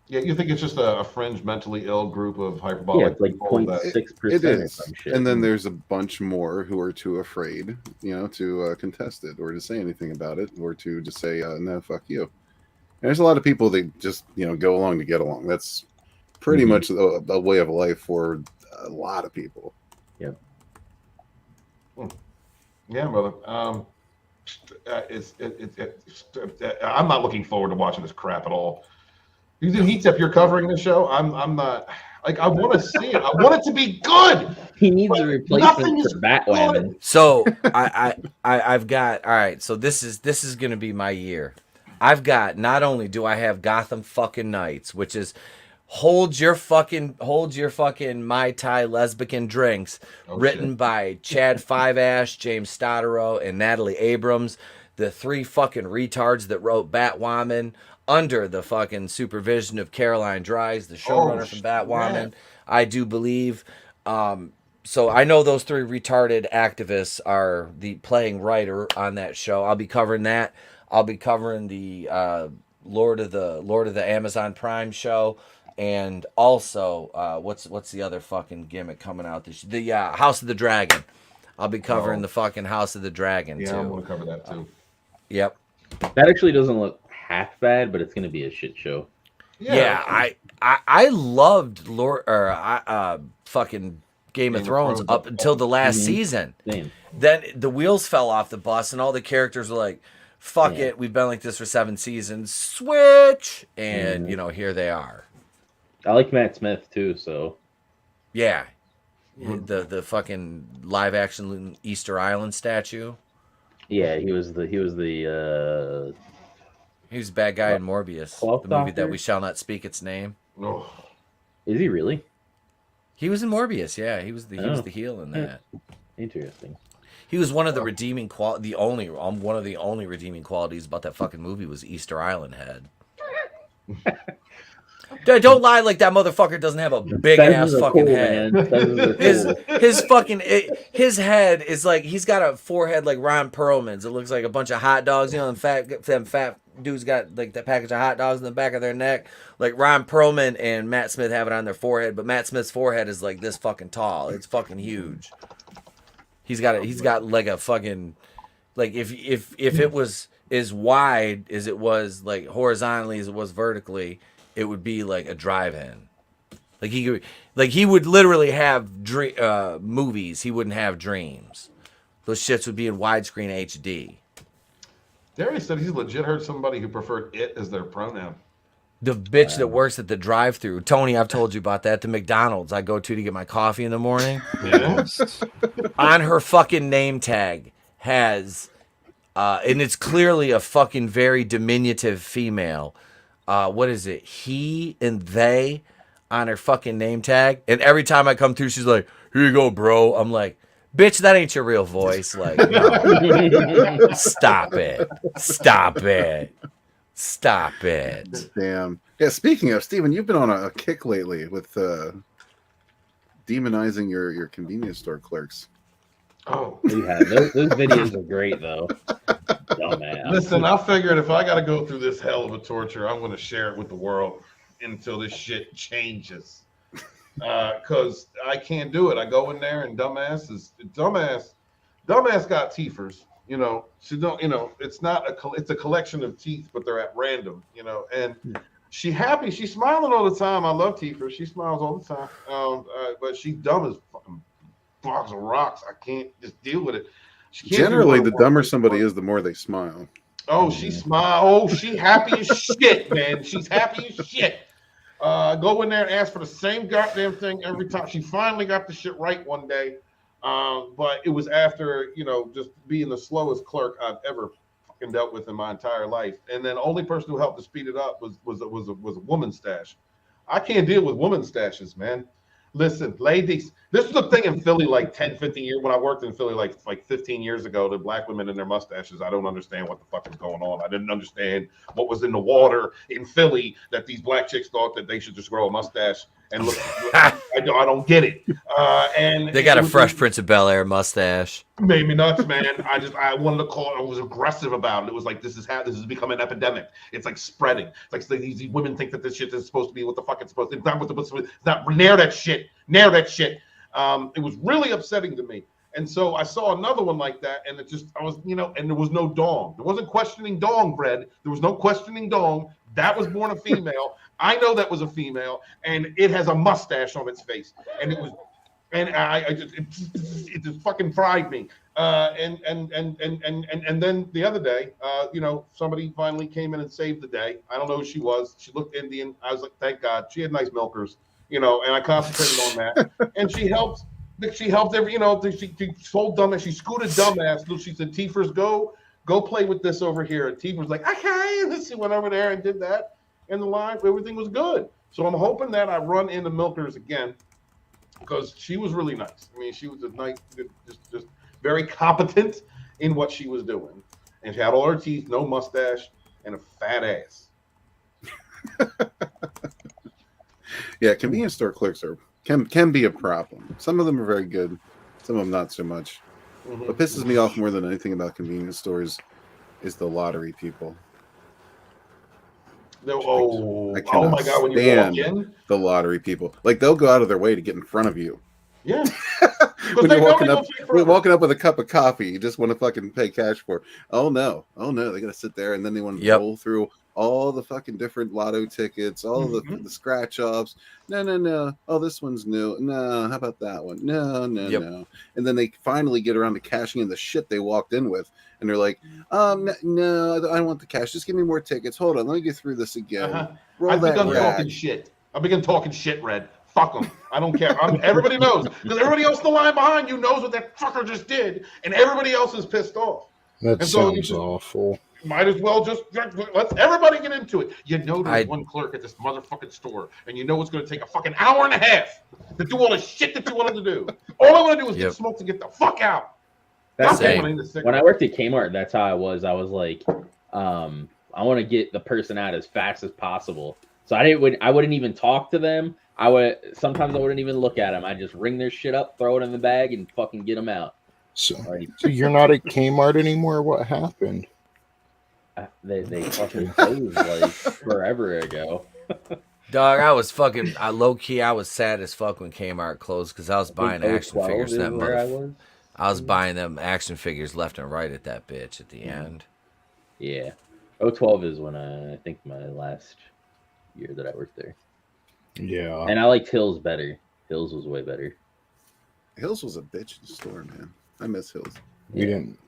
Yeah, you think it's just a fringe, mentally ill group of hyperbolic? Yeah, it's like 0.6%. It is, and then there's a bunch more who are too afraid, you know, to contest it or to say anything about it, or to just say, "No, fuck you." And there's a lot of people that just, you know, go along to get along. That's pretty much a way of life for a lot of people. Yeah. Yeah, brother. I'm not looking forward to watching this crap at all. You do heat up. You're covering the show. I'm not. Like, I want to see it. I want it to be good. He needs a replacement for Batwoman. So I've got, all right. So this is gonna be my year. I've got, not only do I have Gotham fucking Knights, which is hold your fucking Mai Tai lesbian drinks, written by Chad Five-Ash, James Stottero, and Natalie Abrams, the three fucking retards that wrote Batwoman, under the fucking supervision of Caroline Dries, the showrunner from Batwoman, I do believe. So I know those three retarded activists are the playing writer on that show. I'll be covering that. I'll be covering the Lord of the Amazon Prime show, and also what's the other fucking gimmick coming out this the House of the Dragon. I'll be covering the fucking House of the Dragon too. I'm gonna cover that too. Yep. That actually doesn't look half bad, but it's going to be a shit show. Yeah, I loved fucking Game of Thrones up until the last season. Same. Then the wheels fell off the bus, and all the characters were like, "Fuck it, we've been like this for 7 seasons. Switch!" And you know, here they are. I like Matt Smith too, so yeah, the fucking live action Easter Island statue. Yeah, he was the He was a bad guy in Morbius, the movie that we shall not speak its name. Oh. Is he really? He was in Morbius, yeah. He was the heel in that. Interesting. He was one of the redeeming one of the only redeeming qualities about that fucking movie was Easter Island head. Don't lie like that motherfucker doesn't have a big ass fucking head. His head is like he's got a forehead like Ron Perlman's. It looks like a bunch of hot dogs. You know, them fat dudes got like that package of hot dogs in the back of their neck. Like Ron Perlman and Matt Smith have it on their forehead, but Matt Smith's forehead is like this fucking tall. It's fucking huge. He's got like a fucking like if it was as wide as it was like horizontally as it was vertically, it would be like a drive-in. Like he would literally have movies. He wouldn't have dreams. Those shits would be in widescreen HD. Darius said he's legit heard somebody who preferred it as their pronoun. The bitch that works at the drive-thru. Tony, I've told you about that. The McDonald's I go to get my coffee in the morning. Yes. On her fucking name tag has, and it's clearly a fucking very diminutive female. What is it? He and they on her fucking name tag. And every time I come through, she's like, "Here you go, bro." I'm like, bitch, that ain't your real voice. Like, no. Stop it. Stop it. Stop it. Damn. Yeah, speaking of, Steven, you've been on a kick lately with demonizing your convenience store clerks. Oh. Yeah, those videos are great, though. Dumbass. Listen, I figured if I got to go through this hell of a torture, I'm going to share it with the world until this shit changes. Because I can't do it. I go in there and dumbass got teethers. You know, she don't. You know, it's a collection of teeth, but they're at random. You know, and she happy. She's smiling all the time. I love teethers. She smiles all the time. But she's dumb as fucking blocks of rocks. I can't just deal with it. Generally, the dumber somebody is, the more they smile. Oh, she smile. Oh, she happy as shit, man. She's happy as shit. Go in there and ask for the same goddamn thing every time. She finally got the shit right one day. But it was after, you know, just being the slowest clerk I've ever fucking dealt with in my entire life. And then the only person who helped to speed it up was a woman stash. I can't deal with woman stashes, man. Listen, ladies, this was a thing in Philly like 10, 15 years when I worked in Philly like 15 years ago. The black women and their mustaches. I don't understand what the fuck is going on. I didn't understand what was in the water in Philly that these black chicks thought that they should just grow a mustache and look. I don't get it. And they got a Fresh Prince of Bel-Air mustache. Made me nuts, man. I wanted to call it. I was aggressive about it. It was like this is becoming an epidemic. It's like spreading. It's like these women think that this shit is supposed to be what the fuck it's supposed to be. It's not what it's not. Nair that shit. Nair that shit. It was really upsetting to me. And so I saw another one like that, and I was, you know, and there was no dong. There wasn't questioning dong, Fred. There was no questioning dong. That was born a female. I know that was a female, and it has a mustache on its face, and it was, and it just fucking fried me. And then the other day, you know, somebody finally came in and saved the day. I don't know who she was. She looked Indian. I was like, thank God. She had nice milkers, you know, and I concentrated on that. And she helped every, you know, she told dumbass, she scooted dumbass. She said, Tiefers, go play with this over here. And Tiefers was like, okay. And she went over there and did that. And the line, everything was good. So I'm hoping that I run into milkers again, because she was really nice. I mean, she was a nice, just very competent in what she was doing. And she had all her teeth, no mustache, and a fat ass. Yeah, convenience store clerks can be a problem. Some of them are very good, some of them not so much. Mm-hmm. What pisses me off more than anything about convenience stores is the lottery people. Oh my God! When you walk in, the lottery people, like, they'll go out of their way to get in front of you. Yeah. When you're walking up with a cup of coffee, you just want to fucking pay cash for it. Oh no, they gotta sit there, and then they want to roll through all the fucking different lotto tickets, all the scratch offs. No. Oh, this one's new. No, how about that one? No. And then they finally get around to cashing in the shit they walked in with, and they're like, no, I don't want the cash. Just give me more tickets. Hold on, let me get through this again. I've begun talking shit. I begin talking shit, Red. Fuck them. I don't care. Everybody knows, because everybody else in the line behind you knows what that fucker just did, and everybody else is pissed off. That sounds awful. Might as well just let's everybody get into it. You know, there's one clerk at this motherfucking store, and you know it's going to take a fucking hour and a half to do all the shit that you wanted to do. All I want to do is get smoke to get the fuck out. That's when I worked at Kmart, that's how I was. I was like, I want to get the person out as fast as possible. So I wouldn't even talk to them. Sometimes I wouldn't even look at them. I just ring their shit up, throw it in the bag, and fucking get them out. So you're not at Kmart anymore? What happened? They fucking closed like forever ago. Dog, I was low key. I was sad as fuck when Kmart closed because I was buying action figures. I was buying them action figures left and right at that bitch at the end. Yeah, 012 is when I think my last year that I worked there. Yeah, and I liked Hills better. Hills was way better. Hills was a bitch in the store, man. I miss Hills. We didn't.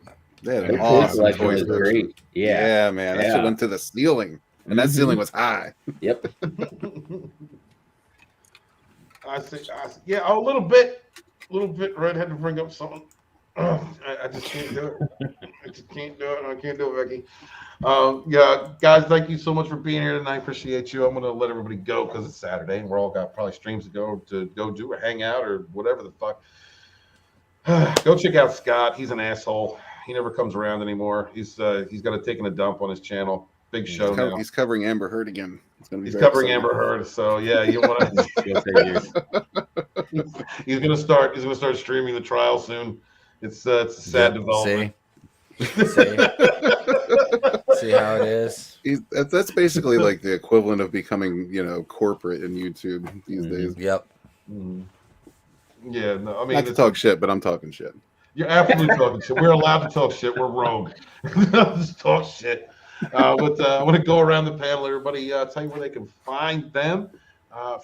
They had an awesome toy section. Great. Yeah, man. That shit went to the ceiling, and that ceiling was high. Yep. I see. Yeah, a little bit. Red had to bring up something. I just can't do it. I just can't do it. I can't do it, Becky. Yeah, guys, thank you so much for being here tonight. Appreciate you. I'm gonna let everybody go because it's Saturday and we're all got probably streams to go do or hang out or whatever the fuck. Go check out Scott. He's an asshole. He never comes around anymore. He's got to taking a dump on his channel. Big show now. He's covering Amber Heard again. He's covering Amber Heard. So yeah, you want to. He's gonna start streaming the trial soon. It's a sad development. See how it is. That's basically like the equivalent of becoming, corporate in YouTube these days. Yep. Mm-hmm. Yeah, no, I mean, not to talk shit, but I'm talking shit. You're absolutely talking shit. We're allowed to talk shit. We're rogue. Just talk shit. I want to go around the panel. Everybody, tell you where they can find them.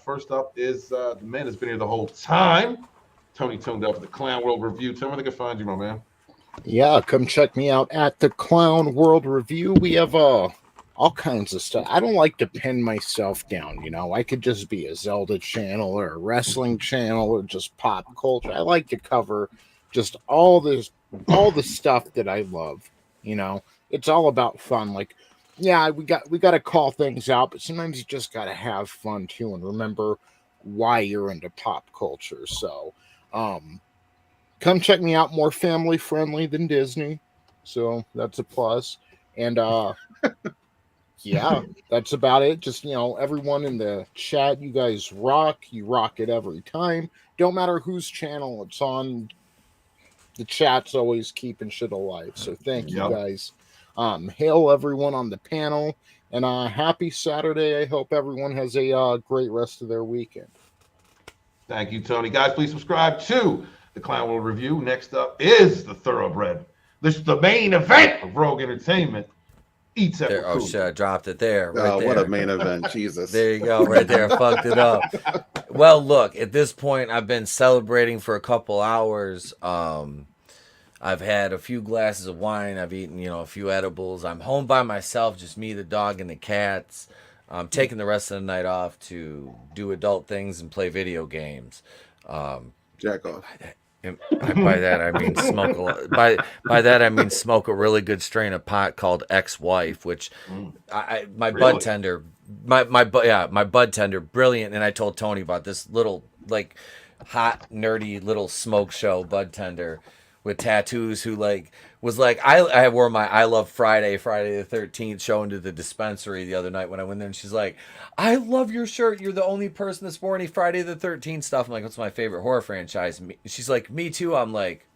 First up is the man that's been here the whole time. Tony tuned up for the Clown World Review. Tell me where they can find you, my man. Yeah, come check me out at the Clown World Review. We have all kinds of stuff. I don't like to pin myself down, I could just be a Zelda channel or a wrestling channel or just pop culture. I like to cover just all the stuff that I love. It's all about fun. Like, yeah, we got to call things out, but sometimes you just got to have fun too and remember why you're into pop culture. So, come check me out. More family friendly than Disney, so that's a plus. And yeah, that's about it. Just everyone in the chat, you guys rock. You rock it every time. Don't matter whose channel it's on. The chat's always keeping shit alive. So thank you guys. Hail everyone on the panel, and happy Saturday. I hope everyone has a great rest of their weekend. Thank you, Tony. Guys, please subscribe to the Clown World Review. Next up is the Thoroughbred. This is the main event of Rogue Entertainment. Eats at there, oh shit, I dropped it there. Right there. What a main event. Jesus. There you go, right there. Fucked it up. Well, look, at this point, I've been celebrating for a couple hours. I've had a few glasses of wine. I've eaten, a few edibles. I'm home by myself, just me, the dog, and the cats. I'm taking the rest of the night off to do adult things and play video games. Jack off. By that I mean smoke. By that I mean smoke a really good strain of pot called Ex-Wife, which my bud tender, my bud tender, brilliant. And I told Tony about this little hot nerdy little smoke show bud tender with tattoos who was I wore my I Love Friday the 13th show into the dispensary the other night when I went there, and she's like, I love your shirt. You're the only person that's worn any Friday the 13th stuff. I'm like, what's my favorite horror franchise? She's like, me too. I'm like,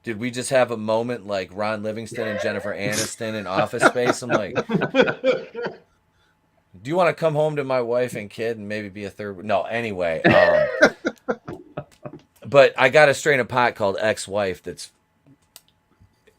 did we just have a moment like Ron Livingston and Jennifer Aniston in Office Space? I'm like, do you want to come home to my wife and kid and maybe be a third? No, anyway. But I got a strain of pot called Ex-Wife that's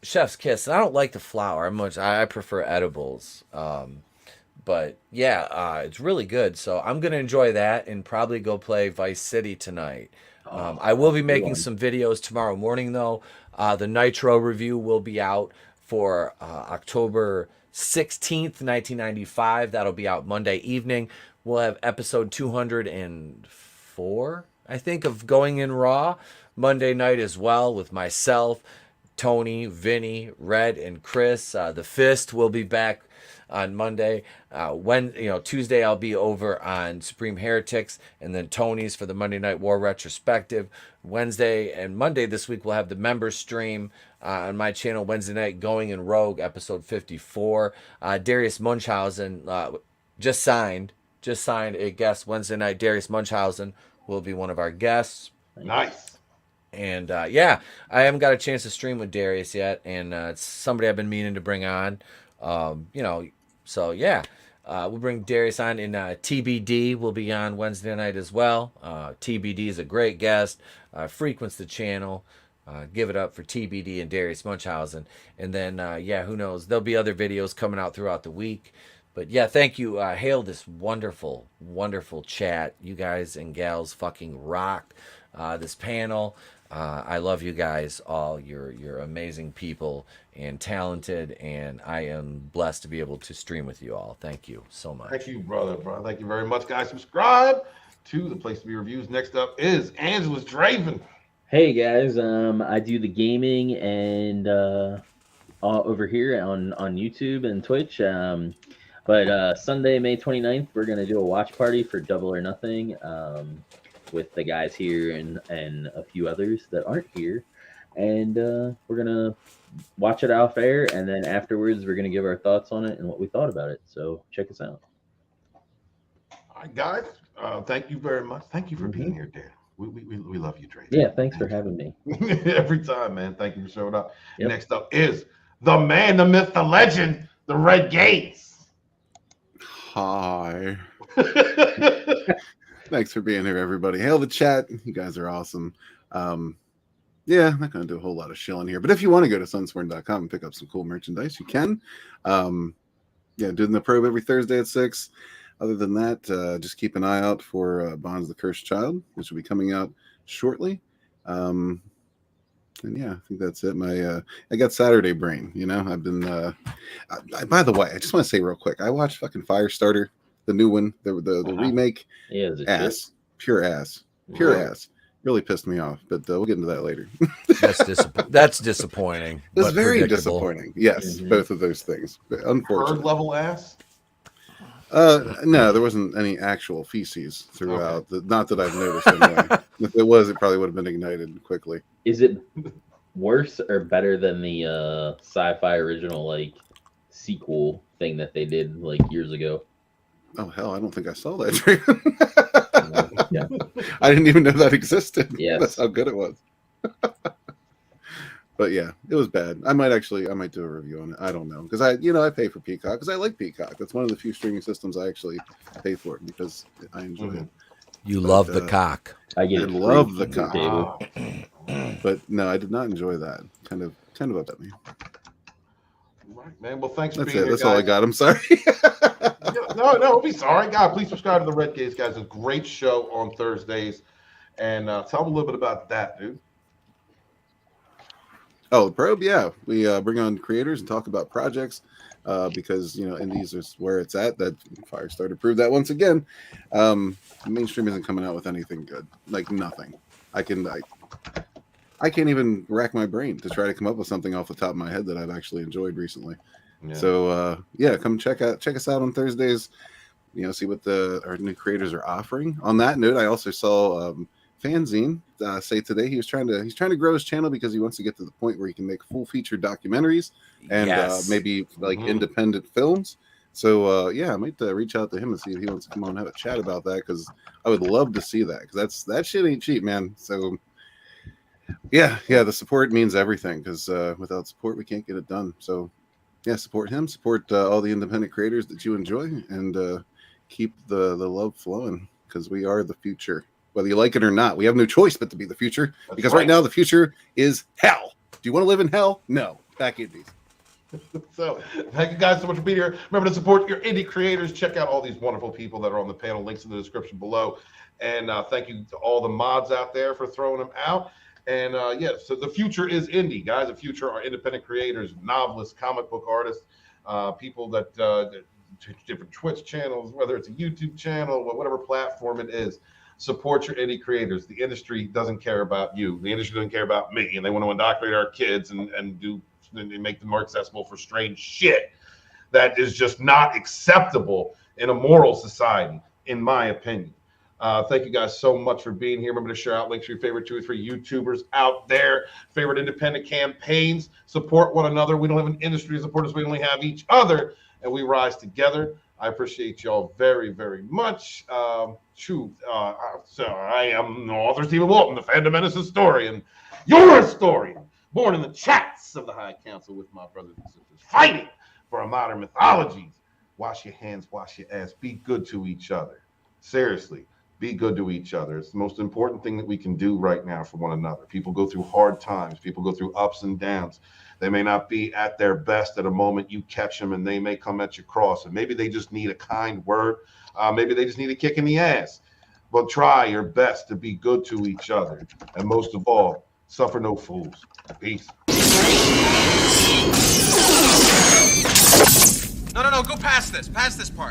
chef's kiss. And I don't like the flower much. I prefer edibles. But yeah, it's really good. So I'm going to enjoy that and probably go play Vice City tonight. I will be making some videos tomorrow morning, though. The Nitro review will be out for October 16th, 1995. That'll be out Monday evening. We'll have episode 204. I think of Going in Raw Monday night as well with myself, Tony, Vinny, Red, and Chris. The Fist will be back on Monday. Tuesday I'll be over on Supreme Heretics, and then Tony's for the Monday Night War retrospective. Wednesday and Monday this week we'll have the members stream on my channel Wednesday night, Going in Rogue, episode 54. Darius Munchausen just signed a guest Wednesday night. Darius Munchausen will be one of our guests. Nice. And yeah, I haven't got a chance to stream with Darius yet, and it's somebody I've been meaning to bring on. So yeah, we'll bring Darius on, and TBD will be on Wednesday night as well. TBD is a great guest, frequents the channel. Give it up for TBD and Darius Munchausen. And then, yeah, who knows? There'll be other videos coming out throughout the week. But yeah, thank you. Hail this wonderful, wonderful chat. You guys and gals fucking rock this panel. I love you guys all. You're amazing people and talented, and I am blessed to be able to stream with you all. Thank you so much. Thank you, brother. Thank you very much, guys. Subscribe to the Place to Be Reviews. Next up is Angela's Draven. Hey guys, I do the gaming and over here on YouTube and Twitch. But Sunday, May 29th, we're gonna do a watch party for Double or Nothing with the guys here and a few others that aren't here, and we're gonna watch it off air, and then afterwards we're gonna give our thoughts on it and what we thought about it. So check us out. All right, guys. Thank you very much. Thank you for being here, Dan. We love you, Drake. Yeah, thanks for having me. Every time, man. Thank you for showing up. Yep. Next up is the man, the myth, the legend, the Red Gates. Hi. Thanks for being here, everybody. Hail the chat. You guys are awesome. Yeah, I'm not going to do a whole lot of shilling here, but if you want to go to sunsworn.com and pick up some cool merchandise, you can. Yeah, doing the probe every Thursday at 6. Other than that, just keep an eye out for Bonds the Cursed Child, which will be coming out shortly. And yeah, I think that's it. I got Saturday brain, you know. I've been by the way, I just want to say real quick, I watched fucking Firestarter, the new one, the remake. Yeah, ass. Pure ass. Really pissed me off, but we'll get into that later. That's disappointing. It's but very predictable. disappointing. Yes, both of those things. Unfortunately. Bird level ass? No, there wasn't any actual feces throughout. Okay. Not that I've noticed anyway. If it was, it probably would have been ignited quickly. Is it worse or better than the sci-fi original like sequel thing that they did like years ago? Oh hell, I don't think I saw that. Yeah. I didn't even know that existed. Yes. That's how good it was. But yeah, it was bad. I might do a review on it. I don't know, because I pay for Peacock because I like Peacock. That's one of the few streaming systems I actually pay for because I enjoy it. You love the cock. I love the cock. But no, I did not enjoy that. Kind of upset me. Right, man. Well, thanks for That's being it. here, That's all I got. I'm sorry. No, don't be sorry. God, please subscribe to the Red Gates, guys. A great show on Thursdays. And tell them a little bit about that, dude. Oh, the probe, yeah. We bring on creators and talk about projects because, indies is where it's at. That Firestarter proved that once again. Mainstream isn't coming out with anything good. Like nothing. I can't even rack my brain to try to come up with something off the top of my head that I've actually enjoyed recently. Yeah. So, come check us out on Thursdays. See what our new creators are offering. On that note, I also saw Fanzine say today he's trying to grow his channel because he wants to get to the point where he can make full feature documentaries and maybe like independent films. So I might reach out to him and see if he wants to come on and have a chat about that, because I would love to see that, because that shit ain't cheap, man. So yeah, the support means everything, because without support we can't get it done. So yeah, support him, support all the independent creators that you enjoy, and keep the love flowing, because we are the future. Whether you like it or not, we have no choice but to be the future. That's because right now the future is hell. Do you want to live in hell? No. Back indies. So thank you guys so much for being here. Remember to support your indie creators. Check out all these wonderful people that are on the panel. Links in the description below. And thank you to all the mods out there for throwing them out. And so the future is indie, guys. The future are independent creators, novelists, comic book artists, people that different Twitch channels, whether it's a YouTube channel, whatever platform it is. Support your indie creators. The industry doesn't care about you. The industry doesn't care about me, and they want to indoctrinate our kids and make them more accessible for strange shit that is just not acceptable in a moral society, in my opinion. Thank you guys so much for being here. Remember to share out links for your favorite 2 or 3 YouTubers out there, favorite independent campaigns. Support one another. We don't have an industry to support us. We only have each other, and we rise together. I appreciate y'all very, very much. So I am author Stephen Walton, the Fandom Menace historian, your historian, born in the chats of the High Council with my brothers and sisters, fighting for our modern mythologies. Wash your hands, wash your ass. Be good to each other. Seriously, be good to each other. It's the most important thing that we can do right now for one another. People go through hard times. People go through ups and downs. They may not be at their best at a moment. You catch them and they may come at your cross. And maybe they just need a kind word. Maybe they just need a kick in the ass. But try your best to be good to each other. And most of all, suffer no fools. Peace. No, go past this part.